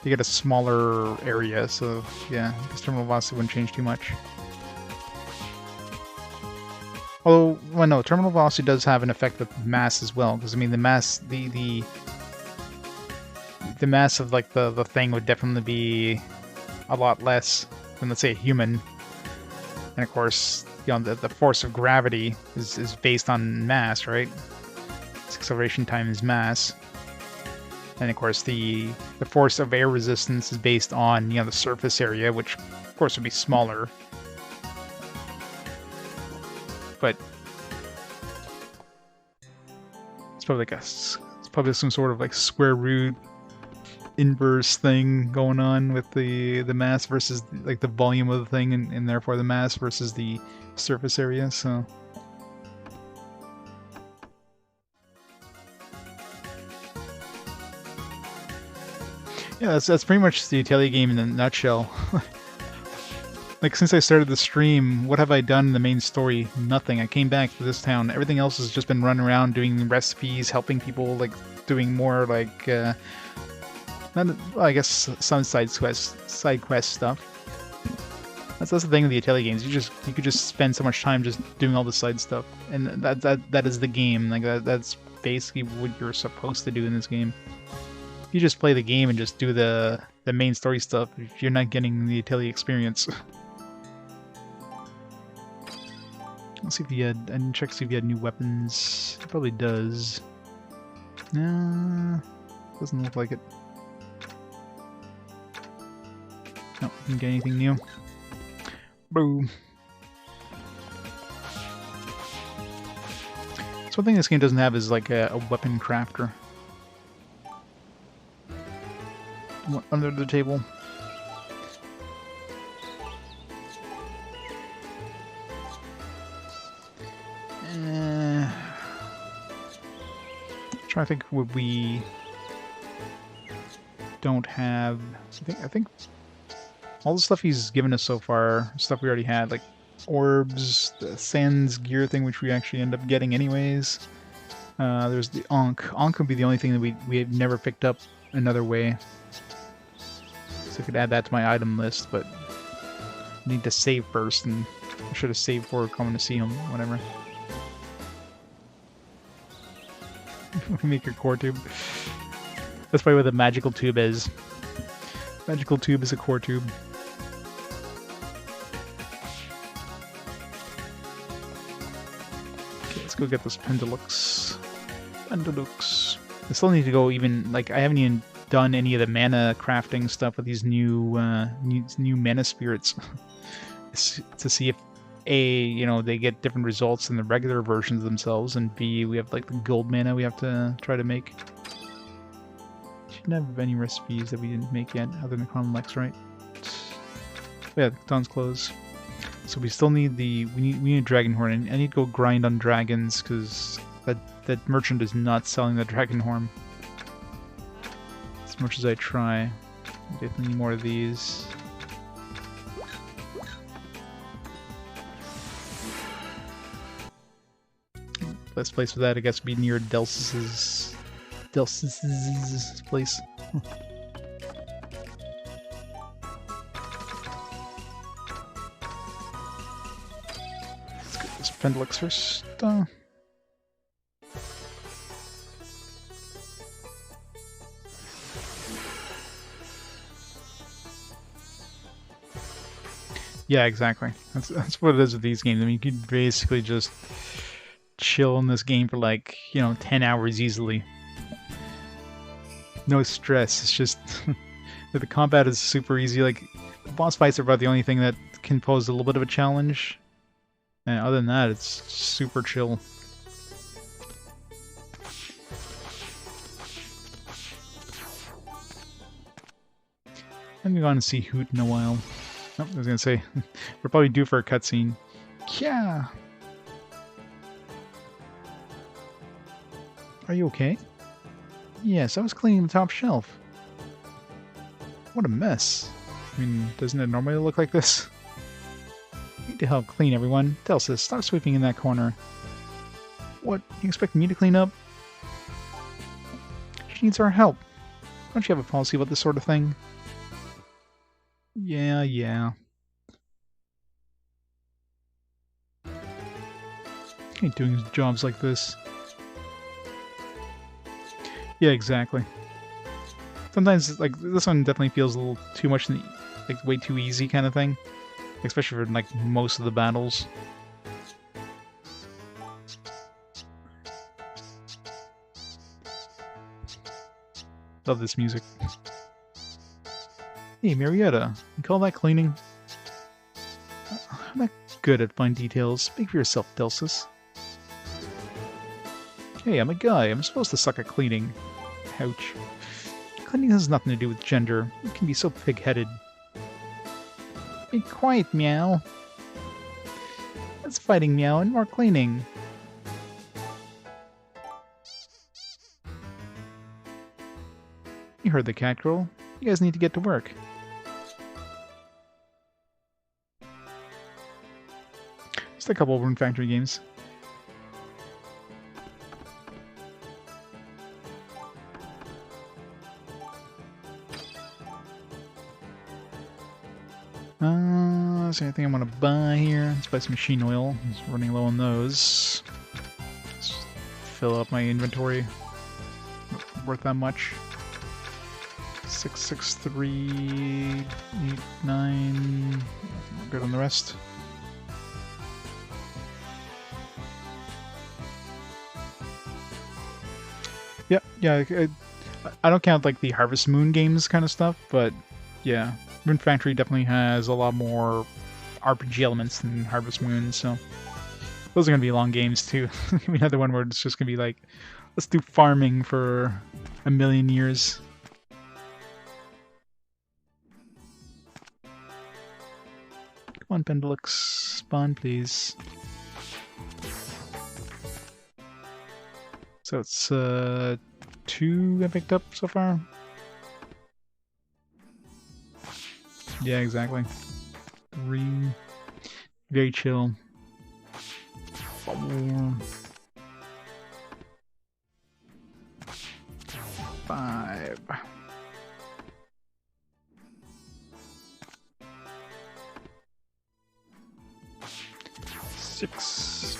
you get a smaller area, so yeah, I guess terminal velocity wouldn't change too much. Although, well, no, terminal velocity does have an effect with mass as well, because I mean, the mass, the mass of like the thing would definitely be a lot less than, let's say, a human. And of course, you know, the force of gravity is based on mass, right? Acceleration times mass, and of course the force of air resistance is based on, you know, the surface area, which of course would be smaller, but it's probably like it's probably some sort of like square root inverse thing going on with the mass versus like the volume of the thing, and therefore the mass versus the surface area. So yeah, that's pretty much the Atelier game in a nutshell. Like, since I started the stream, what have I done in the main story? Nothing. I came back to this town. Everything else has just been running around doing recipes, helping people, like, doing more, like, well, I guess some side quest stuff. That's the thing with the Atelier games. You could just spend so much time just doing all the side stuff, and that is the game. Like, that's basically what you're supposed to do in this game. You just play the game and just do the main story stuff, you're not getting the Atelier experience. Let's see if he had. I didn't check to see if he had new weapons. He probably does. Nah, doesn't look like it. No, didn't get anything new. Boom. So one thing this game doesn't have is like a weapon crafter. Under the table. Trying to think what we don't have. I think all the stuff he's given us so far, stuff we already had, like orbs, the Sans gear thing, which we actually end up getting anyways. There's the Ankh. Ankh would be the only thing that we have never picked up another way. So I could add that to my item list, but I need to save first, and I should have saved for coming to see him, whatever. Make your core tube. That's probably what the magical tube is. Magical tube is a core tube. Okay, let's go get this Pendulux. Pendulux. I still need to go even, like, I haven't even done any of the mana crafting stuff with these new new mana spirits to see if A, you know, they get different results than the regular versions themselves, and B, we have like the gold mana we have to try to make. Shouldn't have any recipes that we didn't make yet, other than Chronalex, right? Yeah, Dawn's Close. So we still need we need a dragon horn, and I need to go grind on dragons because that merchant is not selling the dragon horn. As much as I try, I definitely need more of these. Best place for that, I guess, would be near Delsis's place. Let's get this Pendlex first. Yeah, exactly. That's what it is with these games. I mean, you could basically just chill in this game for like, you know, 10 hours easily. No stress. It's just the combat is super easy. Like, the boss fights are about the only thing that can pose a little bit of a challenge. And other than that, it's super chill. I haven't gone to see Hoot in a while. Oh, I was gonna say, we're probably due for a cutscene. Yeah. Are you okay? Yes, I was cleaning the top shelf. What a mess. I mean, doesn't it normally look like this? Need to help clean, everyone. Delsis, stop sweeping in that corner. What? You expect me to clean up? She needs our help. Don't you have a policy about this sort of thing? Yeah. Ain't doing jobs like this. Yeah, exactly. Sometimes, like, this one definitely feels a little too much, like, way too easy kind of thing. Especially for, like, most of the battles. Love this music. Hey, Marietta, you call that cleaning? I'm not good at fine details. Speak for yourself, Delsis. Hey, I'm a guy. I'm supposed to suck at cleaning. Ouch. Cleaning has nothing to do with gender. It can be so pig-headed. Be quiet, Meow. That's fighting, Meow, and more cleaning. You heard the cat girl. You guys need to get to work. Just a couple of Rune Factory games. Is there anything I want to buy here? Let's buy some machine oil. I'm just running low on those. Just fill up my inventory. Not worth that much. 663, 8, 9. We're good on the rest. Yeah. I don't count like the Harvest Moon games kind of stuff, but yeah, Rune Factory definitely has a lot more RPG elements than Harvest Moon, so those are gonna be long games too. Another one where it's just gonna be like, let's do farming for a million years. Come on, Pendlex, spawn please. So it's 2 I picked up so far. Yeah, exactly. 3. Very chill. 4. 5. 6.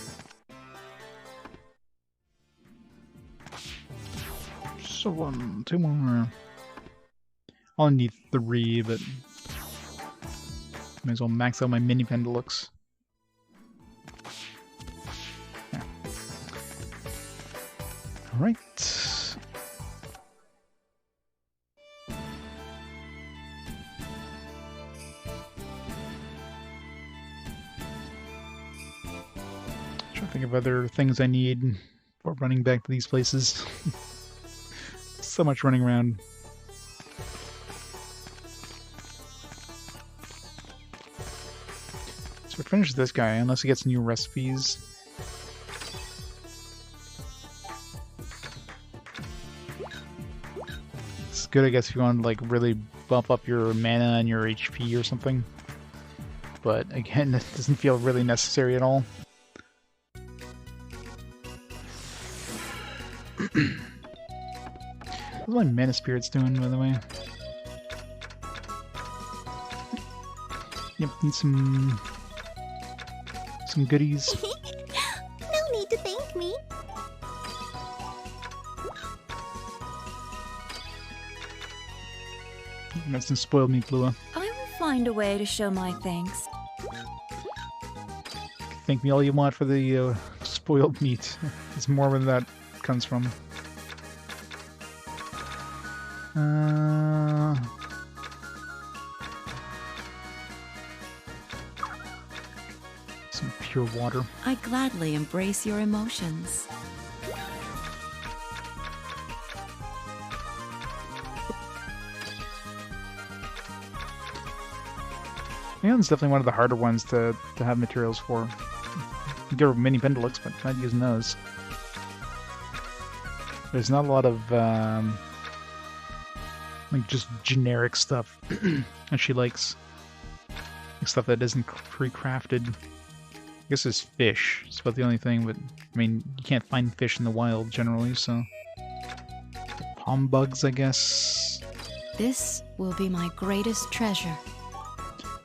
7. 2 more. I'll need 3, but might as well max out my mini Pendlex. Yeah. Alright. of other things I need for running back to these places. So much running around. So we finish this guy, unless he gets new recipes. It's good, I guess, if you want to like really bump up your mana and your HP or something. But again, it doesn't feel really necessary at all. What's my mana spirits doing, by the way? Yep, need some goodies. No need to thank me. Got some spoiled meat, Lua. I will find a way to show my thanks. Thank me all you want for the spoiled meat. It's more where that comes from. Some pure water. I gladly embrace your emotions. Neon's definitely one of the harder ones to have materials for. You get mini pendulux, but not using those. There's not a lot of like just generic stuff that she likes. Like stuff that isn't pre-crafted. I guess there's fish. It's about the only thing, but I mean, you can't find fish in the wild generally, so. Palm bugs, I guess. This will be my greatest treasure.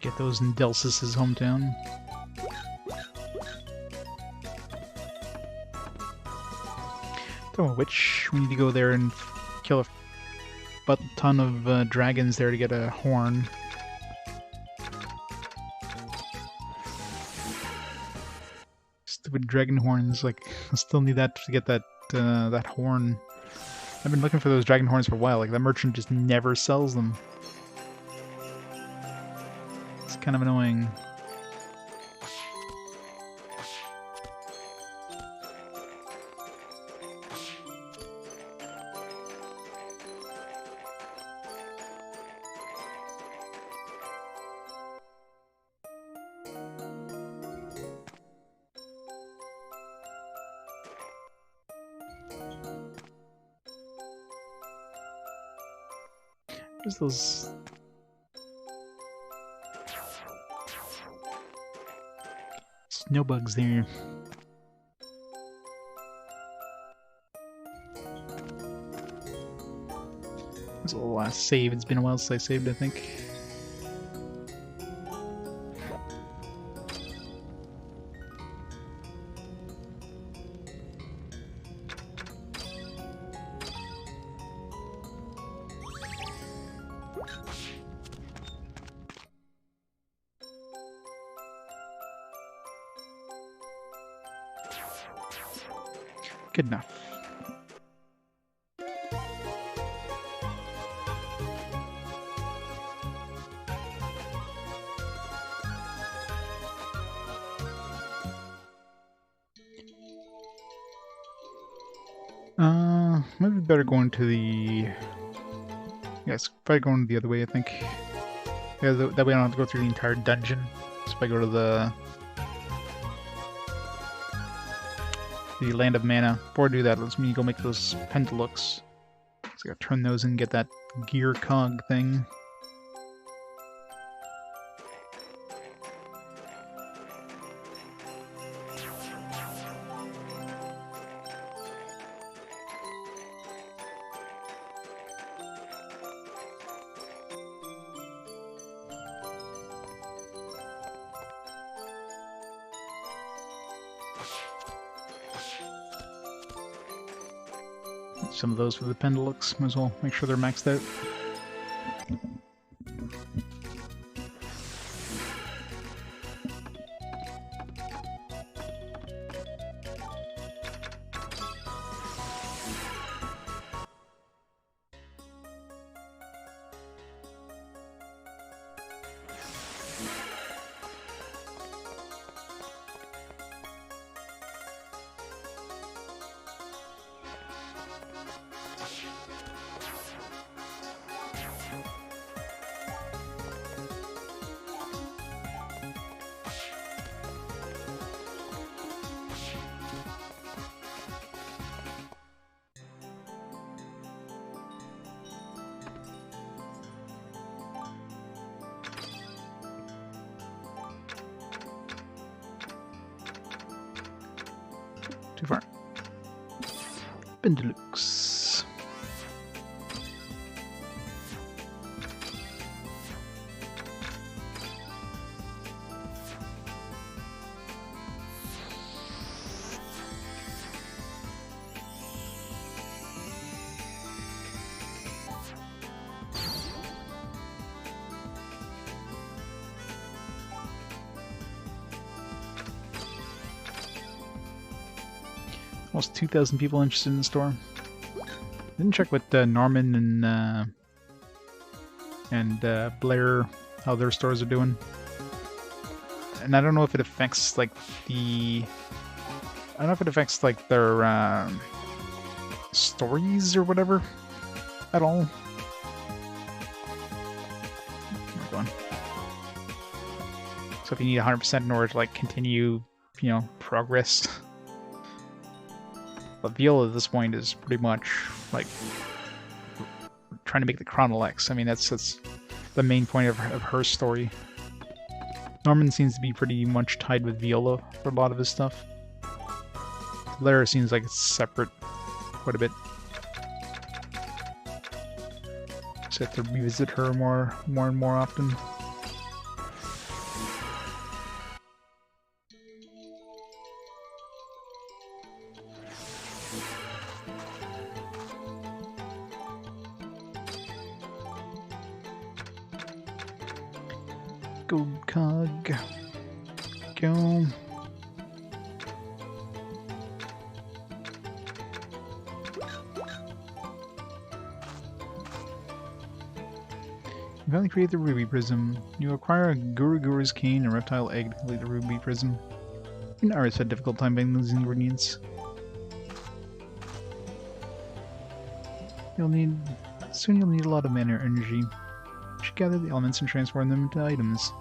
Get those in Delsis' hometown. Don't know which. We need to go there and kill a ton of dragons there to get a horn. Stupid dragon horns. Like, I still need that to get that that horn. I've been looking for those dragon horns for a while. Like, that merchant just never sells them. It's kind of annoying. Where's those? Snow bugs there. This is the last save. It's been a while since I saved, I think. Good enough. Maybe better going to the... Yes, probably going the other way, I think. Yeah, that way I don't have to go through the entire dungeon. So if I go to the Land of Mana. Before I do that, let's me go make those Pentalux. So I gotta turn those and get that gear cog thing. Some of those for the Pendulux, might as well make sure they're maxed out. Bendelux. Almost 2,000 people interested in the store. Didn't check with Norman and Blair how their stores are doing. And I don't know if it affects like I don't know if it affects like their stories or whatever at all. Where am I going? So if you need 100% in order to like continue, you know, progress. But Viola at this point is pretty much like trying to make the Chronolux. I mean, that's the main point of her story. Norman seems to be pretty much tied with Viola for a lot of his stuff. Lara seems like it's separate quite a bit. So I have to revisit her more and more often. Gold cog. Go. You finally create the ruby prism. You acquire a Guru's cane and reptile egg to complete the ruby prism. And Iris had a difficult time finding those ingredients. Soon you'll need a lot of mana or energy. You should gather the elements and transform them into items.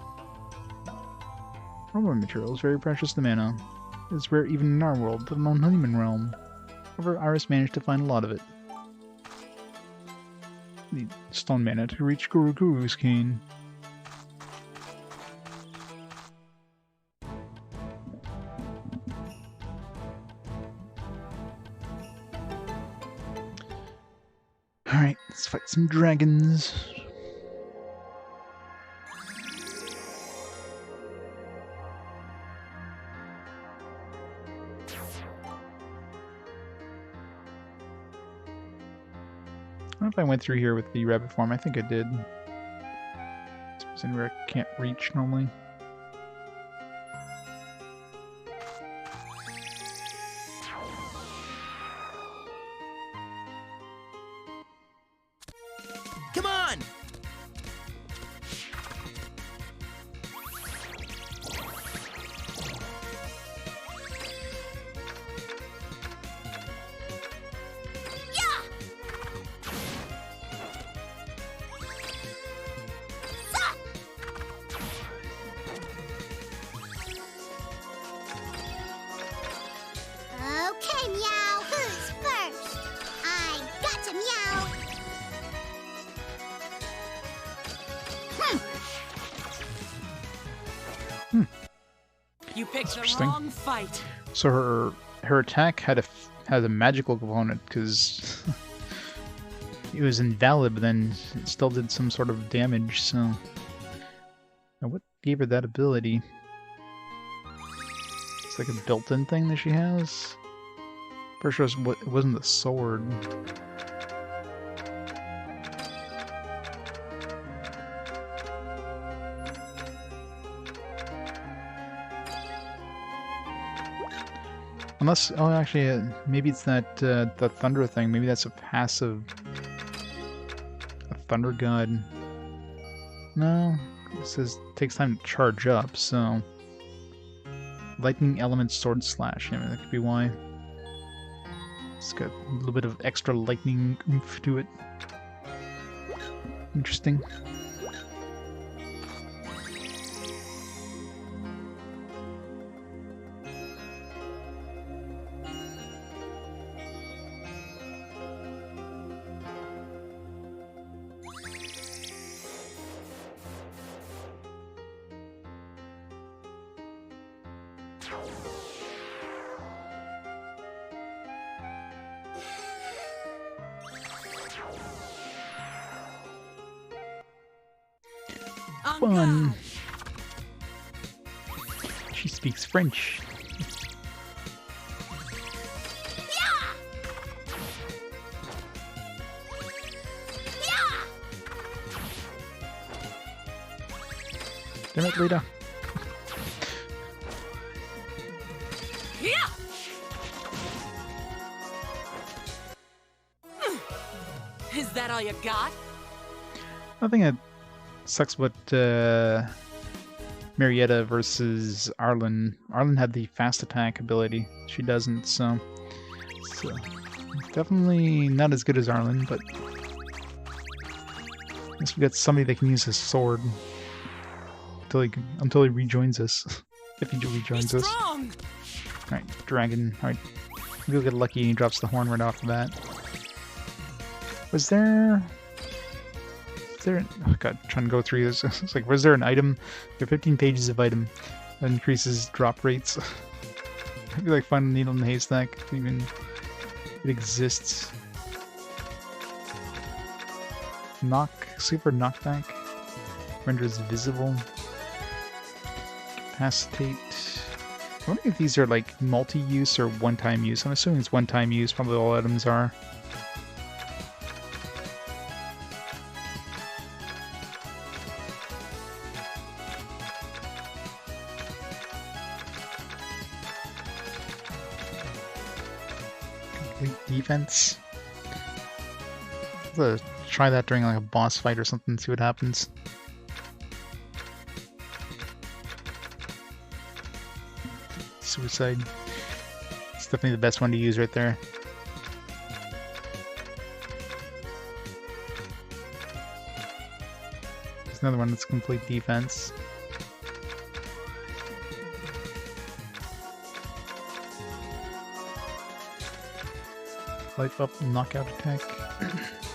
Armor material is very precious to mana. It's rare even in our world, but not in Honeyman realm. However, Iris managed to find a lot of it. Need stone mana to reach Guru's cane. Alright, let's fight some dragons. I don't know if I went through here with the rabbit form. I think I did. It's anywhere I can't reach normally. Come on! Okay, Meow, who's first? I gotcha, Meow. You picked the Interesting. wrong fight. So her attack had a magical component because it was invalid, but then it still did some sort of damage. So, now what gave her that ability? It's like a built-in thing that she has. Pretty sure it wasn't the sword. Unless, oh, actually, maybe it's that the thunder thing. Maybe that's a passive. A thunder god. No, it says it takes time to charge up. So, lightning element sword slash. Yeah, that could be why. It's got a little bit of extra lightning oomph to it. Interesting. Fun. She speaks French. Damn it, Lita. Is that all you got? I think it sucks what Marietta versus Arlen. Arlen had the fast attack ability. She doesn't, so definitely not as good as Arlen, but at least we got somebody that can use his sword until he rejoins us. If he rejoins us. Alright, dragon. Alright. Maybe we'll get lucky and he drops the horn right off the bat. Was there... Oh god, trying to go through this. It's like, was there an item? There are 15 pages of item that increases drop rates. I'd be like finding a needle in the haystack if even it exists. Super knockback. Renders visible. Capacitate. I wonder if these are like multi-use or one-time use. I'm assuming it's one-time use, probably all items are. Defense. Let's try that during like a boss fight or something, see what happens. Suicide. It's definitely the best one to use right there. There's another one that's complete defense. Life up, knockout attack.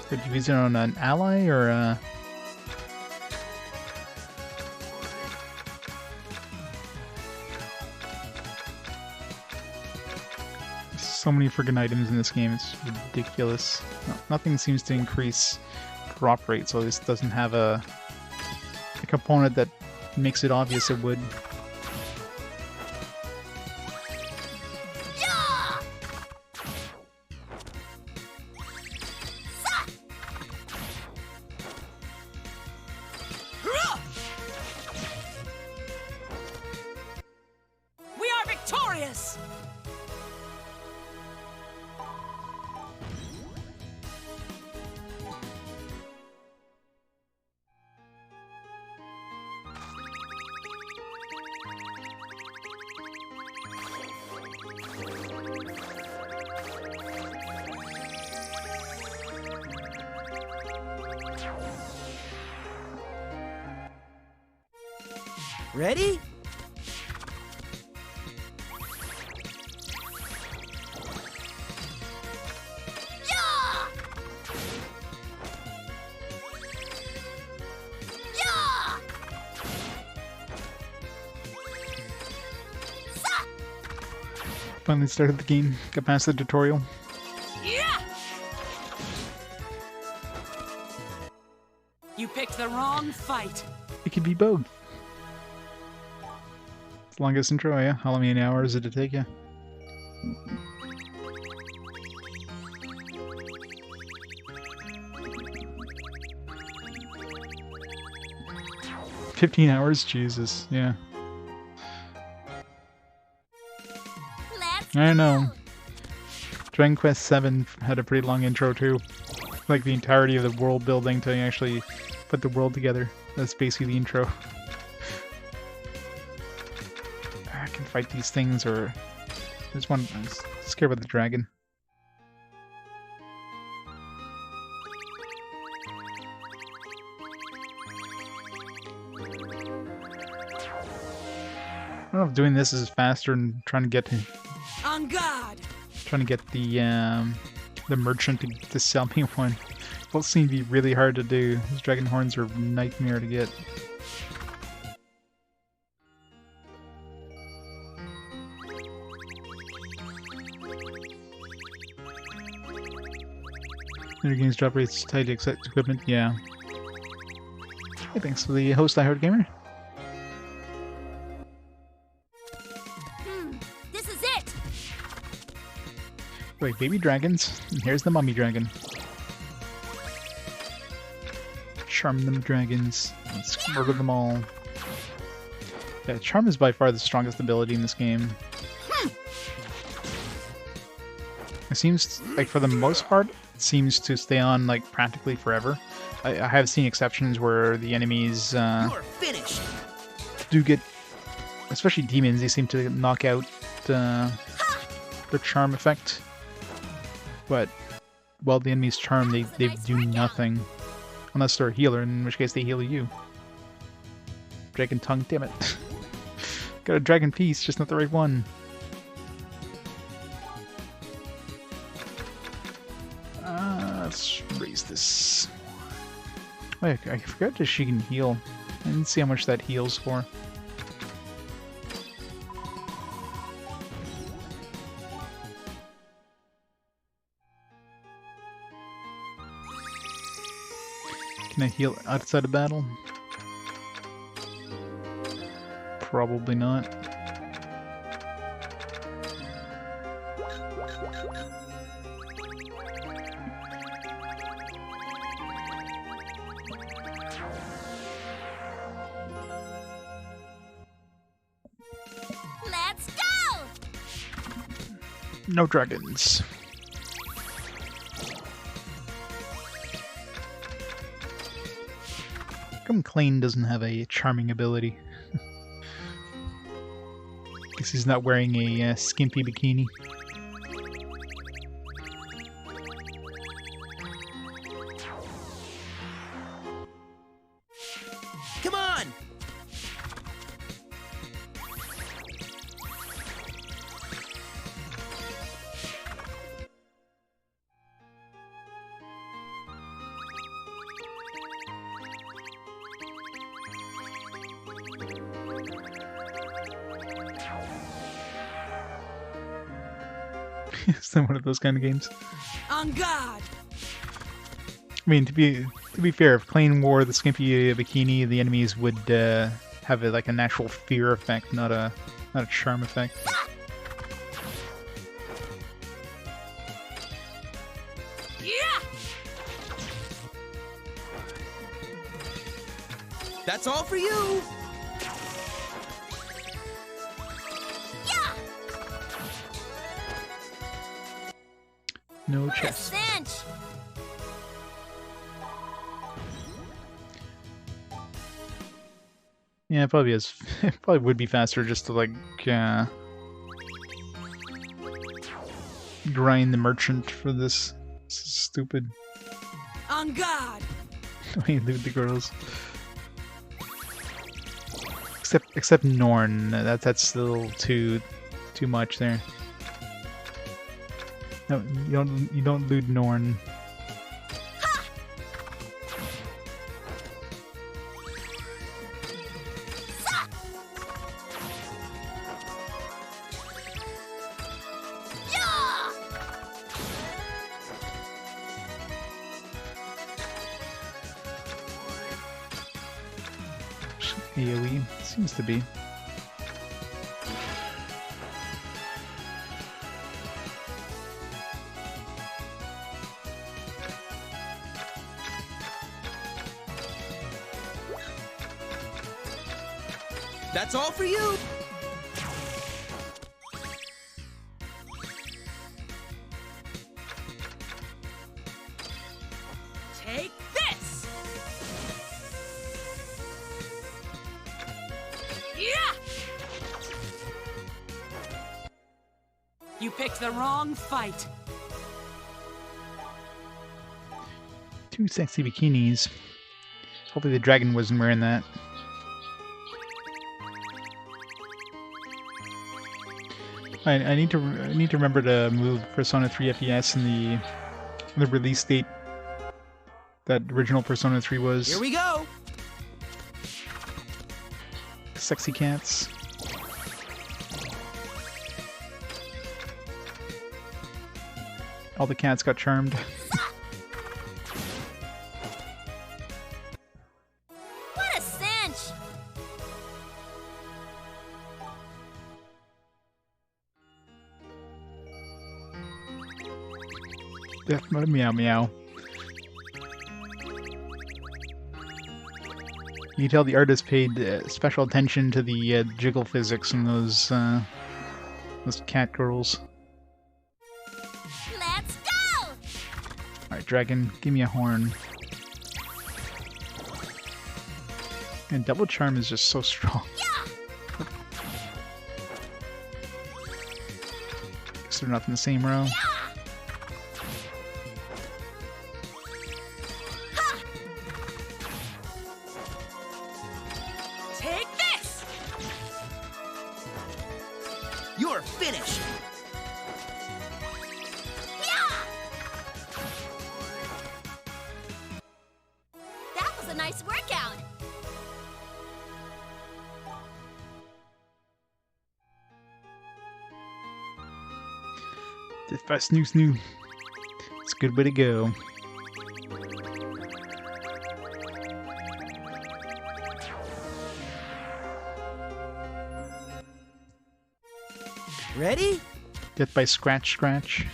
Could you use it on an ally or so many friggin' items in this game, it's ridiculous. No, nothing seems to increase drop rate, so this doesn't have a component that makes it obvious it would. Ready? Finally started the game, got past the tutorial. Yeah! You picked the wrong fight. It could be both. It's the longest intro, yeah? How many hours did it take you? $15 hours? Jesus, yeah. I don't know. Dragon Quest VII had a pretty long intro too. Like the entirety of the world building until you actually put the world together. That's basically the intro. I can fight these things, or there's one. I'm scared about the dragon. I don't know if doing this is faster and trying to get to. On guard. Trying to get the merchant to sell me one. Both seem to be really hard to do. These dragon horns are a nightmare to get. Video games drop rates tied to equipment, yeah. Hey, thanks for the host, I Heard Gamer. This is it! Wait, baby dragons. And here's the mummy dragon. Charm them dragons. Let's murder them all. Yeah, charm is by far the strongest ability in this game. It seems like for the most part, it seems to stay on like practically forever. I have seen exceptions where the enemies You're finished. do get, especially demons, they seem to knock out their charm effect. But while the enemies charm, they do nothing. Unless they're a healer, in which case they heal you. Dragon tongue, damn it. Got a dragon piece, just not the right one. Let's raise this. Wait, I forgot that she can heal. I didn't see how much that heals for. Can I heal outside of battle? Probably not. Let's go! No dragons. How come Klein doesn't have a charming ability? Guess he's not wearing a skimpy bikini. Come on! Is that one of those kind of games? On guard! I mean, to be fair, if Klein wore the skimpy bikini, the enemies would have like a natural fear effect, not a charm effect. Yeah! That's all for you! No What a chest. cinch! Yeah, it probably is. It probably would be faster just to like grind the merchant for this. This is stupid. On guard! Don't you loot the girls? Except Norn. That's a little too much there. No, you don't loot Norn. AoE seems to be. That's all for you! Take this! Yeah! You picked the wrong fight. Two sexy bikinis. Hopefully the dragon wasn't wearing that. I need to remember to move Persona 3 FPS in the release date that original Persona 3 was. Here we go! Sexy cats. All the cats got charmed. What chance. Death mode meow meow. You can tell the artist paid special attention to the jiggle physics in those cat girls. Let's go! Alright, dragon, give me a horn. And double charm is just so strong. Yeah! Guess they're not in the same row. Take this! You're finished. Yeah! That was a nice workout. Death by snoo snoo. It's a good way to go. Ready? Death by scratch scratch.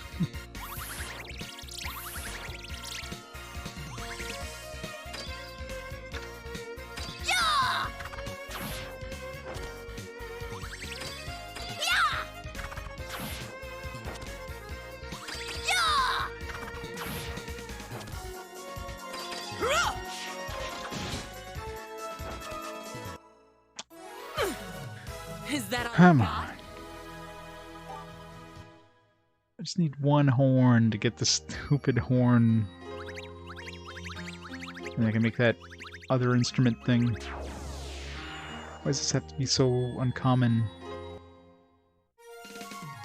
Yeah! Yeah! Yeah! Is that all? Come on. I just need one horn to get the stupid horn. And I can make that other instrument thing. Why does this have to be so uncommon?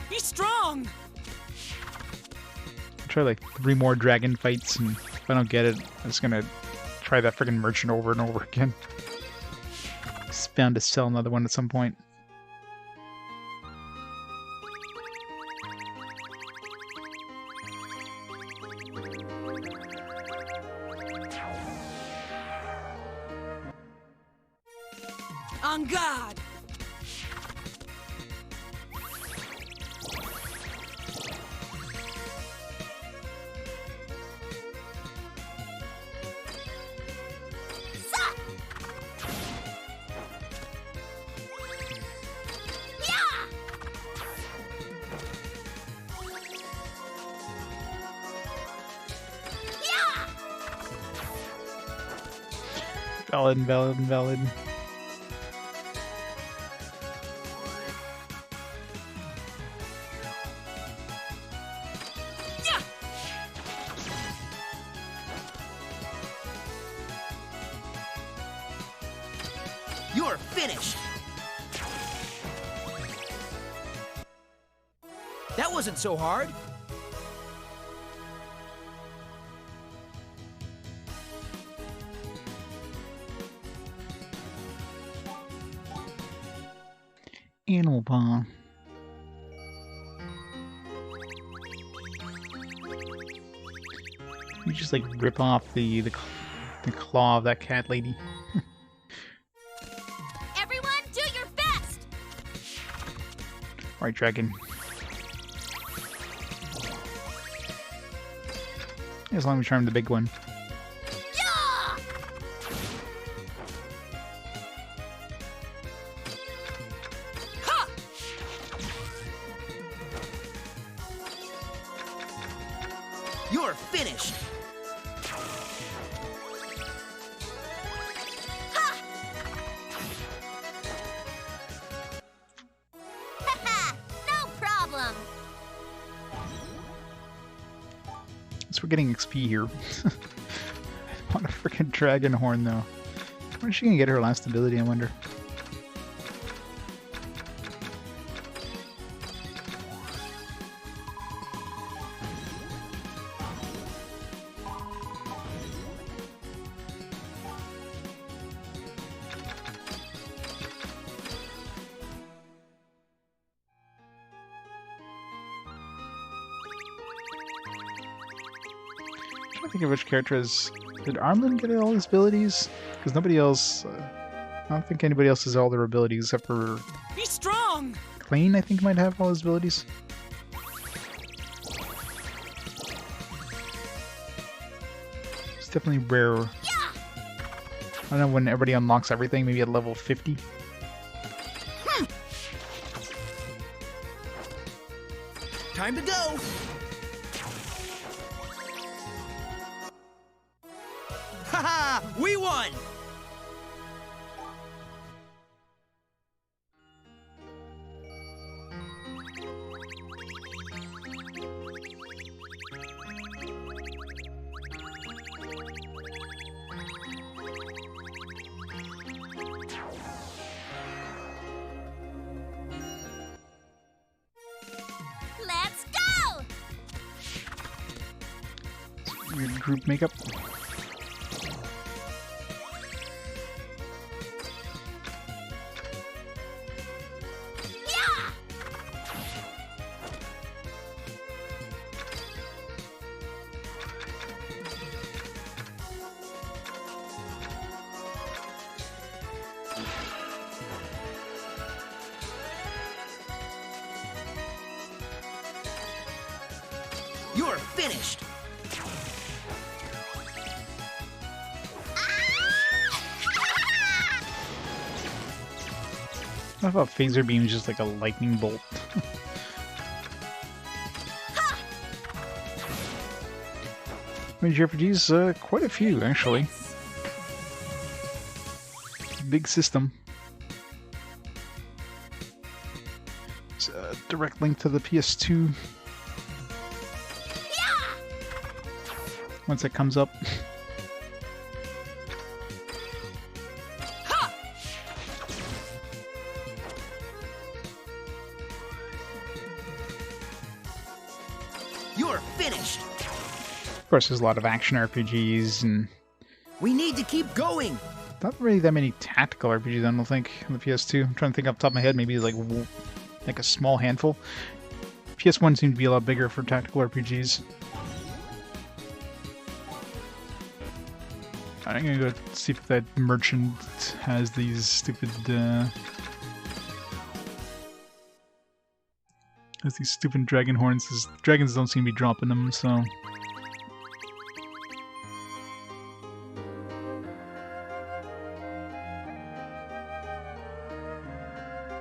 Be strong! I'll try like 3 more dragon fights, and if I don't get it, I'm just gonna try that friggin' merchant over and over again. It's bound to sell another one at some point. On guard! Suck! Yeah! Yeah! Valid, valid, valid. Yeah! You're finished. That wasn't so hard. Animal paw. You just like rip off the claw of that cat lady. Everyone, do your best! Alright, dragon. As long as we charm the big one. Yeah! Ha! You're finished. Ha! Haha, no problem. So we're getting XP here. What a freaking dragon horn, though. When is she gonna get her last ability, I wonder? I think of which character has... Did Armlin get all his abilities? Because nobody else... I don't think anybody else has all their abilities except for Be strong! Klein, I think, might have all his abilities. It's definitely rare. I don't know when everybody unlocks everything, maybe at level 50. Time to go! Haha! We won! Let's go! Weird group makeup. Yeah! You're finished! I thought phaser beam is just like a lightning bolt. Many JRPGs, quite a few actually. Big system. It's a direct link to the PS2. Once it comes up. You're finished! Of course, there's a lot of action RPGs and We need to keep going! not really that many tactical RPGs, I don't think, on the PS2. I'm trying to think off the top of my head, maybe like a small handful. PS1 seemed to be a lot bigger for tactical RPGs. I'm gonna go see if that merchant has these stupid, dragon horns. These dragons don't seem to be dropping them, so...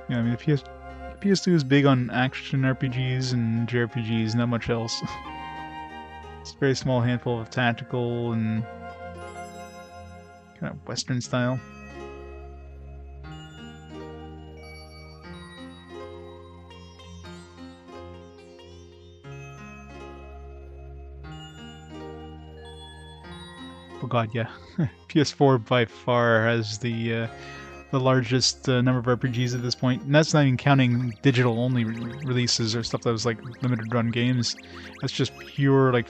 Yeah, I mean, the PS2 is big on action RPGs and JRPGs, not much else. It's a very small handful of tactical and kind of Western style. Oh god, yeah. PS4 by far has the largest number of RPGs at this point, and that's not even counting digital-only releases or stuff that was like limited-run games. That's just pure, like,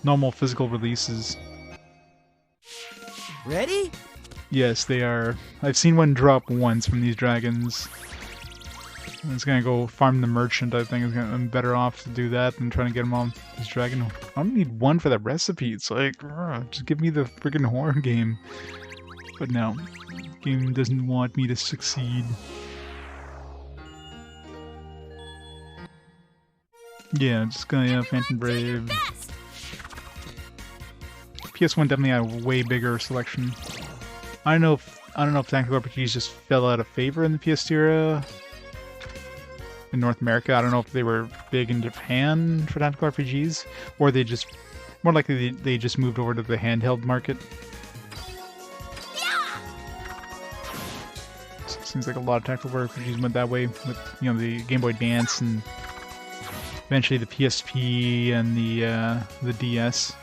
normal physical releases. Ready? Yes, they are. I've seen one drop once from these dragons. It's gonna go farm the merchant, I think. I'm better off to do that than trying to get him on this dragon. I don't need one for that recipe. It's like, just give me the freaking horror game. But no, the game doesn't want me to succeed. Yeah, just gonna Phantom Brave. PS1 definitely had a way bigger selection. I don't know if tactical RPGs just fell out of favor in the PS2 era. In North America, I don't know if they were big in Japan for tactical RPGs, or they just, more likely they just moved over to the handheld market. So it seems like a lot of tactical RPGs went that way with, you know, the Game Boy Advance and eventually the PSP and the DS.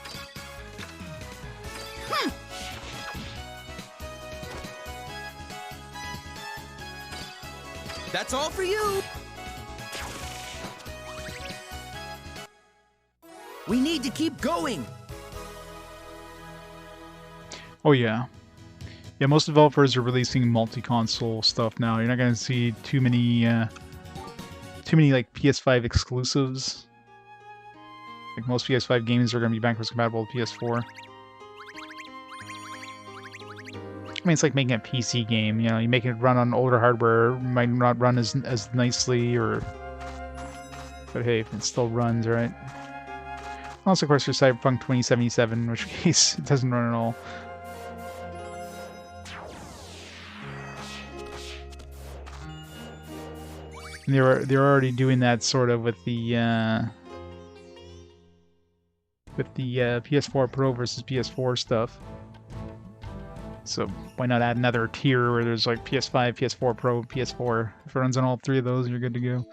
That's all for you! We need to keep going! Oh yeah. Yeah, most developers are releasing multi-console stuff now. You're not going to see too many like PS5 exclusives. Like most PS5 games are going to be backwards compatible with PS4. I mean, it's like making a PC game. You know, you make it run on older hardware, might not run as nicely, or but hey, it still runs, right? Also, of course, there's Cyberpunk 2077, in which case it doesn't run at all. And they're already doing that sort of with the PS4 Pro versus PS4 stuff. So why not add another tier where there's like PS5, PS4 Pro, PS4. If it runs on all three of those, you're good to go.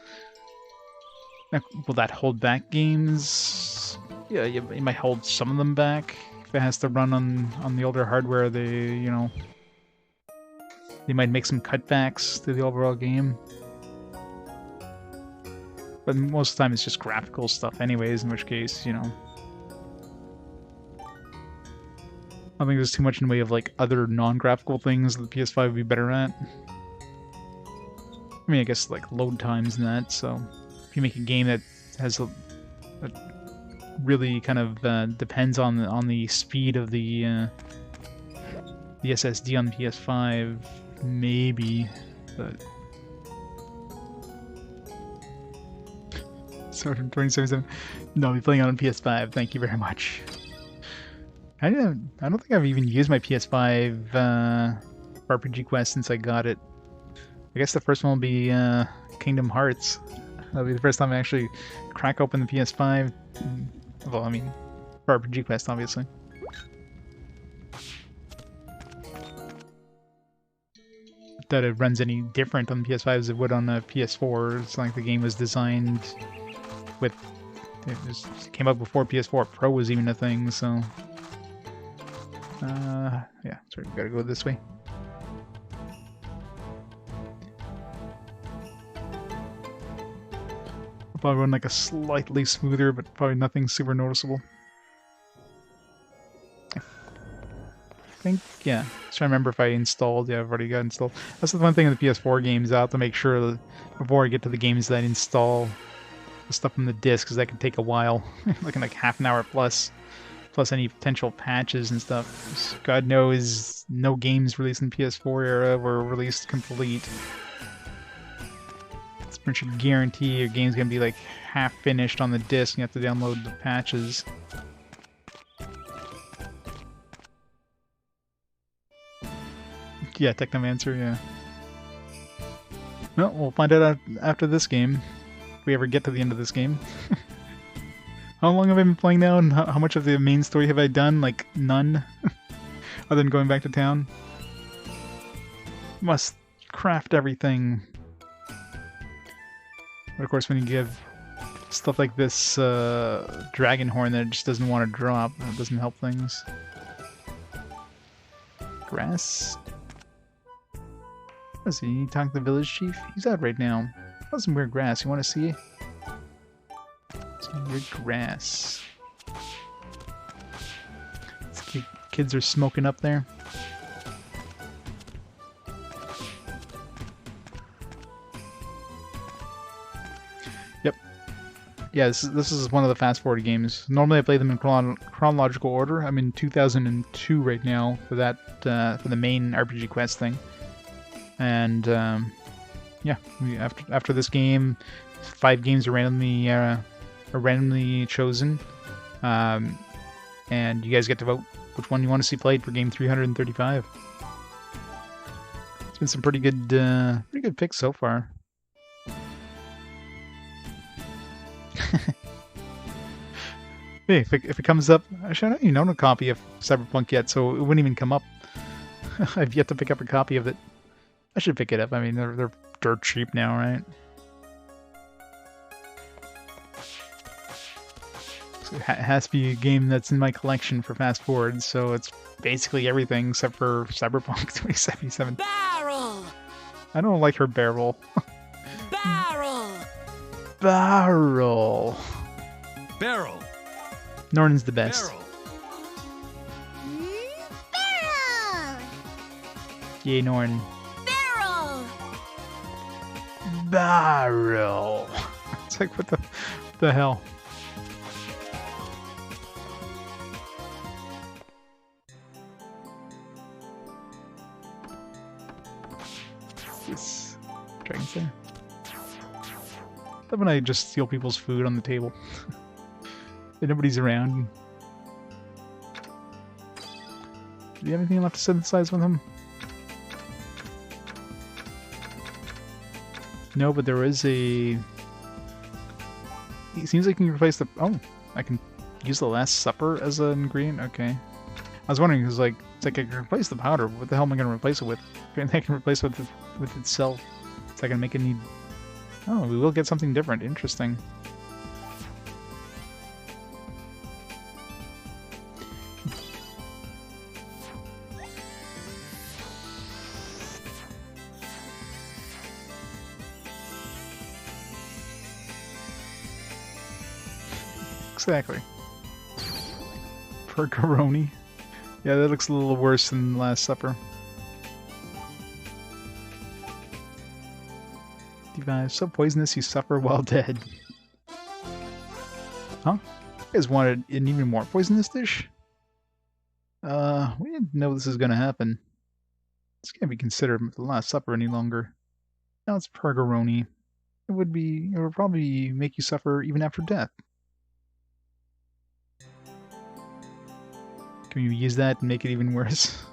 Now, will that hold back games? Yeah, it might hold some of them back. If it has to run on the older hardware, they might make some cutbacks to the overall game. But most of the time it's just graphical stuff anyways, in which case, I don't think there's too much in the way of like other non-graphical things that the PS5 would be better at. I mean, I guess like load times and that, so if you make a game that has a really kind of depends on the speed of the SSD on the PS5, maybe, but sorry, from 2077. No, I'll be playing on PS5. Thank you very much. I don't think I've even used my PS5 RPG Quest since I got it. I guess the first one will be Kingdom Hearts. That'll be the first time I actually crack open the PS5. Well, I mean, for RPG Quest, obviously. That it runs any different on the PS5 as it would on the PS4. It's like the game was designed with... It came out before PS4 Pro was even a thing, so... yeah, sorry, we gotta go this way. I'll probably run like a slightly smoother, but probably nothing super noticeable. I think, yeah. Just trying to remember if I installed. Yeah, I've already got installed. That's the one thing in the PS4 games. I have to make sure that before I get to the games that I install the stuff on the disc, because that can take a while. Looking like half an hour plus any potential patches and stuff. God knows no games released in PS4 era were released complete. It's pretty much a guarantee your game's gonna be like half finished on the disc and you have to download the patches. Yeah, Technomancer, yeah. Well, we'll find out after this game. If we ever get to the end of this game. How long have I been playing now, and how much of the main story have I done? Like, none? Other than going back to town? Must craft everything. But of course, when you give stuff like this dragon horn that it just doesn't want to drop, that doesn't help things. Grass? Let's see, you talk to the village chief? He's out right now. That's some weird grass. You want to see? Some weird grass. Kids are smoking up there. Yep. Yeah, this is one of the fast-forward games. Normally I play them in chronological order. I'm in 2002 right now for that for the main RPG Quest thing. And yeah, after this game, 5 games are randomly chosen, and you guys get to vote which one you want to see played for game 335. It's been some pretty good picks so far. Hey, if it comes up, actually I don't even own a copy of Cyberpunk yet, so it wouldn't even come up. I've yet to pick up a copy of it. I should pick it up. I mean, they're dirt cheap now, right? So it has to be a game that's in my collection for fast forward, so it's basically everything except for Cyberpunk 2077. Barrel! I don't like her barrel. Barrel! Barrel! Barrel! Norton's the best. Barrel! Barrel! Yay, Norton. Barrel! Barrel! It's like, what the hell? This dragon's there. Then when I just steal people's food on the table. And nobody's around. Do you have anything left to synthesize with him? No, but there is a... It seems like I can replace the... Oh, I can use the Last Supper as an ingredient? Okay. I was wondering, because like, it's like I can replace the powder. What the hell am I going to replace it with? I can replace it with itself. It's like I can make it need... Oh, we will get something different. Interesting. Exactly. Percaroni. Yeah, that looks a little worse than the Last Supper. Device so poisonous you suffer while dead. Huh? You guys wanted an even more poisonous dish? We didn't know this is gonna happen. This can't be considered the Last Supper any longer. Now it's Percaroni. It would probably make you suffer even after death. Can you use that and make it even worse?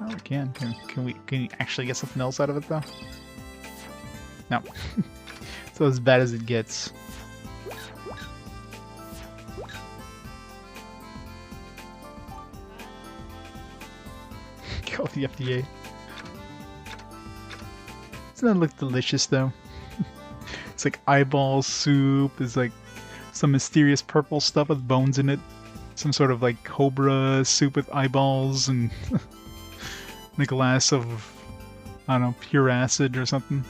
Oh, we can. Can you actually get something else out of it though? No. So as bad as it gets. Call the FDA. Doesn't that look delicious though? It's like eyeball soup, there's like some mysterious purple stuff with bones in it. Some sort of like cobra soup with eyeballs and a glass of, I don't know, pure acid or something.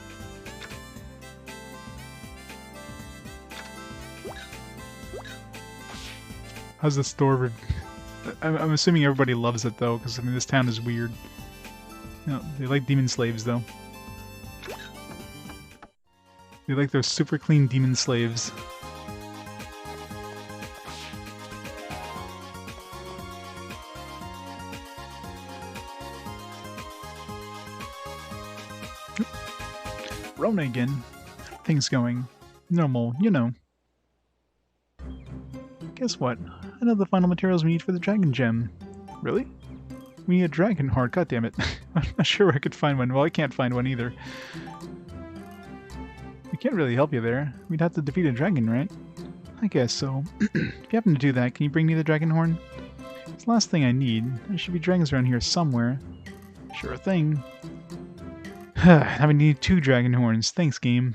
How's the store? I'm assuming everybody loves it though, because I mean this town is weird. You know, they like demon slaves though. They like those super clean demon slaves. Rona again. Things going normal, you know. Guess what? I know the final materials we need for the dragon gem. Really? We need a dragon heart, goddammit. I'm not sure where I could find one. Well, I can't find one either. We can't really help you there. We'd have to defeat a dragon, right? I guess so. If you happen to do that, can you bring me the dragon horn? It's the last thing I need. There should be dragons around here somewhere. Sure thing. Now we need 2 dragon horns. Thanks, game.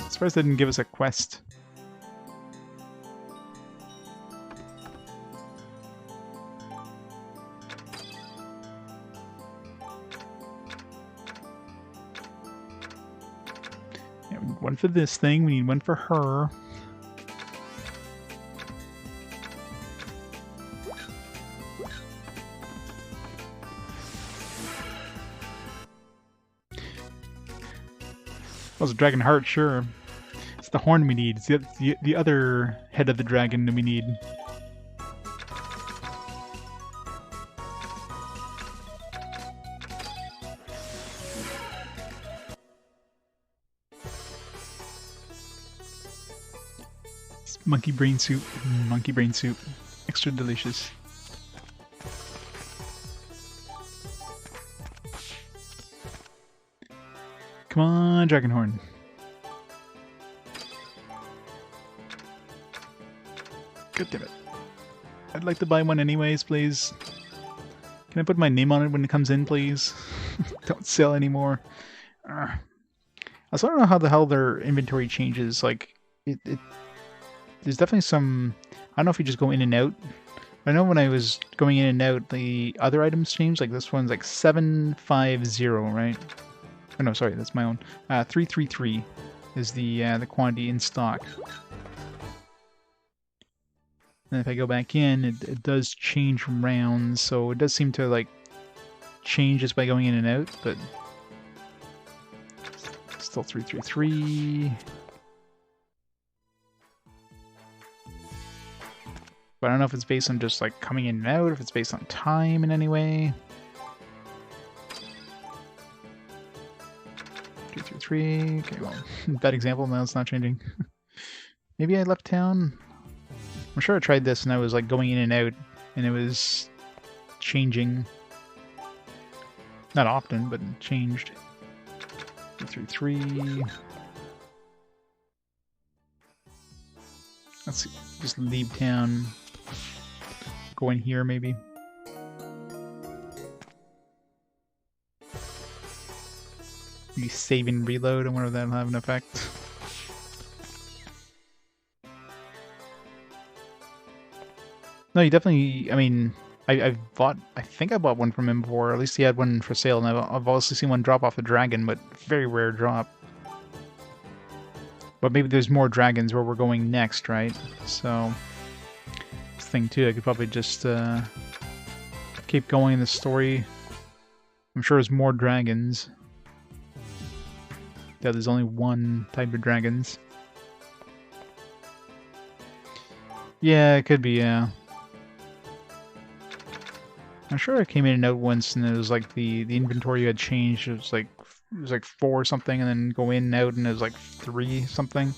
Surprised they didn't give us a quest. Yeah, we need one for this thing. We need one for her. Well, it's a dragon heart, sure. It's the horn we need. It's the other head of the dragon that we need. It's monkey brain soup. Monkey brain soup. Extra delicious. Come on, Dragonhorn. God damn it. I'd like to buy one anyways, please. Can I put my name on it when it comes in, please? Don't sell anymore. I also don't know how the hell their inventory changes. Like, there's definitely some... I don't know if you just go in and out. I know when I was going in and out, the other items changed. Like, this one's like 750, right? Oh, no, sorry, that's my own. 333 is the quantity in stock. And if I go back in, it does change rounds, so it does seem to like change just by going in and out, but still 333. But I don't know if it's based on just like coming in and out, if it's based on time in any way. 2, 2, 3. Okay, well, bad example. Now it's not changing. Maybe I left town. I'm sure I tried this and I was like going in and out, and it was changing. Not often, but it changed. 2, 3, 3. Let's see. Just leave town. Go in here, maybe. Maybe save and reload. I wonder if that'll have an effect. No, you definitely. I mean, I think I bought one from him before. At least he had one for sale, and I've also seen one drop off the dragon, but very rare drop. But maybe there's more dragons where we're going next, right? So, this thing too, I could probably just keep going in the story. I'm sure there's more dragons. Yeah, there's only one type of dragons. Yeah, it could be, yeah. I'm sure I came in and out once and it was like the inventory had changed. It was like 4 something, and then go in and out and it was like 3 something.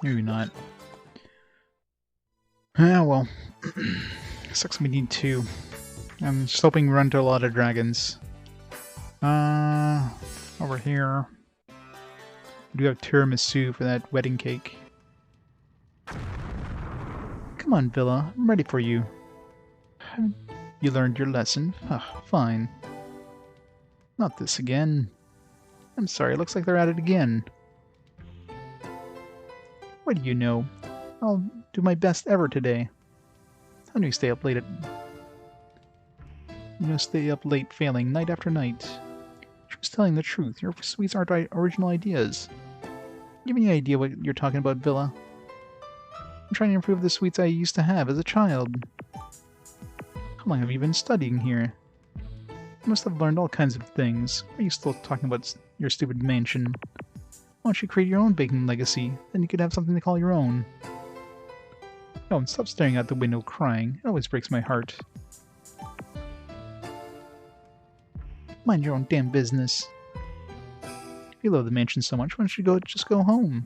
Maybe not. Ah, well. Sucks we need 2. I'm just hoping we run into a lot of dragons. Over here. We do have tiramisu for that wedding cake. Come on, Villa. I'm ready for you. You learned your lesson? Ah, fine. Not this again. I'm sorry, it looks like they're at it again. What do you know? I'll do my best ever today. How do you stay up late stay up late failing night after night? She was telling the truth. Your sweets aren't original ideas. You have any idea what you're talking about, Villa? I'm trying to improve the sweets I used to have as a child. How long have you been studying here? You must have learned all kinds of things. Why are you still talking about your stupid mansion? Why don't you create your own baking legacy? Then you could have something to call your own. Oh, and stop staring out the window crying. It always breaks my heart. Mind your own damn business. If you love the mansion so much, why don't you just go home?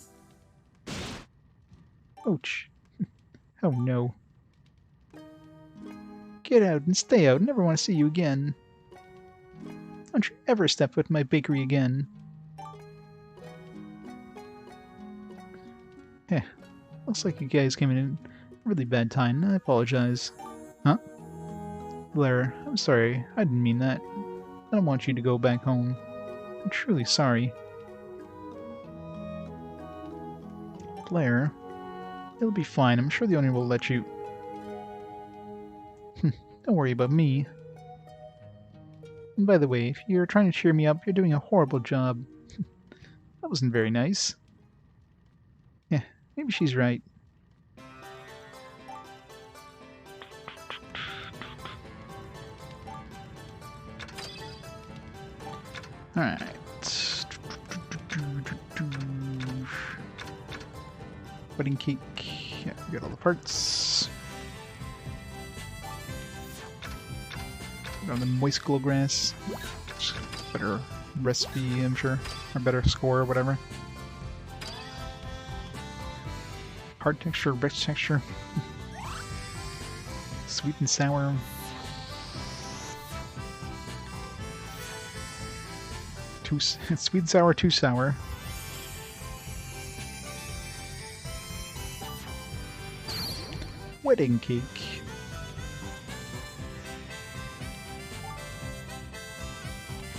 Ouch. Oh no. Get out and stay out. Never want to see you again. Don't you ever step foot in my bakery again. Heh. Looks like you guys came in a really bad time. I apologize. Huh? Blair, I'm sorry. I didn't mean that. I don't want you to go back home. I'm truly sorry. Blair, it'll be fine. I'm sure the owner will let you... Don't worry about me. And by the way, if you're trying to cheer me up, you're doing a horrible job. That wasn't very nice. Yeah, maybe she's right. Alright. Wedding cake. Yeah, we got all the parts. Got the moist glow grass. Better recipe, I'm sure. Or better score, or whatever. Hard texture, rich texture. Sweet and sour. Sweet and sour, too sour. Wedding cake.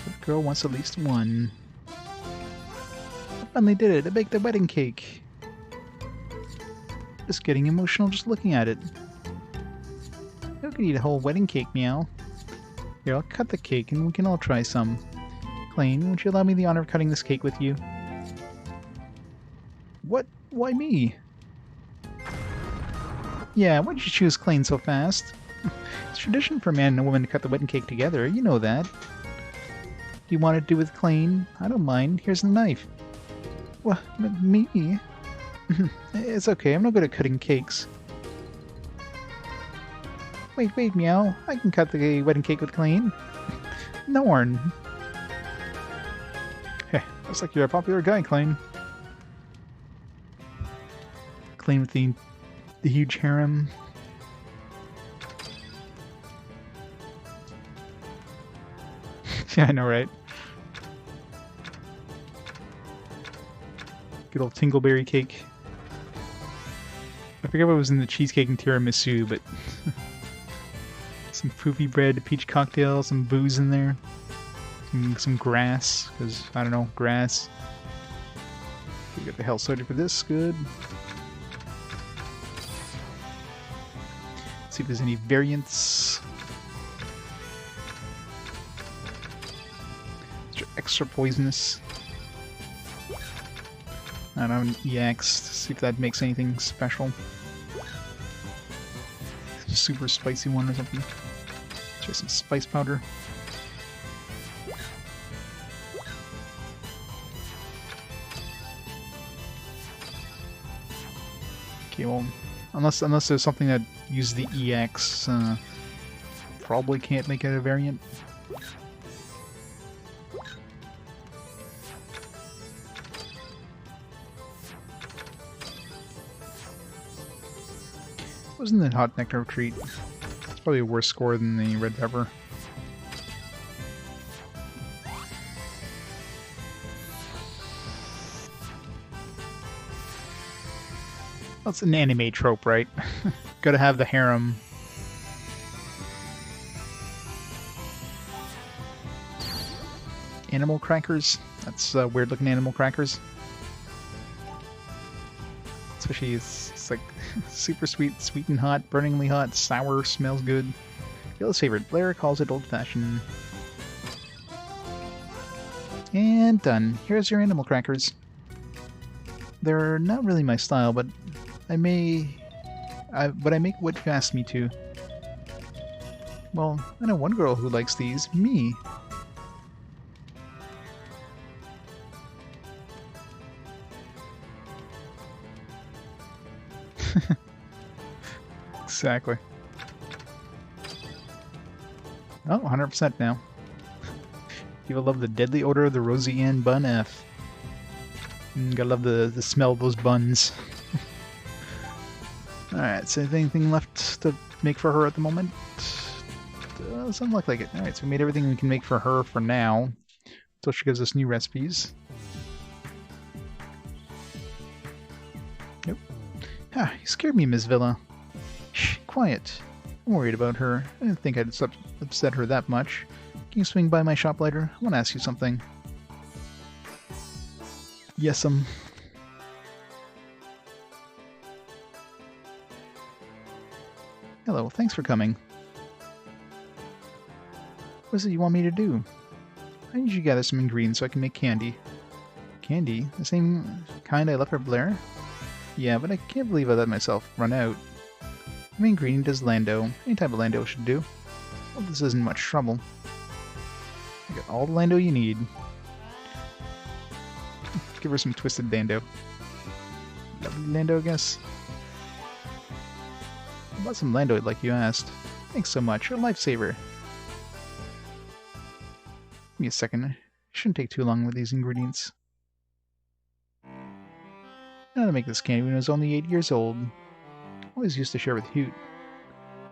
The girl wants at least one. I finally did it. I baked a wedding cake. Just getting emotional just looking at it. You can eat a whole wedding cake, meow. Here, I'll cut the cake and we can all try some. Klein, would you allow me the honor of cutting this cake with you? What? Why me? Yeah, why'd you choose Klein so fast? It's tradition for a man and a woman to cut the wedding cake together, you know that. Do you want to do with Klein, I don't mind. Here's the knife. What? Me? It's okay, I'm no good at cutting cakes. Wait, Meow. I can cut the wedding cake with Klein. Norn. Hey, looks like you're a popular guy, Klein. Klein with the huge harem. Yeah, I know, right? Good old Tingleberry cake. I forget what was in the cheesecake and tiramisu, but some poofy bread, peach cocktail, some booze in there. Some grass, because, I don't know, grass. We got the health soda for this, good. See if there's any variants. Extra poisonous. I don't know, an EX to see if that makes anything special. Super spicy one or something. Try some spice powder. Okay, well, unless there's something that uses the EX, probably can't make it a variant. Wasn't the hot nectar treat? It's probably a worse score than the red pepper. That's an anime trope, right? Gotta have the harem. Animal crackers? That's weird looking animal crackers. Especially it's like super sweet, sweet and hot, burningly hot, sour, smells good. Yellow's favorite. Blair calls it old-fashioned. And done. Here's your animal crackers. They're not really my style, but I make what you asked me to. Well, I know one girl who likes these. Me. Exactly. Oh, 100% now. People love the deadly odor of the Rosie Ann Bun F. Gotta love the smell of those buns. Alright, so anything left to make for her at the moment? Doesn't look like it. Alright, so we made everything we can make for her for now. Until she gives us new recipes. Nope. Ah, you scared me, Miss Villa. Shh, quiet. I'm worried about her. I didn't think I'd upset her that much. Can you swing by my shop later? I want to ask you something. Yes, Hello, thanks for coming. What is it you want me to do? I need you to gather some ingredients so I can make candy. Candy? The same kind I left for Blair? Yeah, but I can't believe I let myself run out. The main ingredient is Lando. Any type of Lando should do. Well, this isn't much trouble. I got all the Lando you need. Give her some twisted Lando. Lovely Lando, I guess. I bought some Lando like you asked. Thanks so much. You're a lifesaver. Give me a second. It shouldn't take too long with these ingredients. I know how to make this candy when I was only 8 years old. I always used to share with Hoot.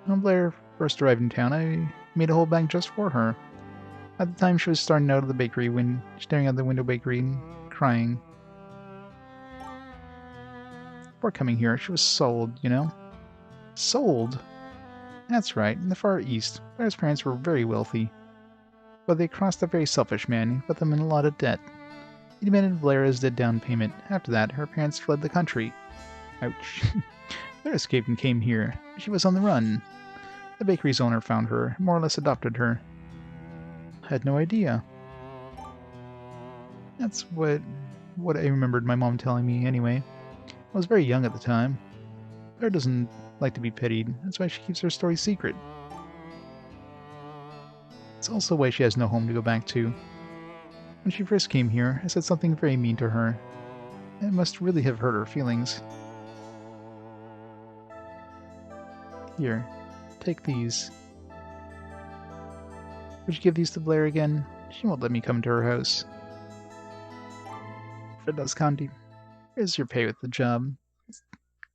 When Blair first arrived in town, I made a whole bag just for her. At the time, she was starting out of the bakery, staring out the window bakery and crying. Before coming here, she was sold, you know? Sold? That's right, in the Far East. Blair's parents were very wealthy. But they crossed a very selfish man who put them in a lot of debt. He demanded Blair as the down payment. After that, her parents fled the country. Ouch. Blair escaped and came here. She was on the run. The bakery's owner found her, more or less adopted her. Had no idea. That's what I remembered my mom telling me anyway. I was very young at the time. Blair doesn't like to be pitied. That's why she keeps her story secret. It's also why she has no home to go back to. When she first came here, I said something very mean to her. It must really have hurt her feelings. Here, take these. Would you give these to Blair again? She won't let me come to her house. Freda's County. Here's your pay with the job.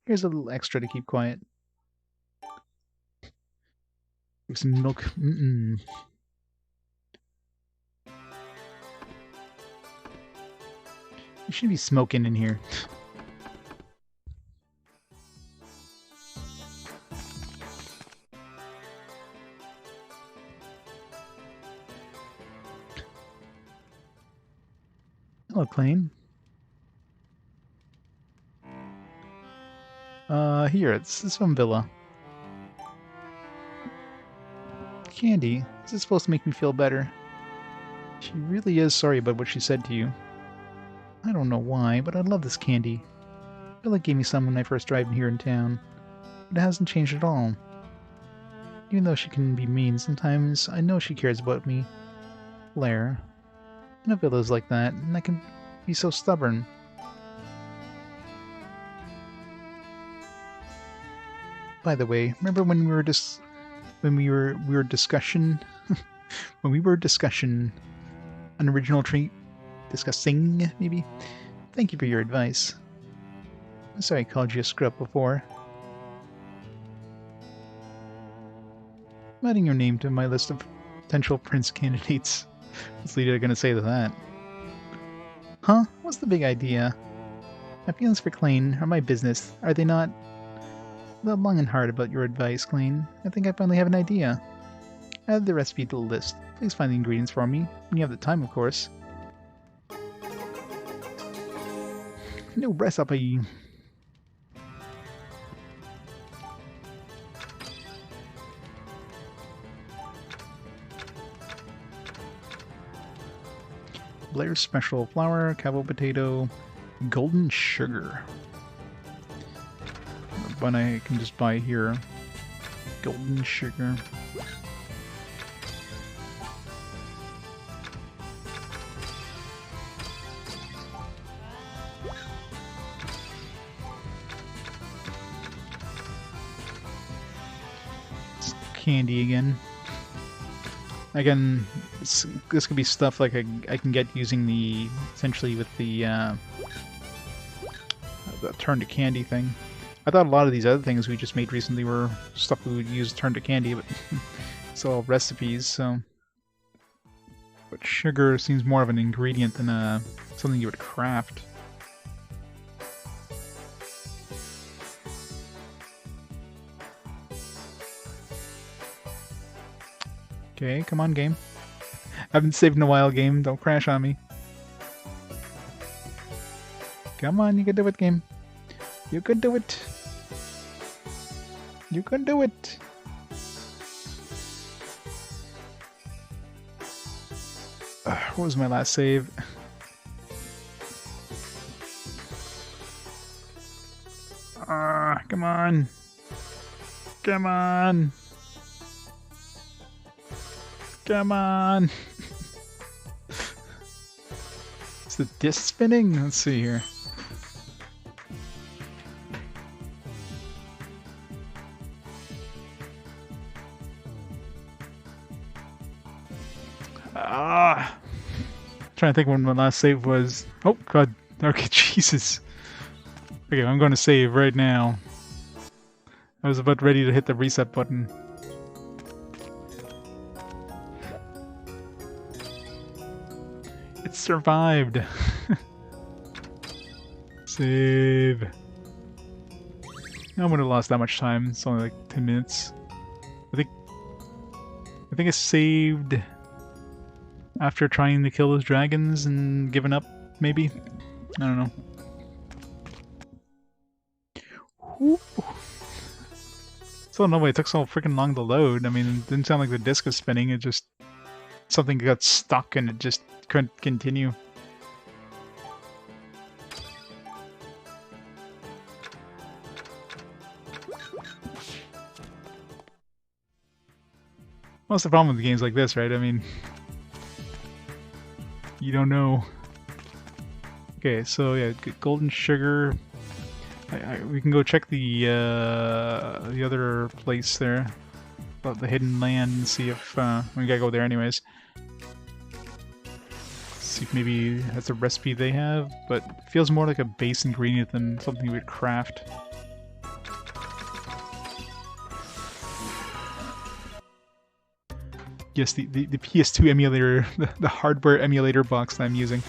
Here's a little extra to keep quiet. Give some milk. Mm-mm. You should be smoking in here. Hello, Klein. Here, it's this one villa. Candy, this is supposed to make me feel better. She really is sorry about what she said to you. I don't know why, but I love this candy. Bella gave me some when I first arrived here in town, but it hasn't changed at all. Even though she can be mean sometimes, I know she cares about me. Blair. I know Bella's like that, and I can be so stubborn. By the way, remember when we were discussing an original treat? Discussing, maybe? Thank you for your advice. I'm sorry I called you a scrub before. I'm adding your name to my list of potential prince candidates. What's Lita gonna say to that? Huh? What's the big idea? My feelings for Klein are my business, are they not? I thought long and hard about your advice, Klein. I think I finally have an idea. Add the recipe to the list. Please find the ingredients for me, when you have the time, of course. No recipe. Blair's special flour, Kavoc potato, golden sugar. But I can just buy here. Golden sugar. It's candy again. Again, this could be stuff like I can get using the essentially with the turn to candy thing. I thought a lot of these other things we just made recently were stuff we would use turn to candy, but it's all recipes, so. But sugar seems more of an ingredient than something you would craft. Okay, come on, game. Haven't saved in a while, game. Don't crash on me. Come on, you can do it, game. You can do it. You can do it. What was my last save? Come on. Come on. Come on. Is the disc spinning? Let's see here. Trying to think when my last save was. Oh god. Okay, Jesus. Okay, I'm going to save right now. I was about ready to hit the reset button. It survived. Save. I wouldn't have lost that much time. It's only like 10 minutes. I think I saved after trying to kill those dragons and giving up, maybe? I don't know. Whoop. So I don't know why it took so freaking long to load. I mean, it didn't sound like the disc was spinning, it just... something got stuck and it just couldn't continue. What's the problem with games like this, right? I mean... You don't know. Okay, so yeah, golden sugar. We can go check the other place there, about the hidden land, and see if we gotta go there anyways. See if maybe that's a recipe they have, but it feels more like a base ingredient than something we'd craft. Yes, the PS2 emulator, the hardware emulator box that I'm using.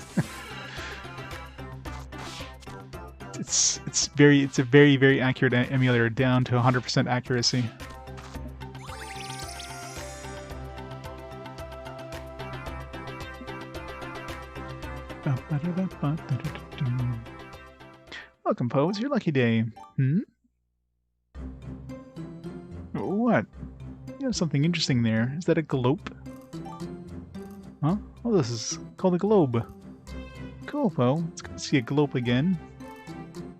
It's a very accurate emulator, down to 100% accuracy. Welcome, Poe. It's your lucky day. What? You have something interesting there. Is that a globe? Huh? Oh, this is called a globe. Cool, Poe. It's good to see a globe again.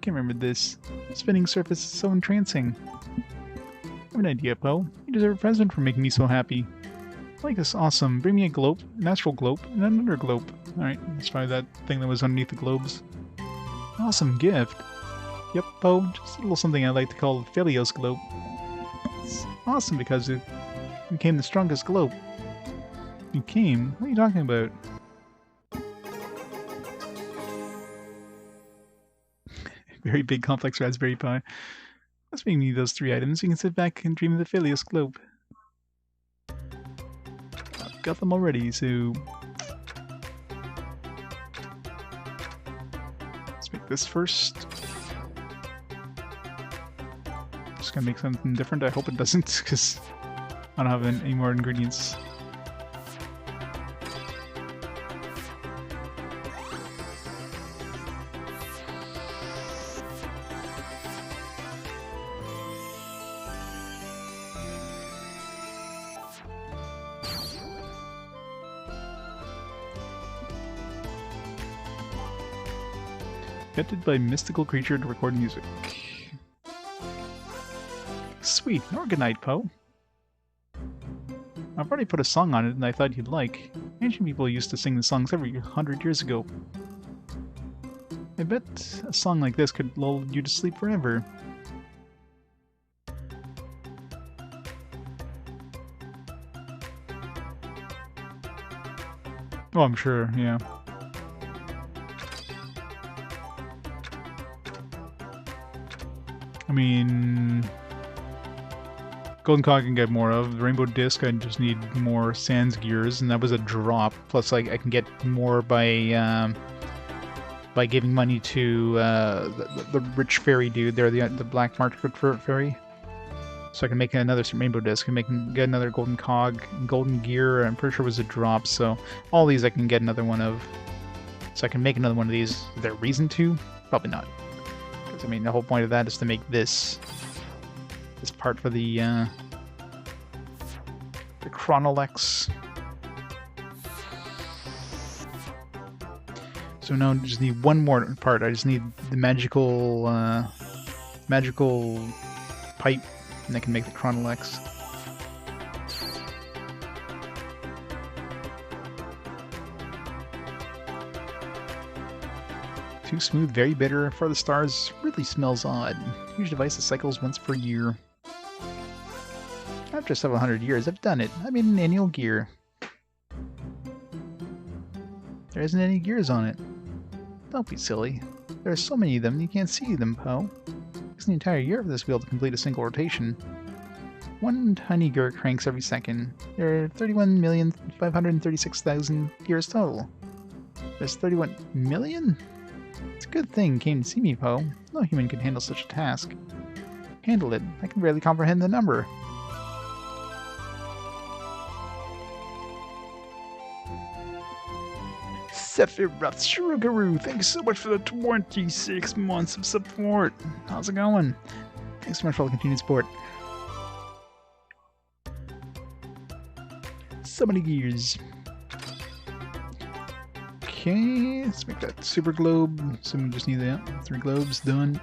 Can't remember this. Spinning surface is so entrancing. I have an idea, Poe. You deserve a present for making me so happy. I like this. Awesome. Bring me a globe, an astral globe, and another globe. Alright, let's try that thing that was underneath the globes. Awesome gift. Yep, Poe. Just a little something I like to call Philios globe. It's awesome because it became the strongest globe. Became? What are you talking about? Very big complex Raspberry Pi. Let's bring me those 3 items. You can sit back and dream of the Philios globe. I've got them already, so... let's make this first. Just gonna make something different. I hope it doesn't, because I don't have any more ingredients. Invented by mystical creature to record music. Sweet, an orgonite, Poe. I've already put a song on it and I thought you'd like. Ancient people used to sing the songs every 100 years ago. I bet a song like this could lull you to sleep forever. Oh, I'm sure, yeah. I mean, Golden Cog I can get more of. The Rainbow Disc I just need more Sans Gears, and that was a drop. Plus, I can get more by giving money to the rich fairy dude there, the black market fairy. So I can make another Rainbow Disc. I can get another Golden Cog, Golden Gear. I'm pretty sure it was a drop. So all these I can get another one of. So I can make another one of these. Is there a reason to? Probably not. I mean, the whole point of that is to make this part for the Chronolex. So now I just need one more part. I just need the magical pipe, and I can make the Chronolex. Too smooth, very bitter. For the stars, really smells odd. Huge device that cycles once per year. After several hundred years, I've done it. I made an annual gear. There isn't any gears on it. Don't be silly. There are so many of them, you can't see them, Poe. It takes an entire year for this wheel to complete a single rotation. One tiny gear cranks every second. There are 31,536,000 gears total. There's 31 million? It's a good thing you came to see me, Poe. No human can handle such a task. Handle it. I can barely comprehend the number. Sephiroth Shurugaru, thanks so much for the 26 months of support. How's it going? Thanks so much for all the continued support. So many gears. Okay, let's make that super globe. So we just need that. 3 globes done.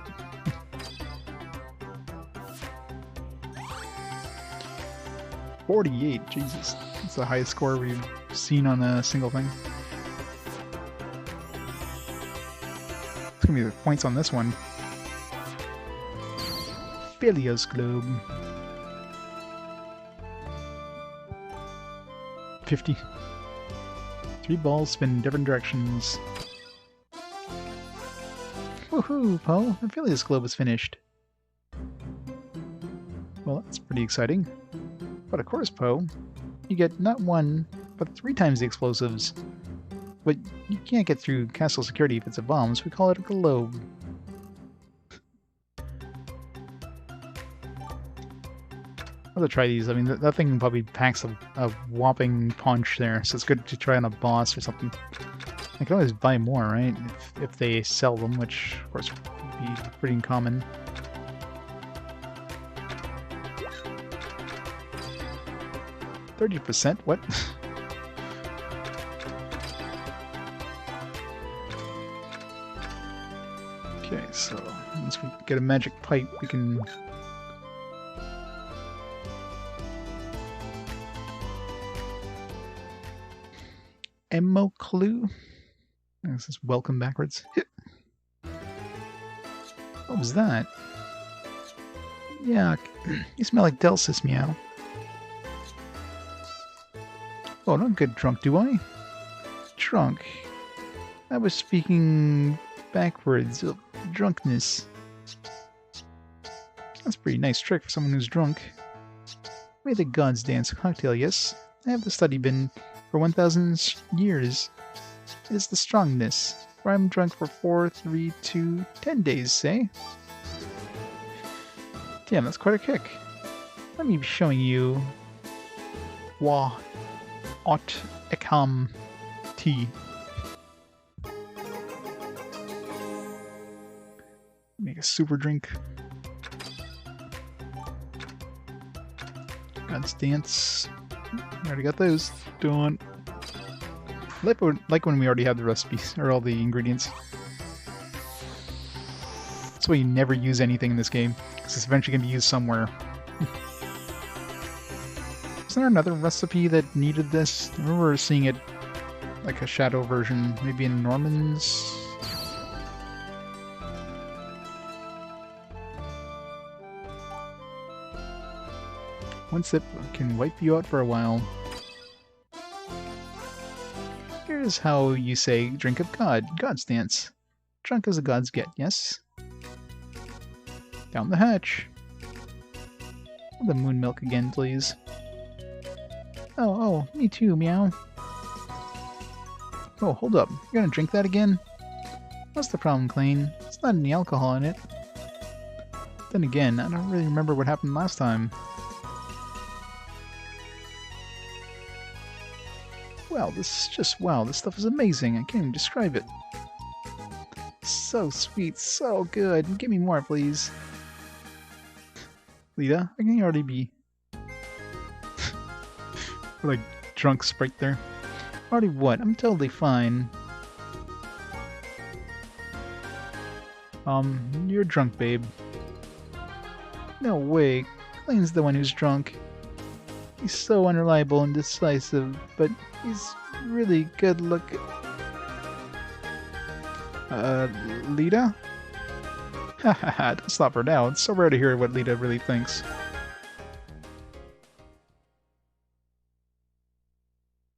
$48, Jesus. That's the highest score we've seen on a single thing. What's gonna be the points on this one? Philios Globe. 50. 3 balls spin in different directions. Woohoo, Poe! The Philios Globe is finished. Well, that's pretty exciting. But of course, Poe, you get not 1, but 3 times the explosives. But you can't get through castle security if it's a bomb, so we call it a globe. I'll have to try these. I mean, that thing probably packs a whopping punch there, so it's good to try on a boss or something. I can always buy more, right? If they sell them, which, of course, would be pretty uncommon. %? What? Okay, so once we get a magic pipe, we can... Ammo clue? This is welcome backwards. What was that? Yuck. You smell like Delsis, meow. Oh, I don't get drunk, do I? Drunk. I was speaking backwards of drunkenness. That's a pretty nice trick for someone who's drunk. May the gods dance cocktail, yes. I have the study bin for 1,000 years. It's the strongness, where I'm drunk for 4, 3, 2, 10 days, say. Damn, that's quite a kick. Let me be showing you Wa Ot Ekam Tea. Make a super drink. God's dance. We already got those. Done. Like when we already have the recipes, or all the ingredients. That's why you never use anything in this game, because it's eventually going to be used somewhere. Isn't there another recipe that needed this? I remember seeing it like a shadow version, maybe in Norman's? One sip can wipe you out for a while. Here's how you say drink of God. God's dance. Drunk as the gods get, yes? Down the hatch. The moon milk again, please. Oh, me too, meow. Oh, hold up. You're gonna drink that again? What's the problem, Klein? It's not any alcohol in it. Then again, I don't really remember what happened last time. Wow, this is just wow. This stuff is amazing. I can't even describe it. So sweet, so good. Give me more, please. Lita, I can already be like drunk Sprite there. Already what? I'm totally fine. You're drunk, babe. No way. Klein's the one who's drunk. He's so unreliable and decisive, but he's really good looking. Lita? Hahaha, don't stop her now. It's so rare to hear what Lita really thinks.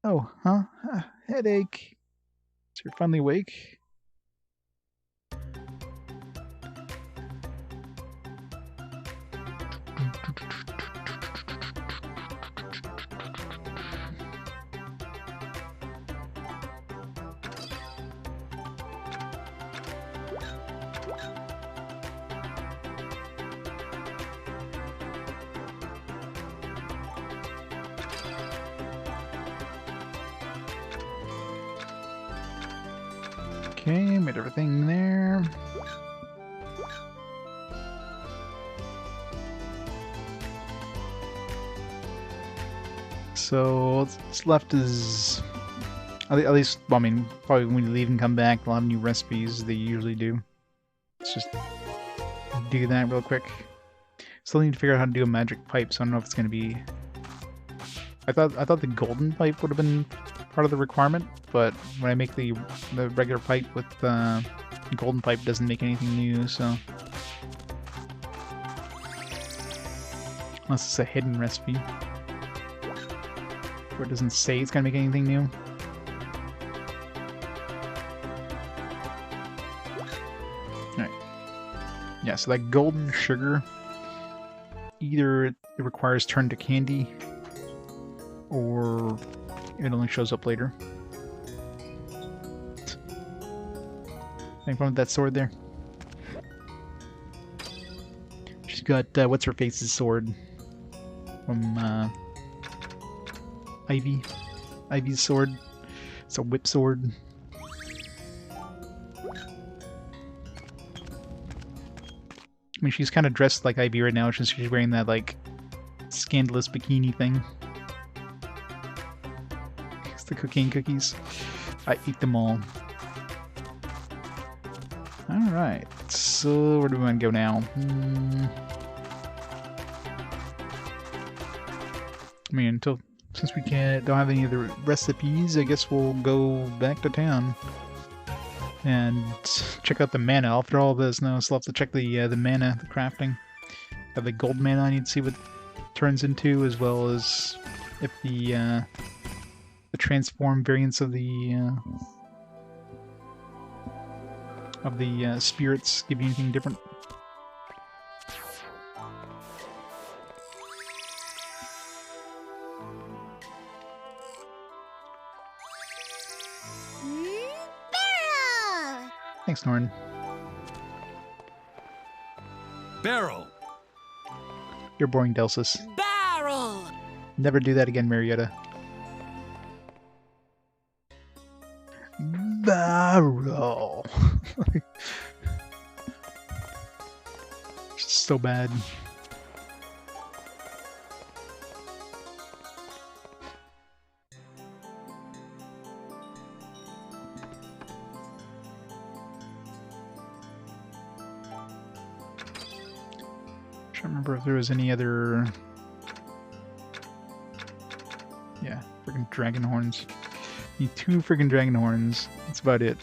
Oh, huh? Headache. So you're finally awake? Okay, made everything there. So what's left is, at least, well, I mean, probably when you leave and come back, they'll have new recipes. They usually do. Let's just do that real quick. Still need to figure out how to do a magic pipe, so I don't know if it's gonna be. I thought the golden pipe would have been part of the requirement, but when I make the regular pipe with golden pipe, it doesn't make anything new, so... Unless it's a hidden recipe. Where it doesn't say it's gonna make anything new. Alright. Yeah, so that golden sugar, either it requires turn to candy, or it only shows up later. Any fun with that sword there? She's got, what's her face's sword? From, Ivy. Ivy's sword. It's a whip sword. I mean, she's kind of dressed like Ivy right now, since she's wearing that, like, scandalous bikini thing. It's the cocaine cookies. I ate them all. Alright, so where do we want to go now? I mean, since we don't have any other recipes, I guess we'll go back to town and check out the mana. After all this, now I still have to check the mana, the crafting. Have the gold mana. I need to see what it turns into, as well as if the transform variants of the spirits give you anything different. Barrel! Thanks, Norn. Barrel! You're boring, Delsus. Barrel! Never do that again, Marietta. Barrel! So bad. Trying to remember if there was any other... Yeah, freaking dragon horns. Need 2 freaking dragon horns. That's about it.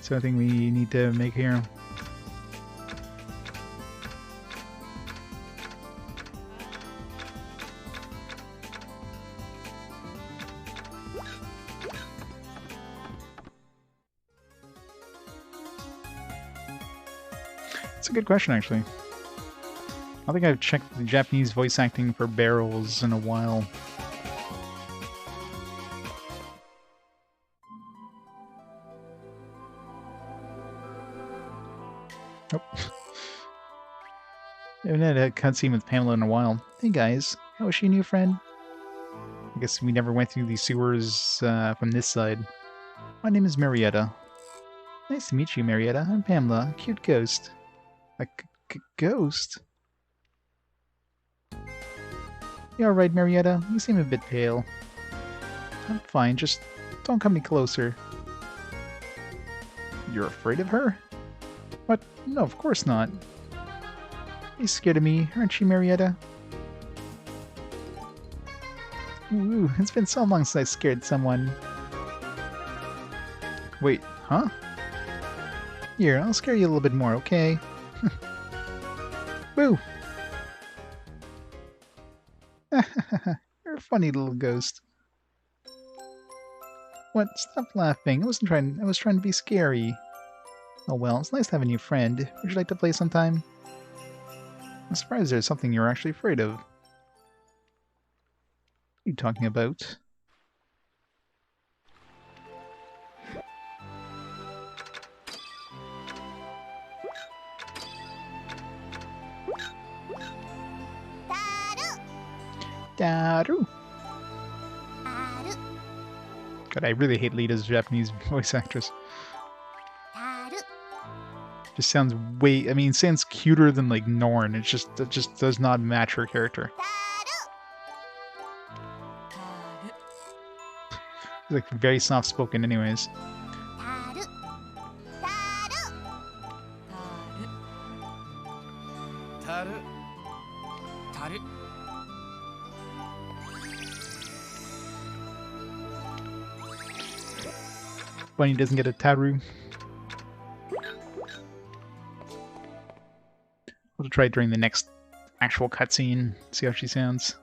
So I think we need to make here. That's a good question, actually. I don't think I've checked the Japanese voice acting for barrels in a while. Nope. I haven't had a cutscene with Pamela in a while. Hey guys, how is she, new friend? I guess we never went through the sewers from this side. My name is Marietta. Nice to meet you, Marietta. I'm Pamela, a cute ghost. A ghost? You alright, Marietta? You seem a bit pale. I'm fine, just don't come any closer. You're afraid of her? What? No, of course not. You're scared of me, aren't you, Marietta? Ooh, it's been so long since I scared someone. Wait, huh? Here, I'll scare you a little bit more, okay? Woo! You're a funny little ghost. What? Stop laughing. I was trying to be scary. Oh well, it's nice to have a new friend. Would you like to play sometime? I'm surprised there's something you're actually afraid of. What are you talking about? Daru! God, I really hate Lita's Japanese voice actress. Just sounds way... I mean, it sounds cuter than, like, Norn. It just does not match her character. She's, like, very soft-spoken anyways. Bunny doesn't get a Taru. We'll try it during the next actual cutscene, see how she sounds.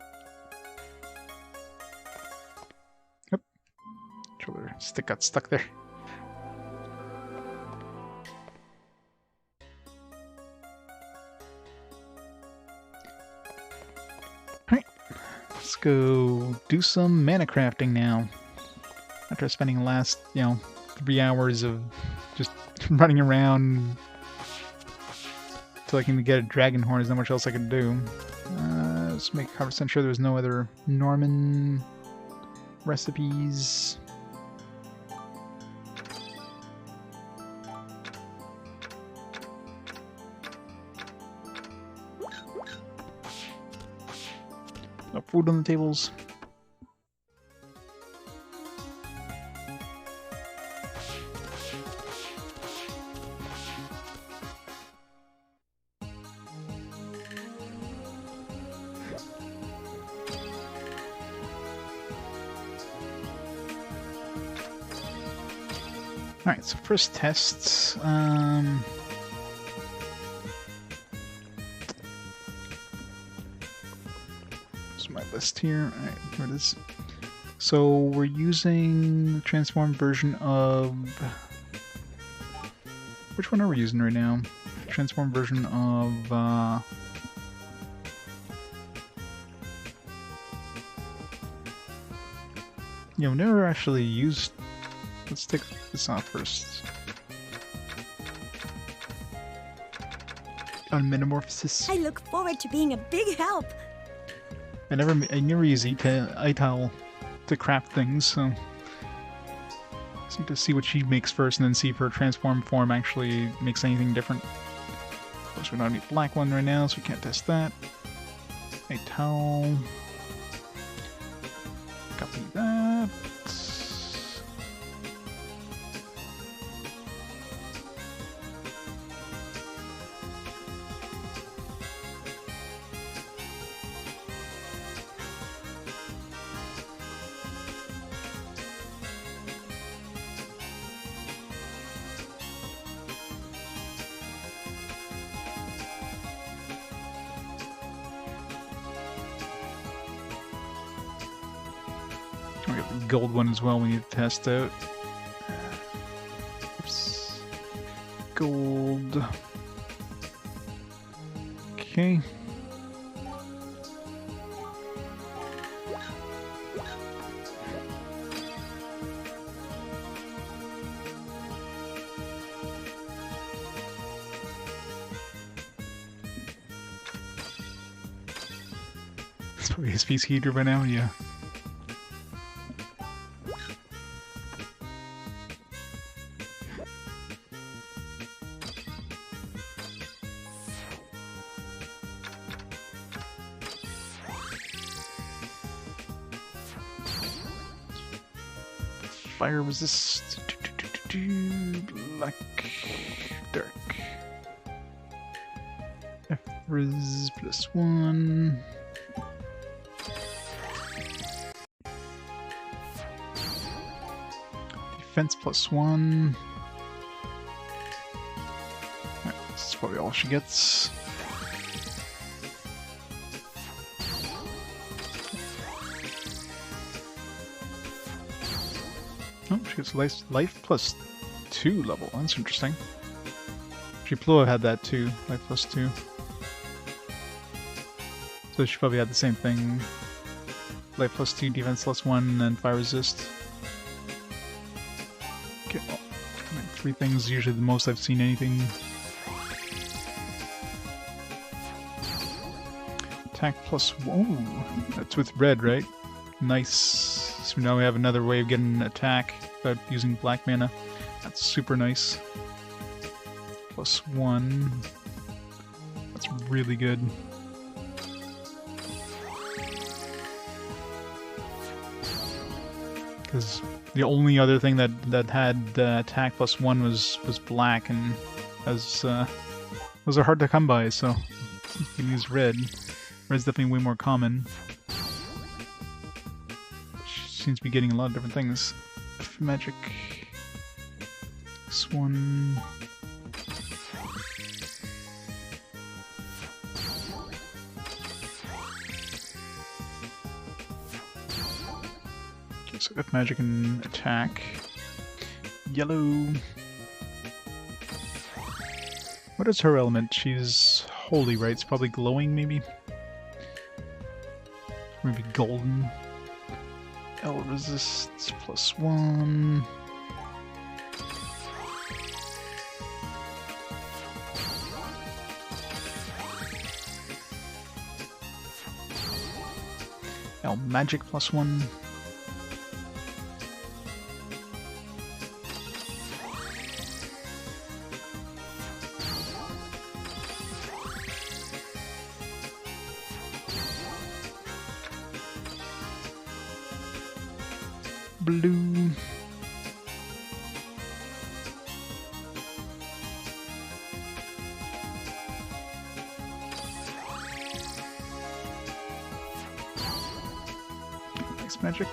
Yep. Her stick got stuck there. Alright. Let's go do some mana crafting now. After spending the last, 3 hours of just running around till I can get a dragon horn, there's not much else I can do. Let's make 100% sure there's no other Norman recipes. No food on the tables. Alright, so first tests. Here's my list here. Alright, here it is. So we're using the transformed version of... Which one are we using right now? Transformed version of... We've never actually used... Let's take this off first. On metamorphosis. I look forward to being a big help. I never use Ital to craft things, so just need to see what she makes first, and then see if her transform form actually makes anything different. Of course, we don't need black one right now, so we can't test that. Ital. Copy that. We got the gold one as well we need to test out. Oops. Gold. Okay. It's probably his piece heater by now, yeah. Fire resist. Black. Dark. F-res +1. Defense +1. Alright, this is probably all she gets. Oh, she gets life +2 level. That's interesting. Plua had that too, life +2. So she probably had the same thing. Life +2, defense +1, and fire resist. Okay, well, 3 things, usually the most I've seen anything. Attack +1. Ooh, that's with red, right? Nice. So now we have another way of getting an attack without using black mana. That's super nice. +1. That's really good. Because the only other thing that had attack +1 was black, and those are hard to come by. So you can use red. Red's definitely way more common. Seems to be getting a lot of different things. Magic. 1. Okay, so F magic and attack. Yellow. What is her element? She's holy, right? It's probably glowing, maybe? Maybe golden. L resists +1. L magic +1. Blue. Ice magic.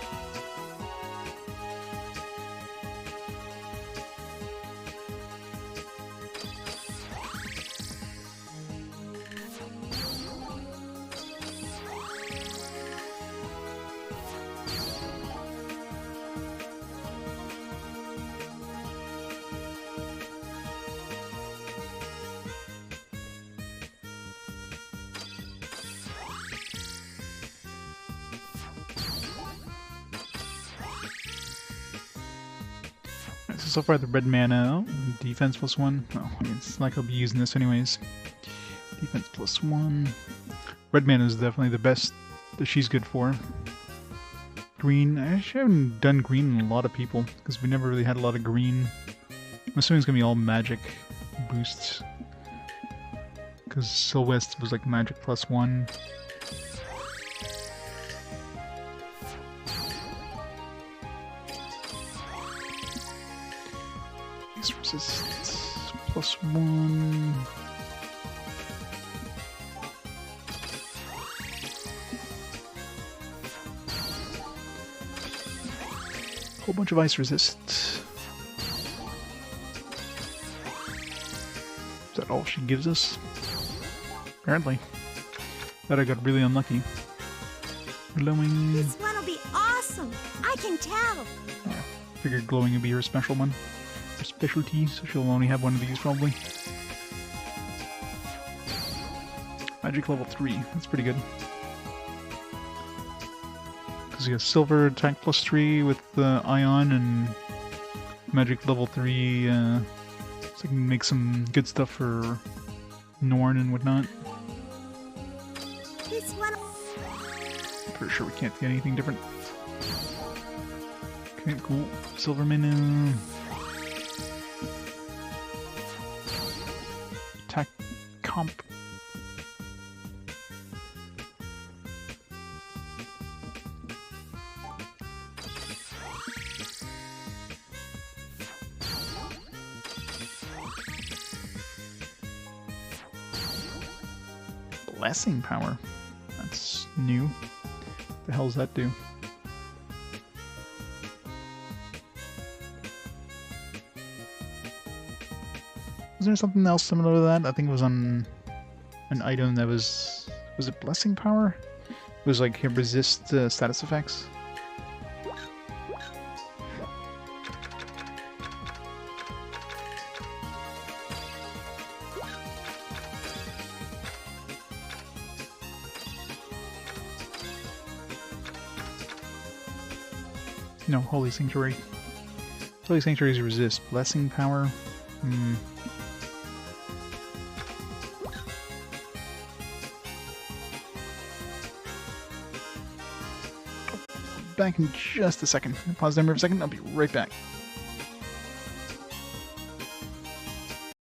So far the red mana, defense +1. Oh, I mean, it's like I'll be using this anyways. Defense +1. Red mana is definitely the best that she's good for. Green, I actually haven't done green in a lot of people, because we never really had a lot of green. I'm assuming it's going to be all magic boosts. Because Silwest was like magic +1. Resist +1. Whole bunch of ice resist. Is that all she gives us? Apparently. But I got really unlucky. Glowing. This one'll be awesome. I can tell. Yeah, figured glowing would be her special one. Her specialty, so she'll only have one of these probably. Magic level 3. That's pretty good. Because you have silver attack +3 with the ion and magic level 3. So you can make some good stuff for Norn and whatnot. This one. Pretty sure we can't get anything different. Okay, cool. Silver mana. Attack comp. Blessing power. That's new. What the hell does that do? Was there something else similar to that? I think it was on an item that was it blessing power? It was like resist status effects. No, Holy Sanctuary. Holy Sanctuaries resist. Blessing power? Back in just a second. Pause there for a second, I'll be right back.